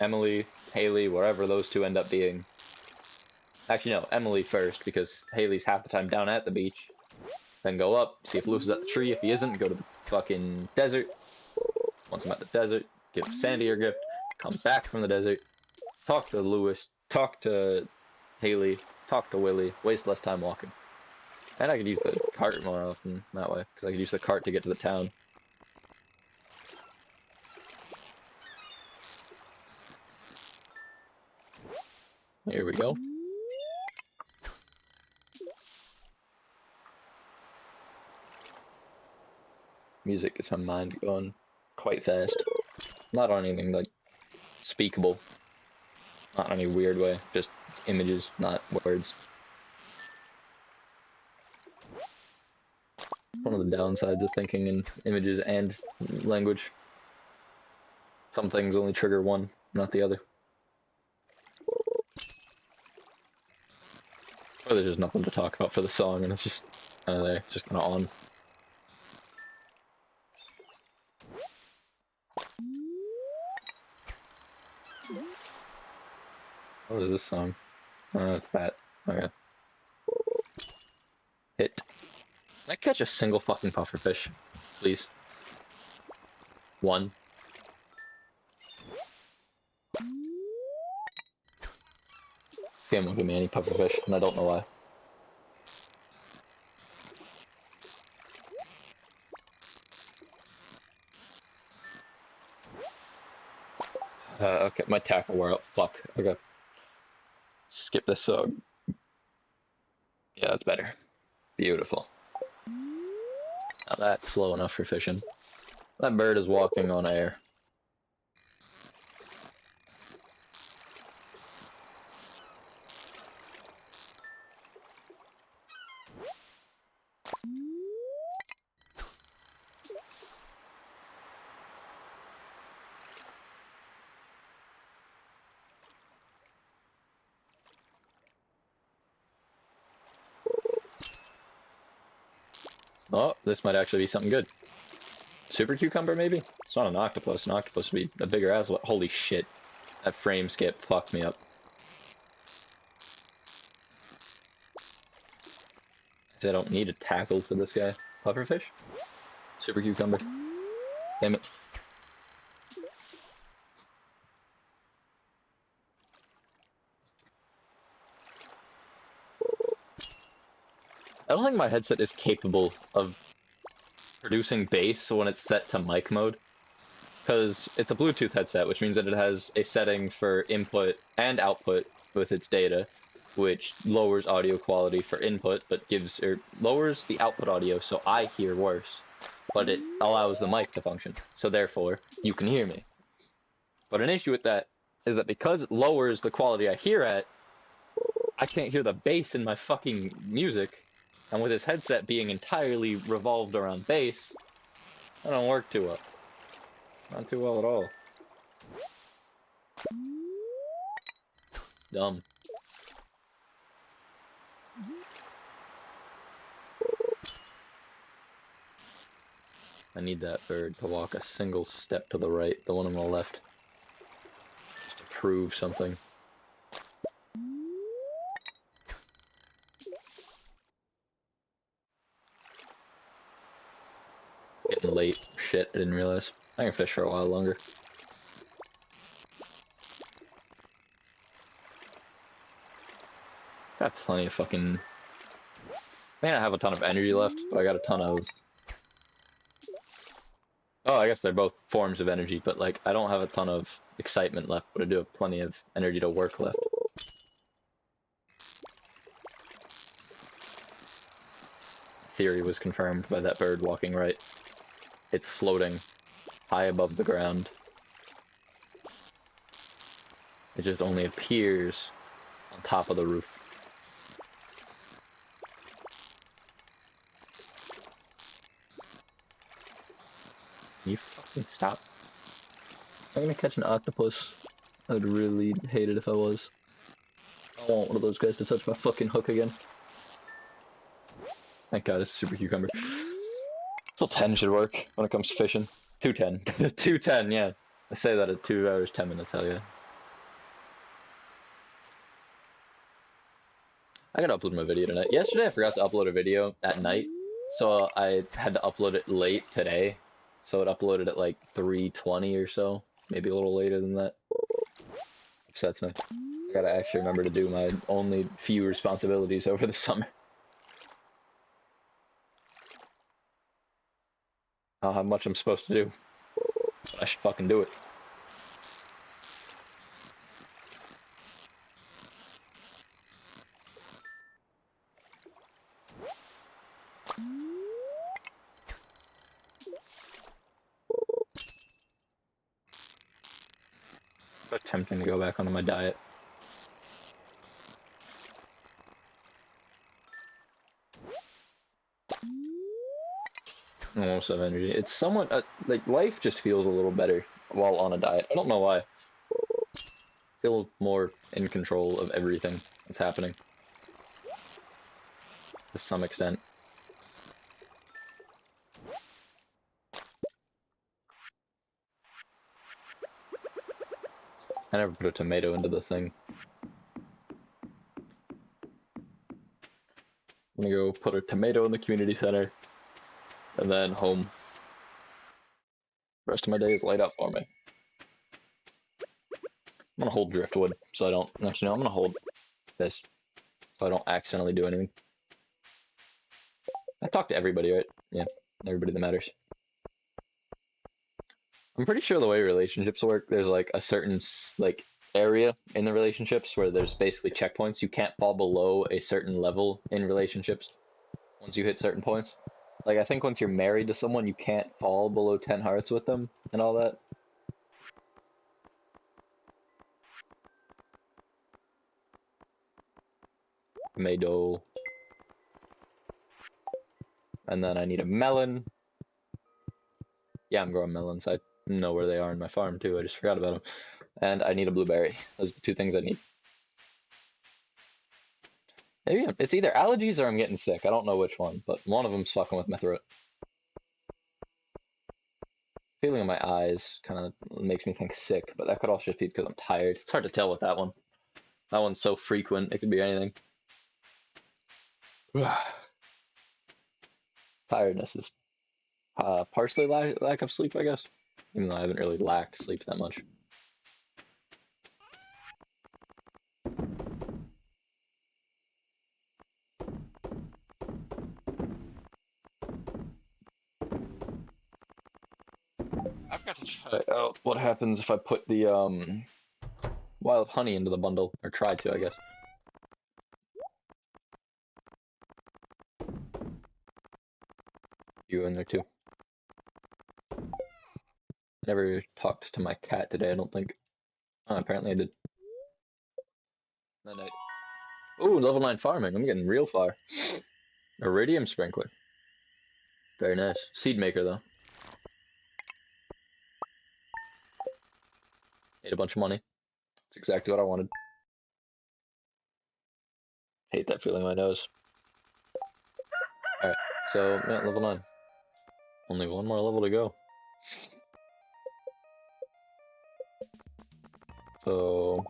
Emily, Haley, wherever those two end up being. Actually, no, Emily first, because Haley's half the time down at the beach. Then go up, see if Lewis is at the tree. If he isn't, go to the fucking desert. Once I'm at the desert, give Sandy her gift, come back from the desert, talk to Lewis, talk to Haley, talk to Willie, waste less time walking. And I could use the cart more often that way, because I could use the cart to get to the town. Here we go. Music gets my mind going quite fast. Not on anything like speakable. Not in any weird way. Just it's images, not words. One of the downsides of thinking in images and language. Some things only trigger one, not the other. Or there's just nothing to talk about for the song and it's just kind of there, just kind of on. What is this song? Oh, it's that. Okay. Hit. Can I catch a single fucking pufferfish? Please. One. This game won't give me any pufferfish, and I don't know why. Okay, my tackle wore out. Fuck. Okay. Skip this song. Yeah, that's better. Beautiful. Now that's slow enough for fishing. That bird is walking on air. Oh, this might actually be something good. Super cucumber, maybe? It's not an octopus. An octopus would be a bigger ass. Holy shit. That frame skip fucked me up. I don't need a tackle for this guy. Pufferfish? Super cucumber. Damn it. I don't think my headset is capable of producing bass when it's set to mic mode. Because it's a Bluetooth headset, which means that it has a setting for input and output with its data, which lowers audio quality for input, but lowers the output audio so I hear worse. But it allows the mic to function, so therefore, you can hear me. But an issue with that is that because it lowers the quality I hear at, I can't hear the bass in my fucking music, and with this headset being entirely revolved around bass, that don't work too well. Not too well at all. Dumb. I need that bird to walk a single step to the right, the one on the left. Just to prove something. Getting late. Shit, I didn't realize. I can fish for a while longer. Got plenty of fucking... I may not have a ton of energy left, but I got a ton of... Oh, I guess they're both forms of energy, but like, I don't have a ton of excitement left, but I do have plenty of energy to work left. Theory was confirmed by that bird walking right. It's floating high above the ground. It just only appears on top of the roof. Can you fucking stop? I'm gonna catch an octopus. I'd really hate it if I was. I don't want one of those guys to touch my fucking hook again. Thank God it's super cucumber. Till 10 should work when it comes to fishing. 2:10. 2:10, yeah. I say that at 2 hours, 10 minutes, hell yeah. I gotta upload my video tonight. Yesterday I forgot to upload a video at night, so I had to upload it late today. So it uploaded at like 3:20 or so, maybe a little later than that. Upsets me. I gotta actually remember to do my only few responsibilities over the summer. I don't have much I'm supposed to do, but I should fucking do it. It's tempting to go back onto my diet. I almost have energy. It's somewhat, like, life just feels a little better while on a diet. I don't know why. I feel more in control of everything that's happening. To some extent. I never put a tomato into the thing. I'm gonna go put a tomato in the community center, and then home. The rest of my day is laid out for me. I'm gonna hold driftwood, so I don't... Actually, no, I'm gonna hold this, so I don't accidentally do anything. I talked to everybody, right? Yeah, everybody that matters. I'm pretty sure the way relationships work, there's like a certain like area in the relationships where there's basically checkpoints. You can't fall below a certain level in relationships once you hit certain points. Like I think once you're married to someone, you can't fall below 10 hearts with them and all that. Tomato. And then I need a melon. Yeah, I'm growing melons. I know where they are in my farm too. I just forgot about them. And I need a blueberry. Those are the two things I need. Maybe it's either allergies or I'm getting sick. I don't know which one, but one of them's fucking with my throat. Feeling in my eyes kind of makes me think sick, but that could also just be because I'm tired. It's hard to tell with that one. That one's so frequent, it could be anything. Tiredness is partially lack of sleep, I guess. Even though I haven't really lacked sleep that much. I've got to try out what happens if I put the wild honey into the bundle, or try to, I guess. You in there too. I never talked to my cat today, I don't think. Oh, apparently I did. Then ooh, level 9 farming. I'm getting real far. Iridium sprinkler. Very nice. Seed maker, though. Made a bunch of money. That's exactly what I wanted. Hate that feeling in my nose. Alright, so, yeah, level 9. Only one more level to go. So...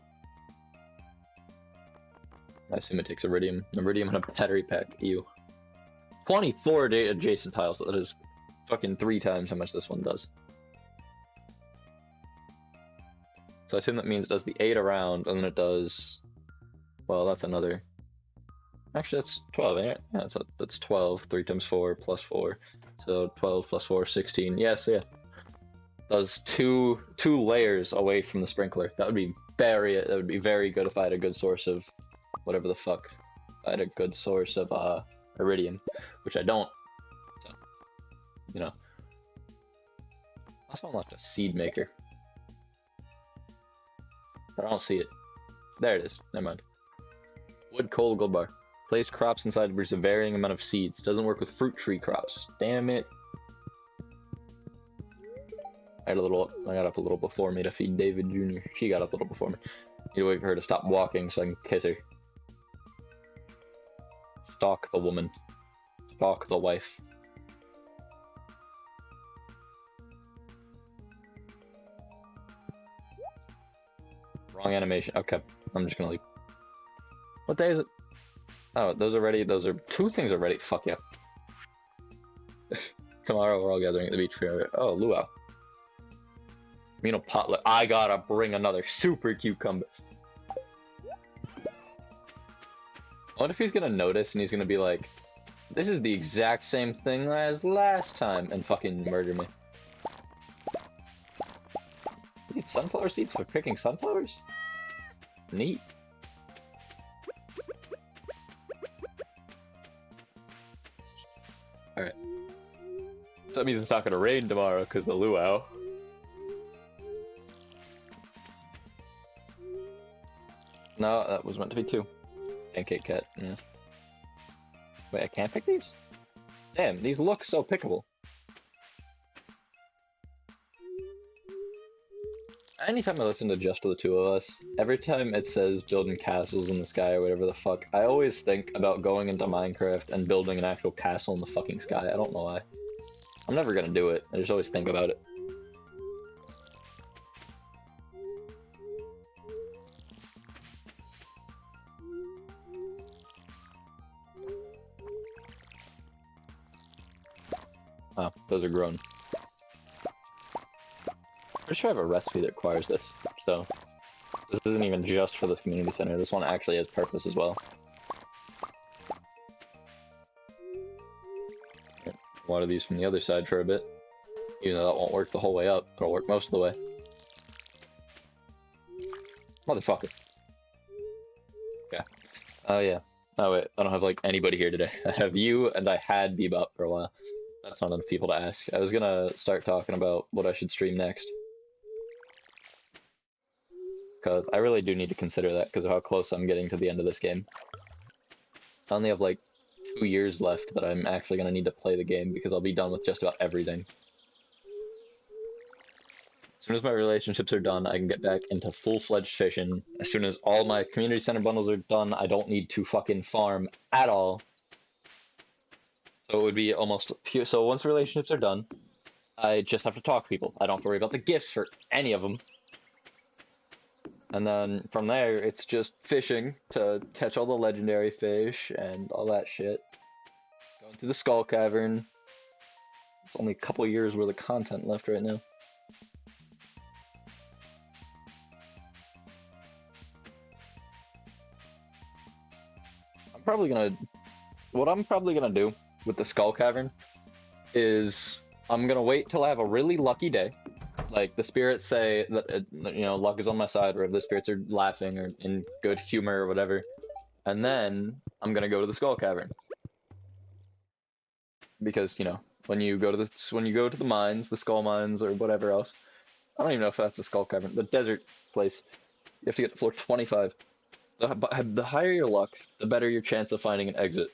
I assume it takes iridium. Iridium and a battery pack. Ew. 24 adjacent tiles. That is fucking 3 times how much this one does. So I assume that means it does the 8 around, and then it does... Well, that's another... Actually, that's 12, ain't it? Yeah, that's 12. 3 times 4 plus 4. So 12 plus 4, 16. Yes, yeah. Does two layers away from the sprinkler. That would be very good if I had a good source of whatever the fuck. I had a good source of iridium, which I don't. So, you know. I also unlocked a seed maker. But I don't see it. There it is. Never mind. Wood, coal, gold bar. Place crops inside to produce a varying amount of seeds. Doesn't work with fruit tree crops. Damn it. I got up a little before me to feed David Jr. She got up a little before me. Need to wait for her to stop walking so I can kiss her. Stalk the woman. Stalk the wife. Wrong animation. Okay, I'm just gonna leave. What day is it? Oh, those are ready. Those are two things are ready. Fuck yeah. Tomorrow we're all gathering at the beach for luau. You know, potluck. I gotta bring another super cucumber. What if he's gonna notice and he's gonna be like, "This is the exact same thing as last time," and fucking murder me? Need sunflower seeds for picking sunflowers? Neat. Alright. So that means it's not gonna rain tomorrow because the luau. No, that was meant to be two. Pancake cat, yeah. Wait, I can't pick these? Damn, these look so pickable. Anytime I listen to just the two of us, every time it says building castles in the sky or whatever the fuck, I always think about going into Minecraft and building an actual castle in the fucking sky. I don't know why. I'm never gonna do it. I just always think about it. Oh, those are grown. Pretty sure I have a recipe that requires this, so this isn't even just for this community center. This one actually has purpose as well. Water these from the other side for a bit. Even though that won't work the whole way up, it'll work most of the way. Motherfucker. Okay. Oh yeah. Oh wait, I don't have like anybody here today. I have you and I had Bebop for a while. That's not enough people to ask. I was gonna start talking about what I should stream next. Because I really do need to consider that because of how close I'm getting to the end of this game. I only have like 2 years left that I'm actually going to need to play the game because I'll be done with just about everything. As soon as my relationships are done, I can get back into full-fledged fishing. As soon as all my community center bundles are done, I don't need to fucking farm at all. So it would be almost pure. So once relationships are done, I just have to talk to people. I don't have to worry about the gifts for any of them. And then from there, it's just fishing to catch all the legendary fish and all that shit. Going to the Skull Cavern. It's only a couple years worth of content left right now. What I'm probably gonna do with the Skull Cavern is I'm gonna wait till I have a really lucky day. Like, the spirits say that, you know, luck is on my side, or if the spirits are laughing or in good humor or whatever. And then I'm gonna go to the Skull Cavern. Because, you know, when you go to the mines, the Skull Mines or whatever else, I don't even know if that's the Skull Cavern, the desert place, you have to get to floor 25. The higher your luck, the better your chance of finding an exit.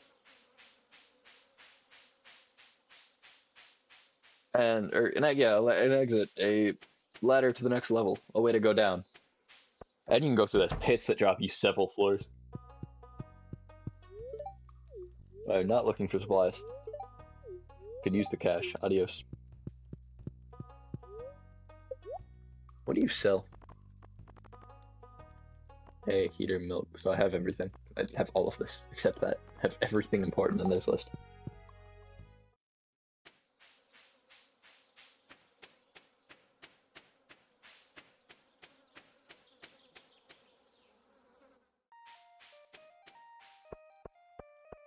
An exit, a ladder to the next level, a way to go down. And you can go through those pits that drop you several floors. I'm not looking for supplies. Could use the cash. Adios. What do you sell? Hey, heater, milk. So I have everything. I have all of this, except that. I have everything important in this list.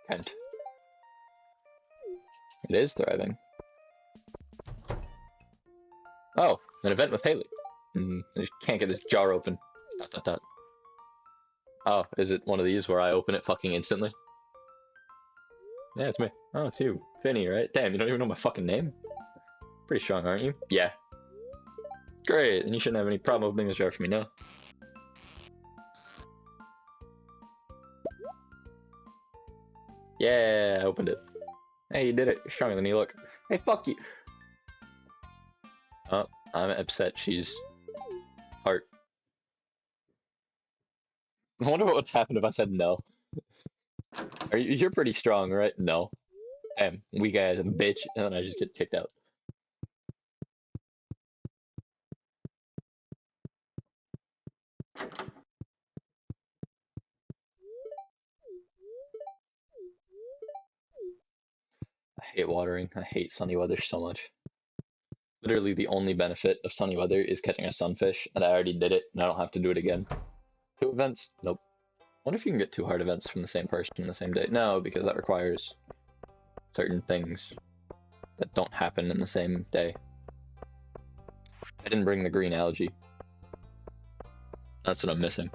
Kent. It is thriving. Oh, an event with Haley. I just can't get this jar open. ... Oh, is it one of these where I open it fucking instantly? Yeah, it's me. Oh, it's you. Finny, right? Damn, you don't even know my fucking name? Pretty strong, aren't you? Yeah. Great, and you shouldn't have any problem opening this jar for me now. Yeah, I opened it. Hey, you did it. You're stronger than you look. Hey, fuck you. Oh, I'm upset she's heart. I wonder what would happen if I said no. You're pretty strong, right? No. Damn, weak ass bitch, and then I just get kicked out. hate watering. I hate sunny weather so much. Literally the only benefit of sunny weather is catching a sunfish, and I already did it, and I don't have to do it again. 2 events? Nope. Wonder if you can get 2 hard events from the same person in the same day. No, because that requires certain things that don't happen in the same day. I didn't bring the green algae. That's what I'm missing.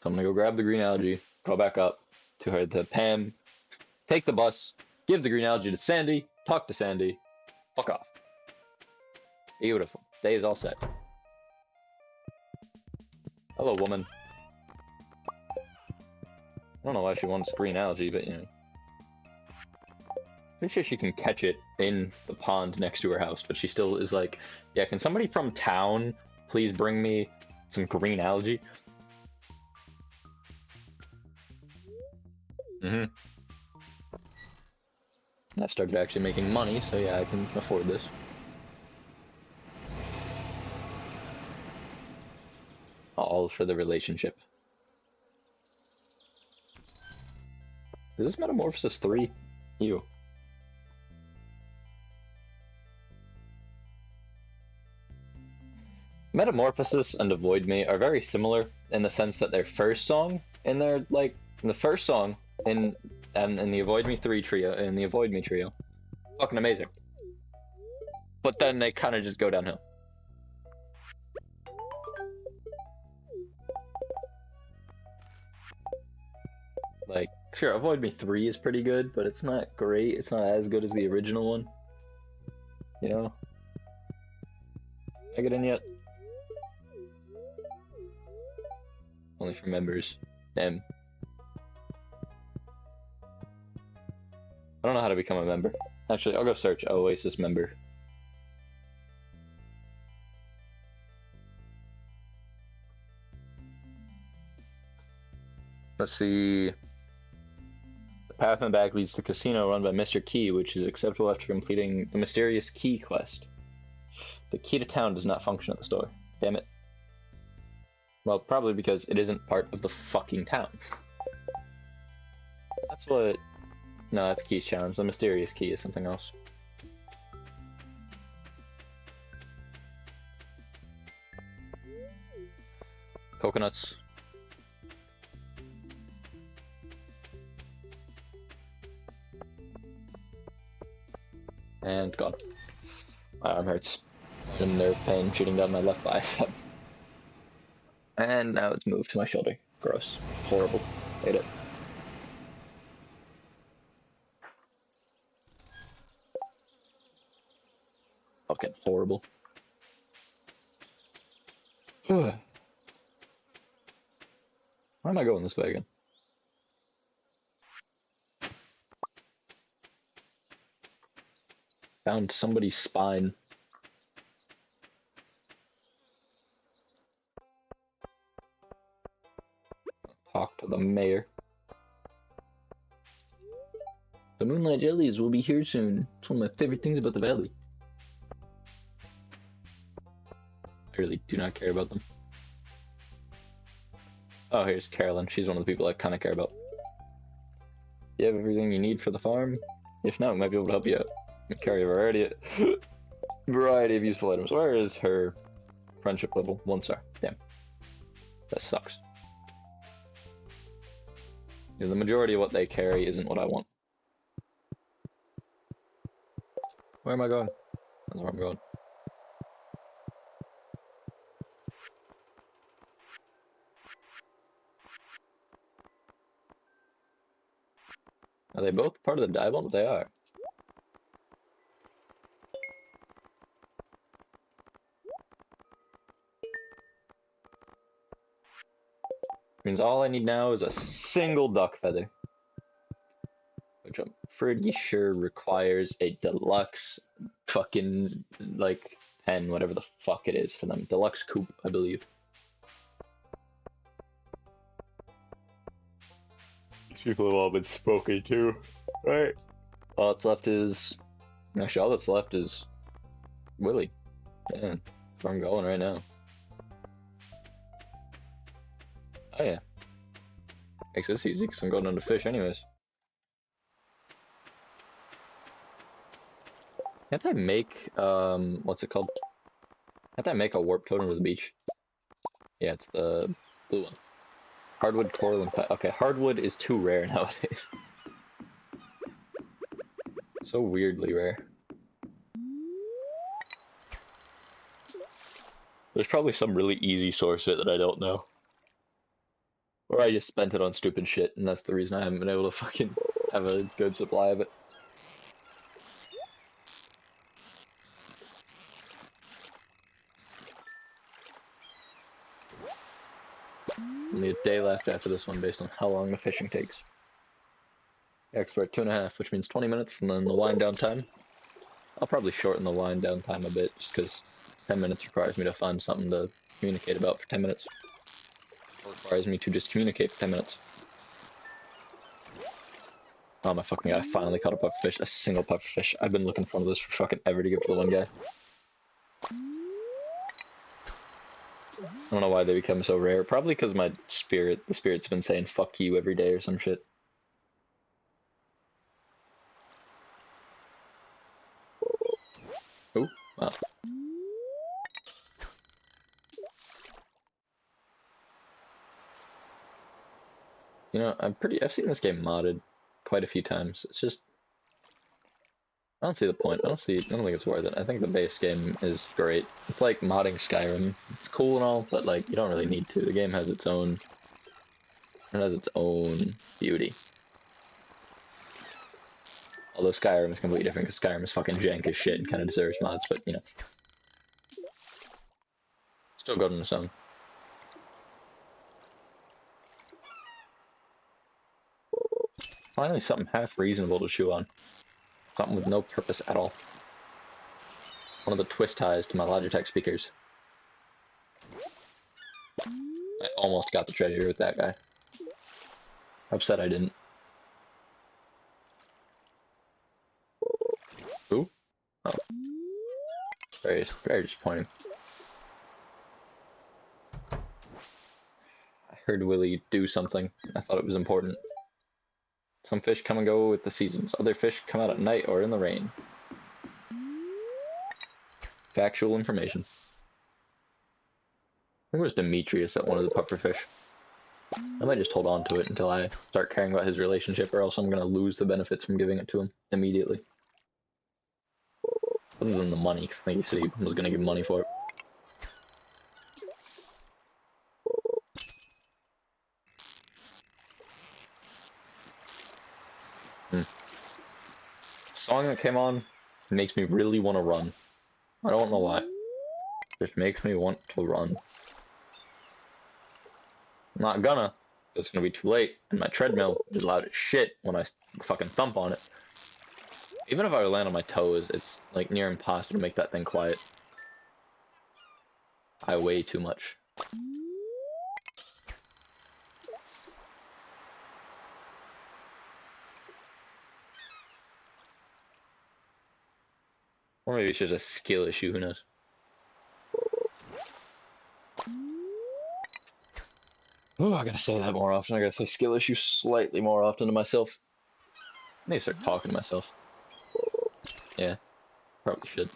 So I'm gonna go grab the green algae, go back up to her, to Pam, take the bus, give the green algae to Sandy, talk to Sandy, fuck off. Beautiful. Day is all set. Hello, woman. I don't know why she wants green algae, but you know. Pretty sure she can catch it in the pond next to her house, but she still is like, yeah, can somebody from town please bring me some green algae? I've started actually making money, so yeah, I can afford this. All for the relationship. Is this Metamorphosis 3? Ew. Metamorphosis and Avoid Me are very similar in the sense that their first song, and they're like the first song in the Avoid Me 3 trio, in the Avoid Me trio, fucking amazing. But then they kind of just go downhill. Like, sure, Avoid Me 3 is pretty good, but it's not great. It's not as good as the original one. You know? Can I get in yet? Only for members. Damn. I don't know how to become a member. Actually, I'll go search Oasis member. Let's see. The path in the back leads to a casino run by Mr. Key, which is acceptable after completing the mysterious key quest. The key to town does not function at the store. Damn it. Well, probably because it isn't part of the fucking town. That's what... No, that's Key's challenge. The mysterious key is something else. Coconuts. And gone. My arm hurts. And nerve pain shooting down my left bicep. And now it's moved to my shoulder. Gross. Horrible. Hate it. Fucking horrible. Why am I going this way again? Found somebody's spine. Talk to the mayor. The moonlight jellies will be here soon. It's one of my favorite things about the valley. I really do not care about them. Oh, here's Carolyn. She's one of the people I kind of care about. You have everything you need for the farm? If not, we might be able to help you out. We carry a variety of useful items. Where is her friendship level? 1 star. Damn. That sucks. Yeah, the majority of what they carry isn't what I want. Where am I going? That's where I'm going. Are they both part of the dive bomb? They are. Means all I need now is a single duck feather. Which I'm pretty sure requires a deluxe fucking, like, pen, whatever the fuck it is for them. Deluxe coop, I believe. These people have all been spoken to, right? All that's left is... Actually, all that's left is... Willie. Yeah, that's where I'm going right now. Oh yeah. Makes this easy because I'm going down to fish anyways. Can't I make, what's it called? Can't I make a warp totem for the beach? Yeah, it's the blue one. Hardwood, coral, and okay, hardwood is too rare nowadays. So weirdly rare. There's probably some really easy source of it that I don't know. Or I just spent it on stupid shit, and that's the reason I haven't been able to fucking have a good supply of it. Only a day left after this one based on how long the fishing takes. Expert 2.5, which means 20 minutes, and then the wind down time. I'll probably shorten the wind down time a bit, just because 10 minutes requires me to find something to communicate about for 10 minutes. Or requires me to just communicate for 10 minutes. Oh my fucking god, I finally caught a pufferfish, a single pufferfish. I've been looking for this for fucking ever to give to the one guy. I don't know why they become so rare. Probably because the spirit's been saying fuck you every day or some shit. Oh, wow. You know, I've seen this game modded quite a few times. It's just, I don't see the point. I don't think it's worth it. I think the base game is great. It's like modding Skyrim. It's cool and all, but like, you don't really need to. The game has its own beauty. Although Skyrim is completely different, because Skyrim is fucking jank as shit and kind of deserves mods, but you know. Still good on its own. Finally something half reasonable to chew on. Something with no purpose at all. One of the twist ties to my Logitech speakers. I almost got the treasure with that guy. Upset I didn't. Who? Oh. Very disappointing. I heard Willie do something. I thought it was important. Some fish come and go with the seasons. Other fish come out at night or in the rain. Factual information. I think it was Demetrius that wanted the pufferfish. I might just hold on to it until I start caring about his relationship, or else I'm gonna lose the benefits from giving it to him immediately. Other than the money, because I think he said he was gonna give money for it. Song that came on makes me really want to run. I don't know why. Just makes me want to run. I'm not gonna. It's gonna be too late, and my treadmill is loud as shit when I fucking thump on it. Even if I land on my toes, it's like near impossible to make that thing quiet. I weigh too much. Or maybe it's just a skill issue, who knows? Oh, I gotta say that more often. I gotta say skill issue slightly more often to myself. I need to start talking to myself. Yeah, probably should.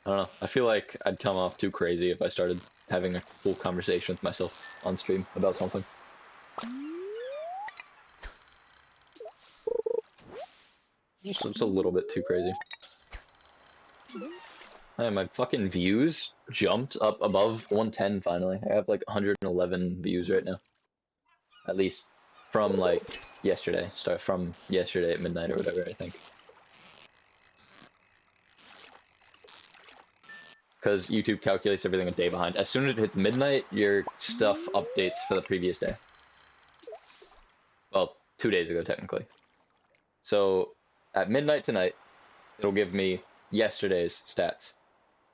I don't know. I feel like I'd come off too crazy if I started having a full conversation with myself on stream about something. It's a little bit too crazy. Man, my fucking views jumped up above 110 finally. I have like 111 views right now. At least from like yesterday. Start from yesterday at midnight or whatever, I think. Because YouTube calculates everything a day behind. As soon as it hits midnight, your stuff updates for the previous day. Well, 2 days ago, technically. So, at midnight tonight, it'll give me yesterday's stats.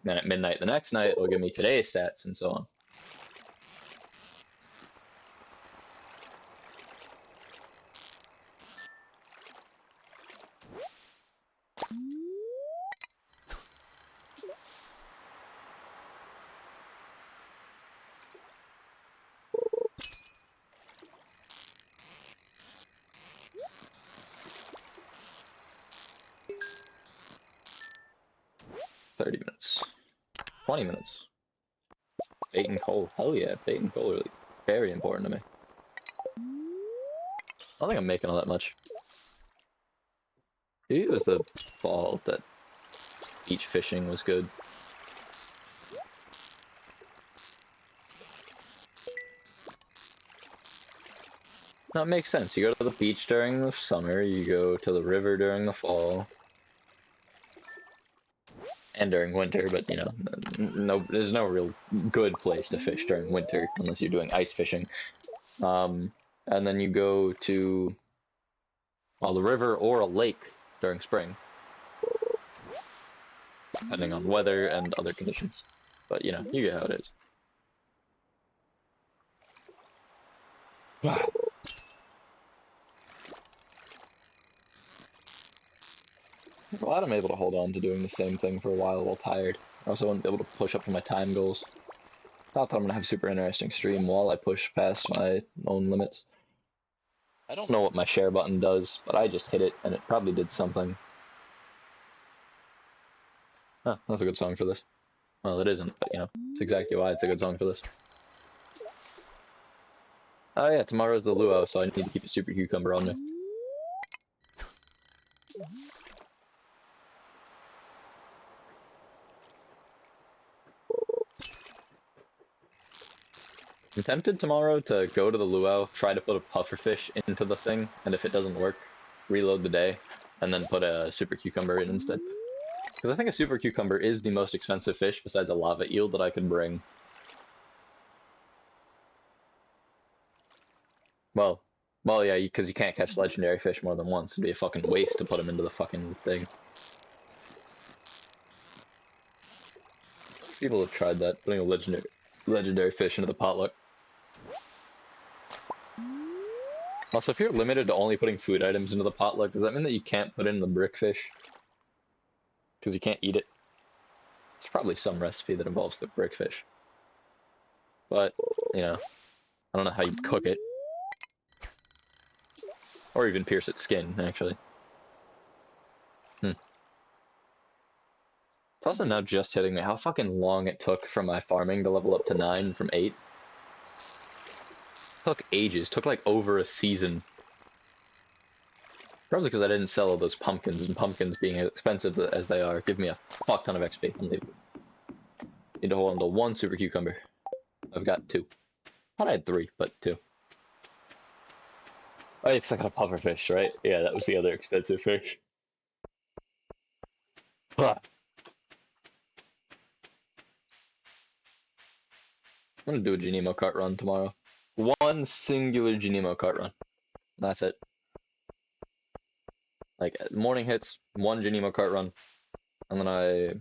Then at midnight the next night, it'll give me today's stats, and so on. 30 minutes. 20 minutes. Bait and coal. Hell yeah, bait and coal are like very important to me. I don't think I'm making all that much. Maybe it was the fall that beach fishing was good. No, it makes sense. You go to the beach during the summer, you go to the river during the fall. And during winter, but you know, there's no real good place to fish during winter unless you're doing ice fishing. And then you go to, well, the river or a lake during spring, depending on weather and other conditions. But you know, you get how it is. Glad I'm able to hold on to doing the same thing for a while tired. I also wouldn't be able to push up to my time goals. Not that I'm gonna have a super interesting stream while I push past my own limits. I don't know what my share button does, but I just hit it and it probably did something. Huh, that's a good song for this. Well, it isn't, but you know, it's exactly why it's a good song for this. Oh yeah, tomorrow's the luau, so I need to keep a super cucumber on me. I'm tempted tomorrow to go to the luau, try to put a pufferfish into the thing, and if it doesn't work, reload the day, and then put a super cucumber in instead. Because I think a super cucumber is the most expensive fish besides a lava eel that I could bring. Well, yeah, because you can't catch legendary fish more than once. It'd be a fucking waste to put them into the fucking thing. People have tried that, putting a legendary fish into the potluck. Also, if you're limited to only putting food items into the potluck, does that mean that you can't put in the brickfish? Because you can't eat it? It's probably some recipe that involves the brickfish. But, you know, I don't know how you'd cook it. Or even pierce its skin, actually. It's also now just hitting me how fucking long it took for my farming to level up to 9 from 8. It took ages. It took like over a season. Probably because I didn't sell all those pumpkins, and pumpkins being as expensive as they are, give me a fuck ton of XP. Need to hold on to 1 super cucumber. I've got 2. Thought I had 3, but 2. Oh, it's like a pufferfish, right? Yeah, that was the other expensive fish. I'm gonna do a Genemo cart run tomorrow. 1 singular Genemo cart run. That's it. Like, morning hits, 1 Genemo cart run, and then I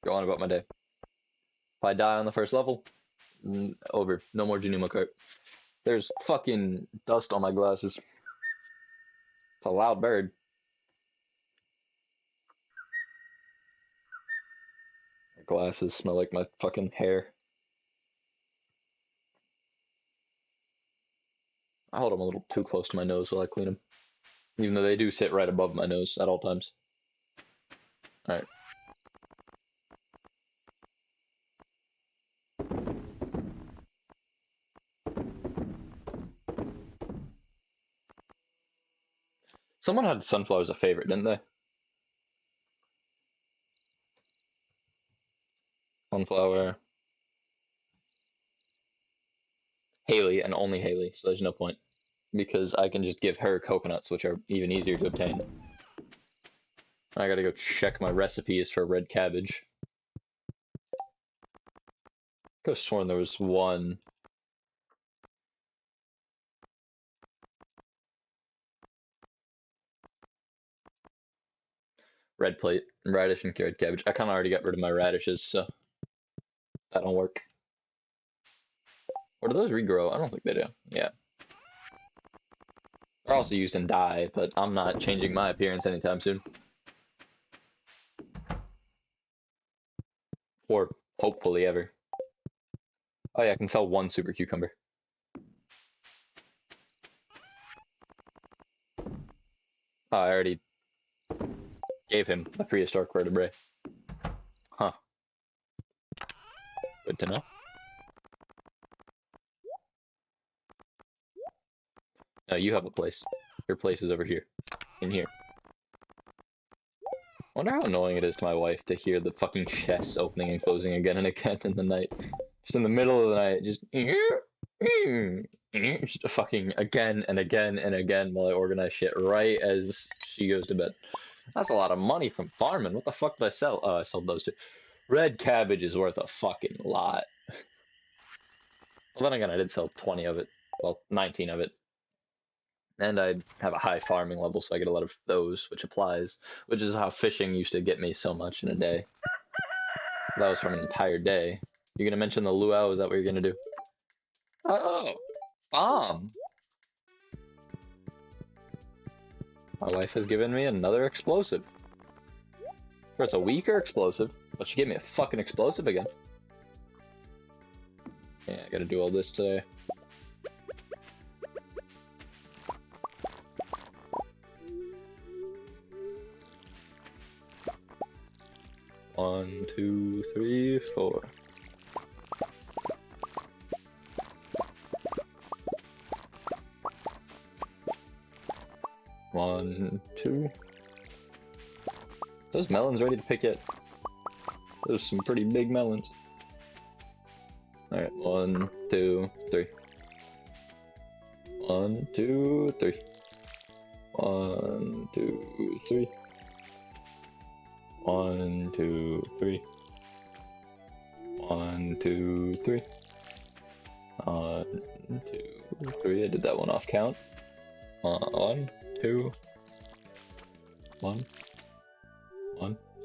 go on about my day. If I die on the first level, over. No more Genemo cart. There's fucking dust on my glasses. It's a loud bird. My glasses smell like my fucking hair. I hold them a little too close to my nose while I clean them. Even though they do sit right above my nose at all times. Alright. Someone had sunflower as a favorite, didn't they? Sunflower. Haley, and only Haley, so there's no point. Because I can just give her coconuts, which are even easier to obtain. I gotta go check my recipes for red cabbage. Could have sworn there was 1. Red plate, radish, and carrot cabbage. I kind of already got rid of my radishes, so that don't work. Or do those regrow? I don't think they do. Yeah. They're also used in dye, but I'm not changing my appearance anytime soon. Or hopefully ever. Oh yeah, I can sell 1 super cucumber. Oh, I already gave him a prehistoric vertebrae. Huh. No, you have a place. Your place is over here. In here. I wonder how annoying it is to my wife to hear the fucking chests opening and closing again and again in the night. Just in the middle of the night, just fucking again and again and again while I organize shit right as she goes to bed. That's a lot of money from farming. What the fuck did I sell? Oh, I sold those two. Red cabbage is worth a fucking lot. Well, then again, I did sell 20 of it. Well, 19 of it. And I have a high farming level, so I get a lot of those, which applies. Which is how fishing used to get me so much in a day. That was from an entire day. You're gonna mention the luau? Is that what you're gonna do? Oh, bomb! My wife has given me another explosive. Sure, it's a weaker explosive, but she gave me a fucking explosive again. Yeah, I gotta do all this today. One, two, three, four. One, two. Those melons ready to pick yet? Those are some pretty big melons. Alright, one, two, three. One, two, three. One, two, three. One, two, three. One, two, three. One, two, three. I did that one off count. One, two. One,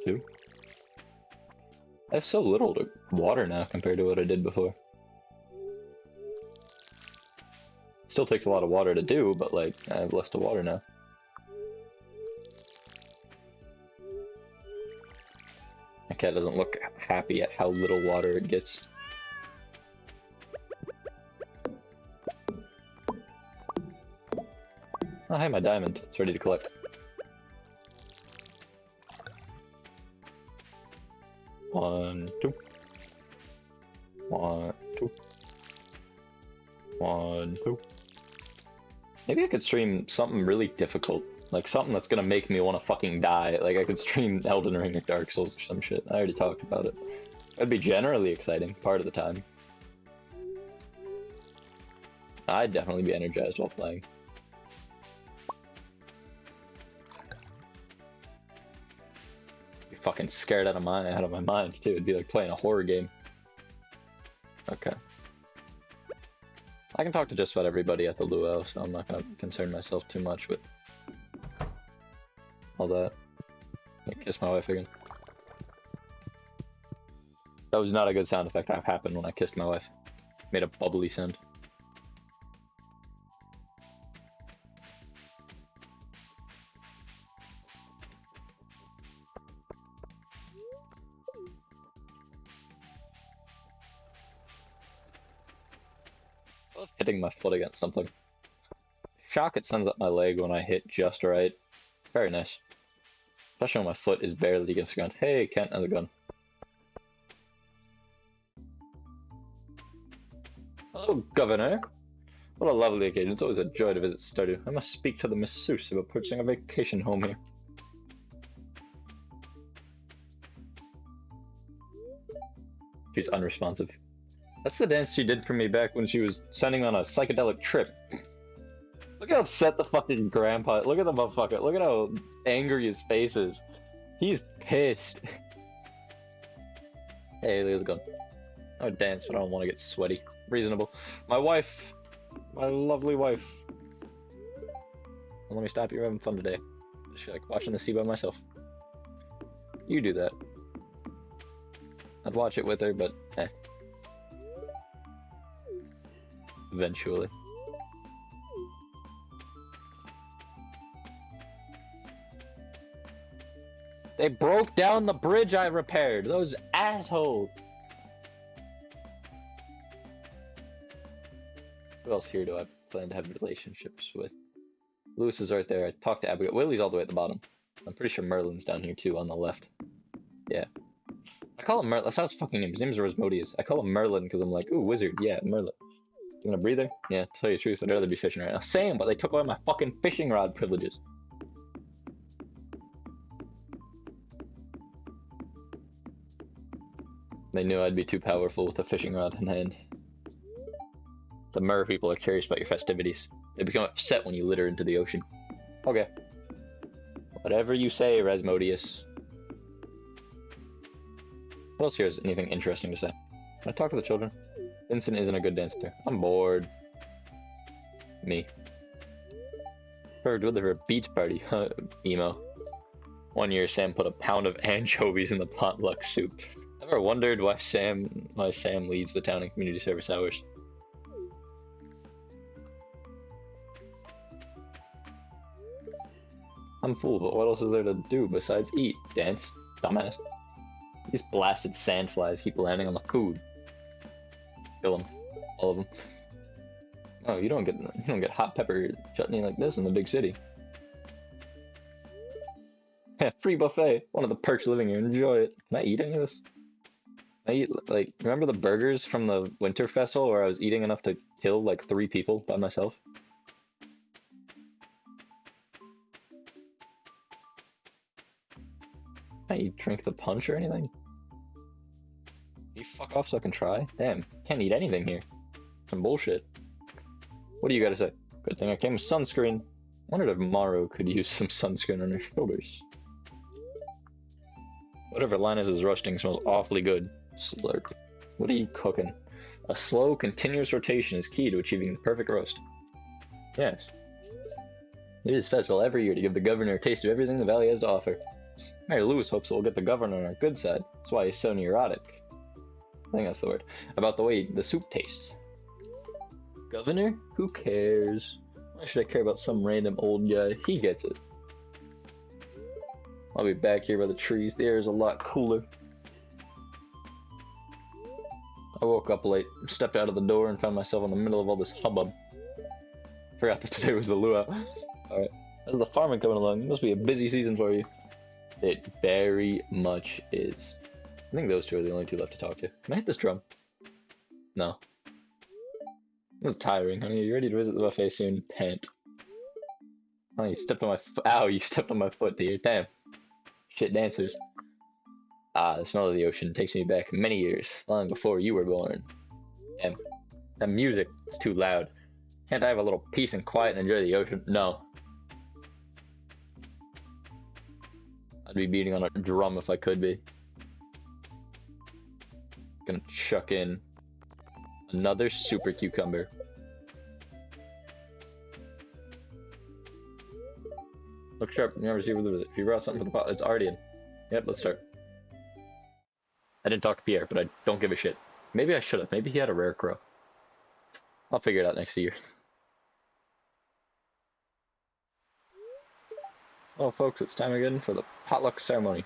two. I have so little to water now compared to what I did before. Still takes a lot of water to do, but like, I have less to water now. My cat doesn't look happy at how little water it gets. Oh, hey, my diamond. It's ready to collect. One, two. One, two. One, two. Maybe I could stream something really difficult. Like something that's gonna make me want to fucking die. Like I could stream Elden Ring or Dark Souls or some shit. I already talked about it. That'd be generally exciting part of the time. I'd definitely be energized while playing. Be fucking scared out of my mind too. It'd be like playing a horror game. Okay. I can talk to just about everybody at the luau, so I'm not gonna concern myself too much with all that. Kiss my wife again. That was not a good sound effect that happened when I kissed my wife. Made a bubbly sound. I was hitting my foot against something. Shock it sends up my leg when I hit just right. It's very nice. Especially when my foot is barely against the ground. Hey, Kent has a gun. Hello, Governor. What a lovely occasion. It's always a joy to visit Stardew. I must speak to the masseuse about purchasing a vacation home here. She's unresponsive. That's the dance she did for me back when she was sending me on a psychedelic trip. Look how upset the fucking grandpa. Look at the motherfucker. Look at how angry his face is. He's pissed. Hey, there's a gun. I would dance, but I don't want to get sweaty. Reasonable. My wife. My lovely wife. Let me stop you. You're having fun today. Just like watching the sea by myself. You do that. I'd watch it with her, but eh. Eventually. They broke down the bridge I repaired. Those assholes. Who else here do I plan to have relationships with? Lewis is right there. I talked to Abigail. Willie's all the way at the bottom. I'm pretty sure Merlin's down here too on the left. Yeah. I call him Merlin. That's not his fucking name. His name is Rosmodius. I call him Merlin because I'm like, ooh, wizard. Yeah, Merlin. You gonna breather? Yeah, to tell you the truth, I'd rather be fishing right now. Same, but they took away my fucking fishing rod privileges. They knew I'd be too powerful with a fishing rod in hand. The mer people are curious about your festivities. They become upset when you litter into the ocean. Okay. Whatever you say, Rasmodius. What else here is anything interesting to say? Can I talk to the children? Vincent isn't a good dancer. I'm bored. Me. Heard with her beach party. Emo. One year, Sam put a pound of anchovies in the potluck soup. Ever wondered why Sam leads the town in community service hours? I'm full, but what else is there to do besides eat? Dance? Dumbass. These blasted sandflies keep landing on the food. Kill them. All of them. Oh, you don't get hot pepper chutney like this in the big city. Yeah, free buffet. One of the perks of living here. Enjoy it. Can I eat any of this? Can I eat, like, remember the burgers from the Winter Festival where I was eating enough to kill, like, 3 people by myself? Can you drink the punch or anything? You fuck off so I can try? Damn, can't eat anything here. Some bullshit. What do you gotta say? Good thing I came with sunscreen. Wondered if Maru could use some sunscreen on her shoulders. Whatever Linus is roasting smells awfully good. Slurp. What are you cooking? A slow, continuous rotation is key to achieving the perfect roast. Yes. It is festival every year to give the governor a taste of everything the valley has to offer. Mary Lewis hopes it will get the governor on our good side. That's why he's so neurotic. I think that's the word. About the way the soup tastes. Governor? Who cares? Why should I care about some random old guy? He gets it. I'll be back here by the trees. The air is a lot cooler. I woke up late, stepped out of the door, and found myself in the middle of all this hubbub. Forgot that today was the luau. Alright. How's the farming coming along? It must be a busy season for you. It very much is. I think those two are the only 2 left to talk to. Can I hit this drum? No. This is tiring, honey. Are you ready to visit the buffet soon? Pant. Oh, you stepped on my foot. Ow, you stepped on my foot, dear. Damn. Shit dancers. Ah, the smell of the ocean takes me back many years, long before you were born. Damn. That music is too loud. Can't I have a little peace and quiet and enjoy the ocean? No. I'd be beating on a drum if I could be. Gonna chuck in another super cucumber. Look sharp. Never see if you brought something for the pot. It's already in. Yep, let's start. I didn't talk to Pierre, but I don't give a shit. Maybe I should have. Maybe he had a rare crow. I'll figure it out next year. Well, folks, it's time again for the potluck ceremony.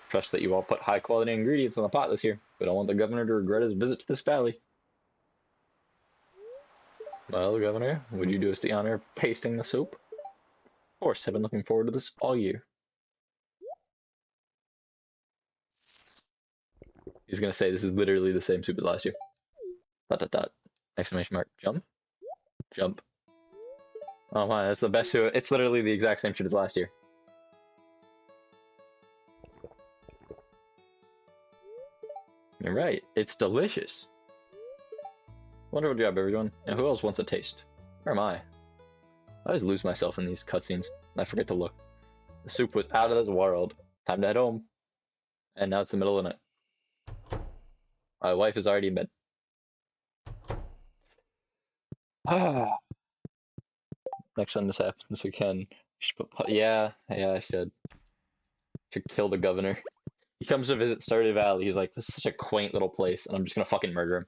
Trust that you all put high-quality ingredients in the pot this year. We don't want the governor to regret his visit to this valley. Well, Governor, would you do us the honor of tasting the soup? Of course, I've been looking forward to this all year. He's gonna say this is literally the same soup as last year. ... Exclamation mark. Jump. Jump. Oh my, that's the best soup. It's literally the exact same shit as last year. You're right. It's delicious. Wonderful job, everyone. Now, who else wants a taste? Where am I? I always lose myself in these cutscenes, and I forget to look. The soup was out of this world. Time to head home. And now it's the middle of the night. My wife is already in bed. Ah. Next time this happens again, yeah, I should kill the governor. He comes to visit Stardew Valley. He's like, this is such a quaint little place, and I'm just gonna fucking murder him.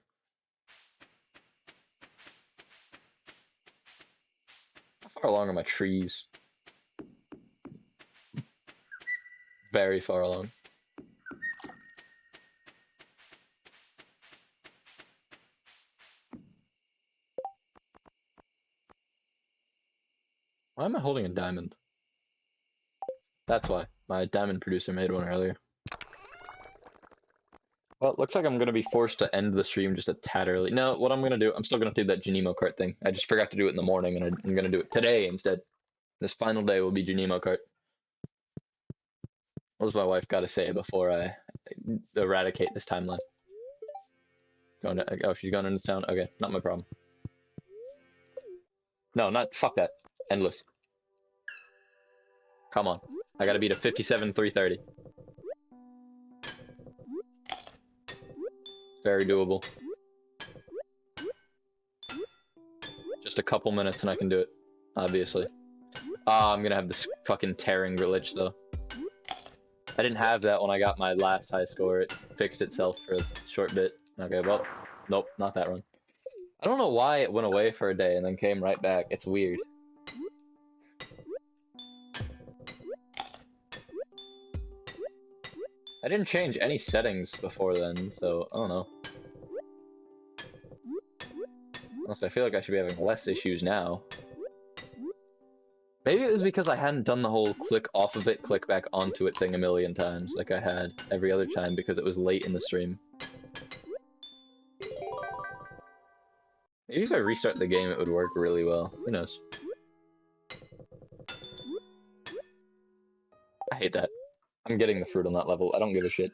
How far along are my trees? Very far along. Why am I holding a diamond? That's why. My diamond producer made one earlier. Well, it looks like I'm gonna be forced to end the stream just a tad early. No, what I'm gonna do, I'm still gonna do that Janemo Kart thing. I just forgot to do it in the morning, and I'm gonna do it today instead. This final day will be Janemo Kart. What does my wife got to say before I eradicate this timeline? Going to, oh, she's going into town? Okay, not my problem. No, not, fuck that. Endless. Come on. I gotta beat a 57-330. Very doable. Just a couple minutes and I can do it. Obviously. Ah, I'm gonna have this fucking tearing glitch though. I didn't have that when I got my last high score. It fixed itself for a short bit. Okay, well, nope, not that run. I don't know why it went away for a day and then came right back. It's weird. I didn't change any settings before then, so I don't know. Honestly, I feel like I should be having less issues now. Maybe it was because I hadn't done the whole click off of it, click back onto it thing a million times, like I had every other time because it was late in the stream. Maybe if I restart the game it would work really well. Who knows? I hate that. I'm getting the fruit on that level. I don't give a shit.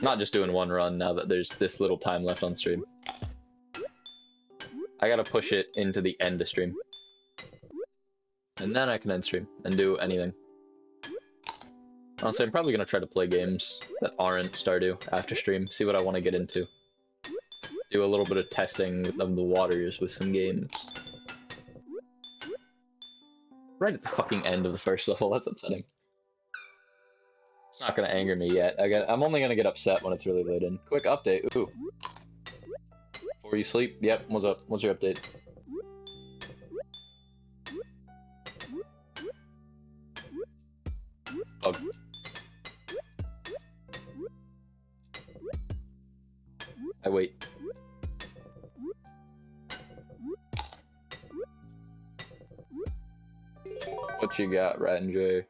Not just doing one run now that there's this little time left on stream. I gotta push it into the end of stream. And then I can end stream and do anything. Honestly, I'm probably gonna try to play games that aren't Stardew after stream, see what I want to get into. Do a little bit of testing of the waters with some games. Right at the fucking end of the first level, that's upsetting. It's not gonna anger me yet. I'm only gonna get upset when it's really late in. Quick update, ooh. Before you sleep, yep, what's up? What's your update? Bug. I wait. What you got, Rat and Jay?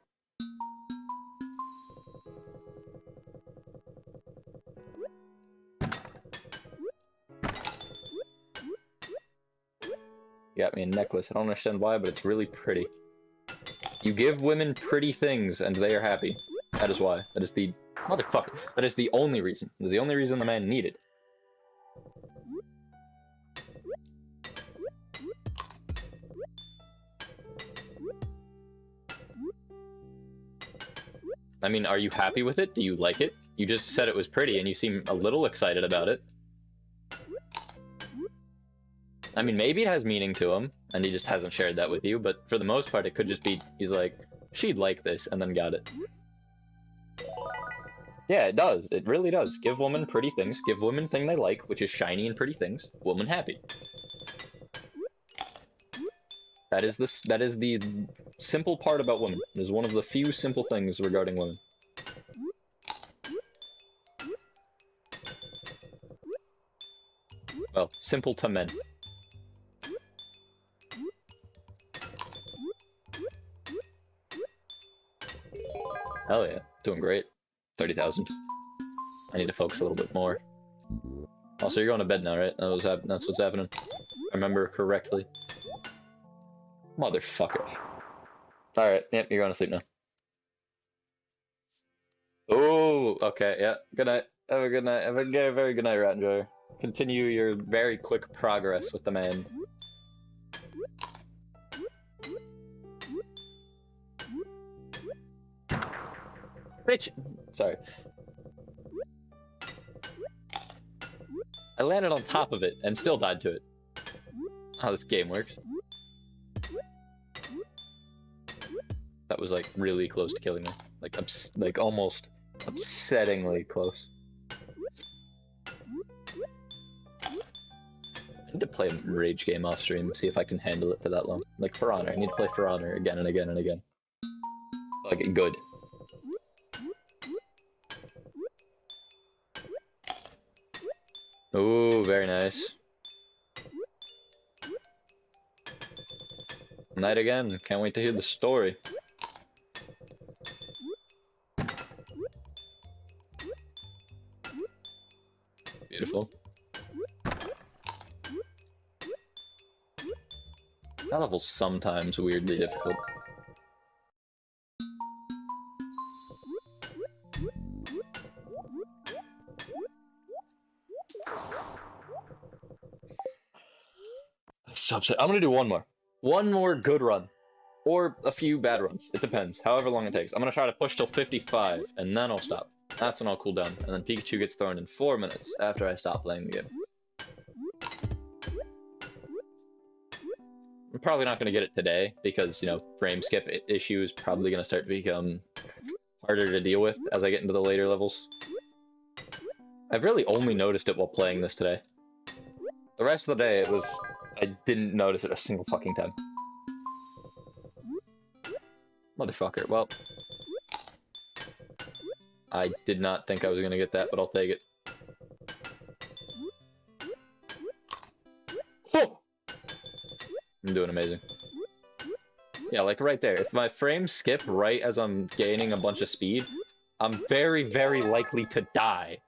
You got me a necklace. I don't understand why, but it's really pretty. You give women pretty things, and they are happy. That is why. That is the... Motherfucker. That is the only reason. That is the only reason the man needed. I mean, are you happy with it? Do you like it? You just said it was pretty, and you seem a little excited about it. I mean, maybe it has meaning to him, and he just hasn't shared that with you, but for the most part, it could just be, he's like, she'd like this, and then got it. Yeah, it does. It really does. Give women pretty things. Give women thing they like, which is shiny and pretty things. Woman happy. That is the simple part about women. It is one of the few simple things regarding women. Well, simple to men. Hell yeah, doing great. 30,000. I need to focus a little bit more. Also, you're going to bed now, right? That's what's happening. If I remember correctly. Motherfucker. Alright, yep, you're going to sleep now. Oh, okay, yeah. Good night. Have a good night. Have a very good night, Rat Enjoyer. Continue your very quick progress with the man. Bitch! Sorry. I landed on top of it and still died to it. How this game works. That was like really close to killing me. Like almost upsettingly close. I need to play a rage game off stream, see if I can handle it for that long. Like For Honor, I need to play For Honor again and again and again. Like good. Ooh, very nice. Night again. Can't wait to hear the story. level's sometimes weirdly difficult. So upset. I'm gonna do one more. One more good run. Or a few bad runs. It depends. However long it takes. I'm gonna try to push till 55, and then I'll stop. That's when I'll cool down. And then Pikachu gets thrown in 4 minutes after I stop playing the game. I'm probably not gonna get it today, because, you know, frame skip issue is probably gonna start to become harder to deal with as I get into the later levels. I've really only noticed it while playing this today. The rest of the day, I didn't notice it a single fucking time. Motherfucker, well. I did not think I was gonna get that, but I'll take it. Oh! I'm doing amazing. Yeah, like right there. If my frames skip right as I'm gaining a bunch of speed, I'm very, very likely to die.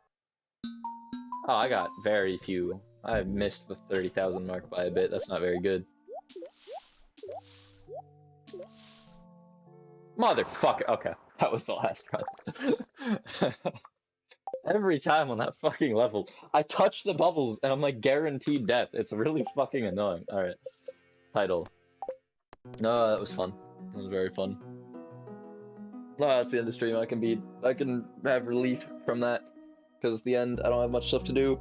Oh, I got very few. I missed the 30,000 mark by a bit. That's not very good. Motherfucker. Okay, that was the last run. Every time on that fucking level, I touch the bubbles and I'm like guaranteed death. It's really fucking annoying. Alright. Title. No, that was fun. It was very fun. No, that's the end of stream. I can have relief from that. Because at the end, I don't have much stuff to do.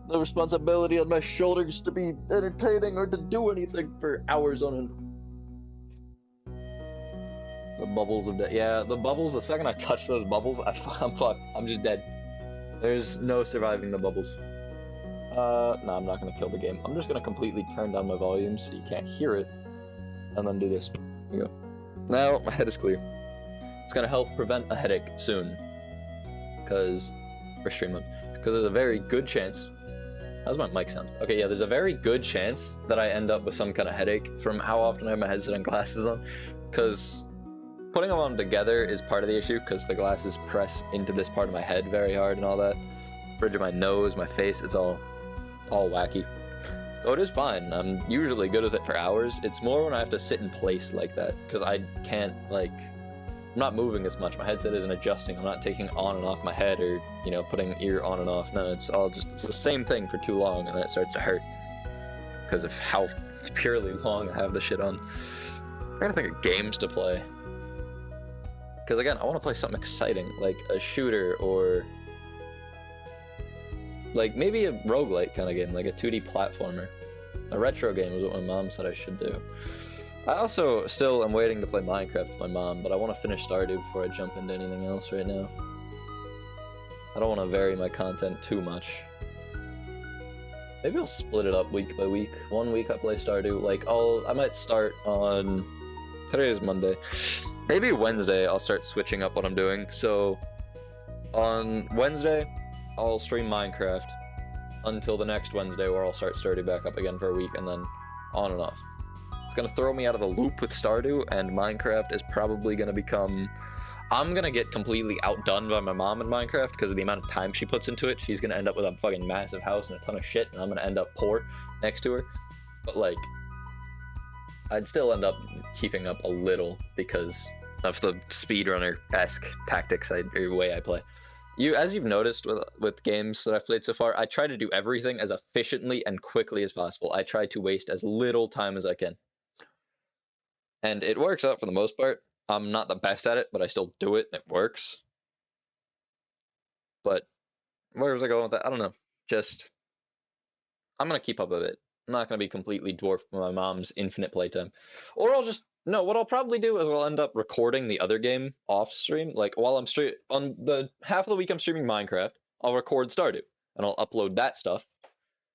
No responsibility on my shoulders to be entertaining or to do anything for hours on end. The bubbles of death. Yeah, the bubbles, the second I touch those bubbles, I'm fucked. I'm just dead. There's no surviving the bubbles. No, I'm not gonna kill the game. I'm just gonna completely turn down my volume so you can't hear it. And then do this. There you go. Now, my head is clear. It's gonna help prevent a headache soon. Because, for stream mode. Because there's a very good chance. How's my mic sound? Okay, yeah, there's a very good chance that I end up with some kind of headache from how often I have my headset and glasses on. Because putting them on together is part of the issue, because the glasses press into this part of my head very hard and all that. Bridge of my nose, my face, it's all wacky. Though it is fine. I'm usually good with it for hours. It's more when I have to sit in place like that, because I can't, like, I'm not moving as much. My headset isn't adjusting. I'm not taking on and off my head or, you know, putting ear on and off. No, it's the same thing for too long, and then it starts to hurt because of how purely long I have the shit on. I gotta think of games to play. Because again, I want to play something exciting, like a shooter or like maybe a roguelike kind of game, like a 2D platformer. A retro game is what my mom said I should do. I also still am waiting to play Minecraft with my mom, but I want to finish Stardew before I jump into anything else right now. I don't want to vary my content too much. Maybe I'll split it up week by week. 1 week I play Stardew. Like I might start on, today is Monday. Maybe Wednesday I'll start switching up what I'm doing. So on Wednesday I'll stream Minecraft until the next Wednesday, where I'll start Stardew back up again for a week, and then on and off. It's gonna throw me out of the loop with Stardew, and Minecraft is probably gonna become... I'm gonna get completely outdone by my mom in Minecraft because of the amount of time she puts into it. She's gonna end up with a fucking massive house and a ton of shit, and I'm gonna end up poor next to her. But like, I'd still end up keeping up a little because of the speedrunner-esque tactics or way I play. As you've noticed with games that I've played so far, I try to do everything as efficiently and quickly as possible. I try to waste as little time as I can. And it works out for the most part. I'm not the best at it, but I still do it, and it works. But where was I going with that? I don't know. I'm going to keep up with it. I'm not going to be completely dwarfed by my mom's infinite playtime. Or no, what I'll probably do is I'll end up recording the other game off stream. Like, while I'm on the half of the week I'm streaming Minecraft, I'll record Stardew, and I'll upload that stuff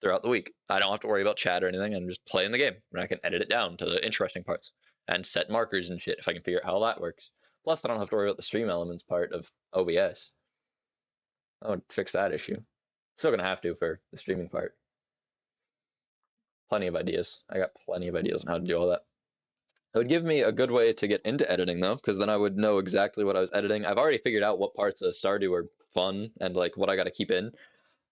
throughout the week. I don't have to worry about chat or anything. I'm just playing the game, and I can edit it down to the interesting parts and set markers and shit if I can figure out how that works. Plus, I don't have to worry about the stream elements part of OBS. I would fix that issue. Still gonna have to for the streaming part. Plenty of ideas. I got plenty of ideas on how to do all that. It would give me a good way to get into editing, though, because then I would know exactly what I was editing. I've already figured out what parts of Stardew are fun and like what I got to keep in.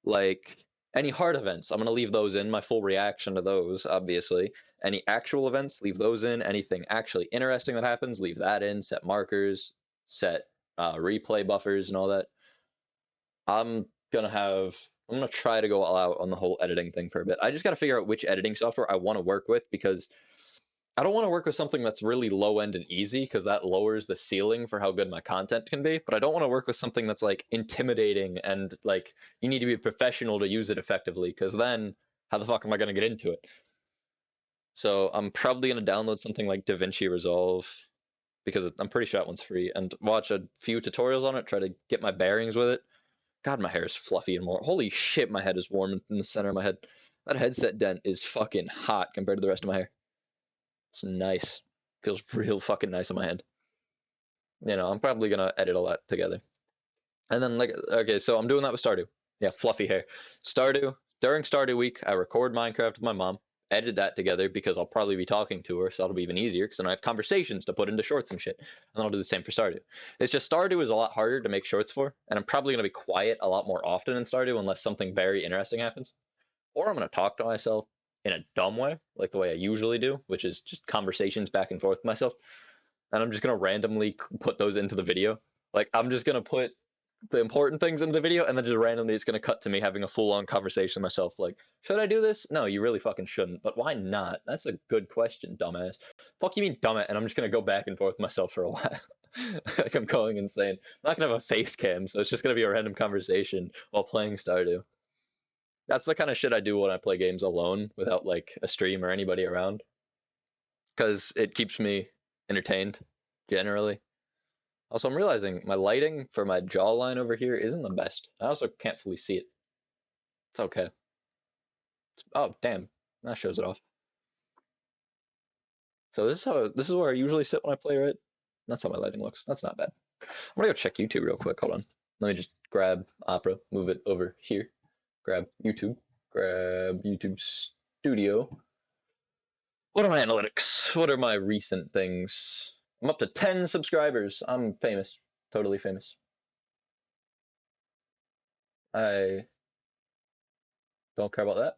Like, Any hard events, I'm going to leave those in, my full reaction to those, obviously. Any actual events, leave those in. Anything actually interesting that happens, leave that in. Set markers, set replay buffers and all that. I'm gonna have I'm gonna try to go all out on the whole editing thing for a bit. I just gotta figure out which editing software I want to work with, because I don't want to work with something that's really low end and easy, because that lowers the ceiling for how good my content can be. But I don't want to work with something that's like intimidating and like you need to be a professional to use it effectively, because then how the fuck am I gonna get into it? So I'm probably gonna download something like DaVinci Resolve, because I'm pretty sure that one's free, and watch a few tutorials on it, try to get my bearings with it. God, my hair is fluffy and warm. Holy shit, my head is warm in the center of my head. That headset dent is fucking hot compared to the rest of my hair. It's nice. Feels real fucking nice on my head. You know, I'm probably gonna edit all that together. And then, like, okay, so I'm doing that with Stardew. Yeah, fluffy hair. Stardew. During Stardew week, I record Minecraft with my mom, edit that together, because I'll probably be talking to her, so that'll be even easier, because then I have conversations to put into shorts and shit. And then I'll do the same for Stardew. It's just Stardew is a lot harder to make shorts for, and I'm probably going to be quiet a lot more often in Stardew unless something very interesting happens. Or I'm going to talk to myself in a dumb way, like the way I usually do, which is just conversations back and forth with myself. And I'm just going to randomly put those into the video. Like, I'm just going to put the important things in the video, and then just randomly it's going to cut to me having a full-on conversation with myself, like, should I do this? No, you really fucking shouldn't, but why not? That's a good question, dumbass. Fuck you mean dumb it, and I'm just going to go back and forth with myself for a while. Like, I'm going insane. I'm not going to have a face cam, so it's just going to be a random conversation while playing Stardew. That's the kind of shit I do when I play games alone without, like, a stream or anybody around, because it keeps me entertained, generally. Also, I'm realizing my lighting for my jawline over here isn't the best. I also can't fully see it. It's okay. Oh, damn. That shows it off. So this is where I usually sit when I play, right? That's how my lighting looks. That's not bad. I'm gonna go check YouTube real quick. Hold on. Let me just grab Opera, move it over here. Grab YouTube. Grab YouTube Studio. What are my analytics? What are my recent things? I'm up to 10 subscribers. I'm famous. Totally famous. I don't care about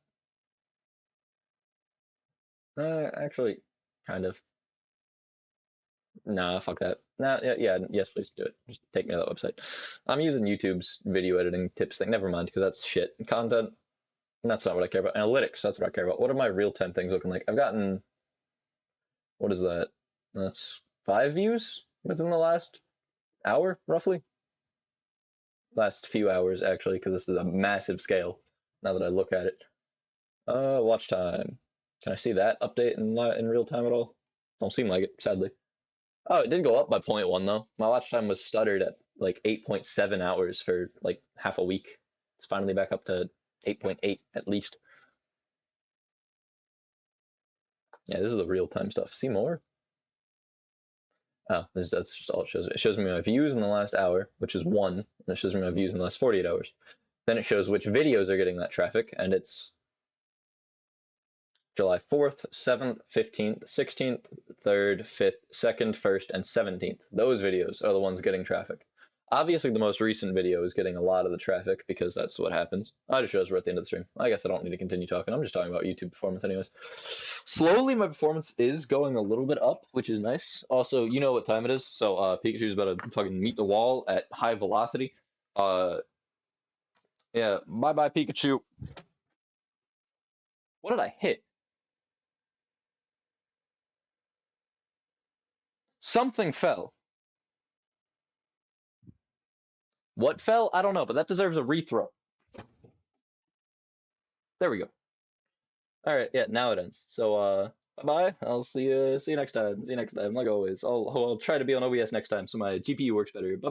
that. Actually, kind of. Nah, fuck that. Nah, yeah, yes, please do it. Just take me to that website. I'm using YouTube's video editing tips thing. Never mind, because that's shit. Content, that's not what I care about. Analytics, that's what I care about. What are my real-time things looking like? I've gotten, what is that? That's 5 views within the last hour, roughly. Last few hours, actually, because this is a massive scale, now that I look at it. Watch time. Can I see that update in real time at all? Don't seem like it, sadly. Oh, it did go up by 0.1 though. My watch time was stuttered at like 8.7 hours for like half a week. It's finally back up to 8.8 at least. Yeah, this is the real time stuff. See more? Oh, that's just all it shows. It shows me my views in the last hour, which is 1, and it shows me my views in the last 48 hours. Then it shows which videos are getting that traffic, and it's July 4th, 7th, 15th, 16th, 3rd, 5th, 2nd, 1st, and 17th. Those videos are the ones getting traffic. Obviously, the most recent video is getting a lot of the traffic because that's what happens. I just realized we're at the end of the stream. I guess I don't need to continue talking. I'm just talking about YouTube performance anyways. Slowly, my performance is going a little bit up, which is nice. Also, you know what time it is, so Pikachu's about to fucking meet the wall at high velocity. Yeah, bye-bye, Pikachu. What did I hit? Something fell. What fell? I don't know, but that deserves a rethrow. There we go. All right, yeah, now it ends. So, bye. I'll see you next time. See you next time. Like always, I'll try to be on OBS next time so my GPU works better. Bye.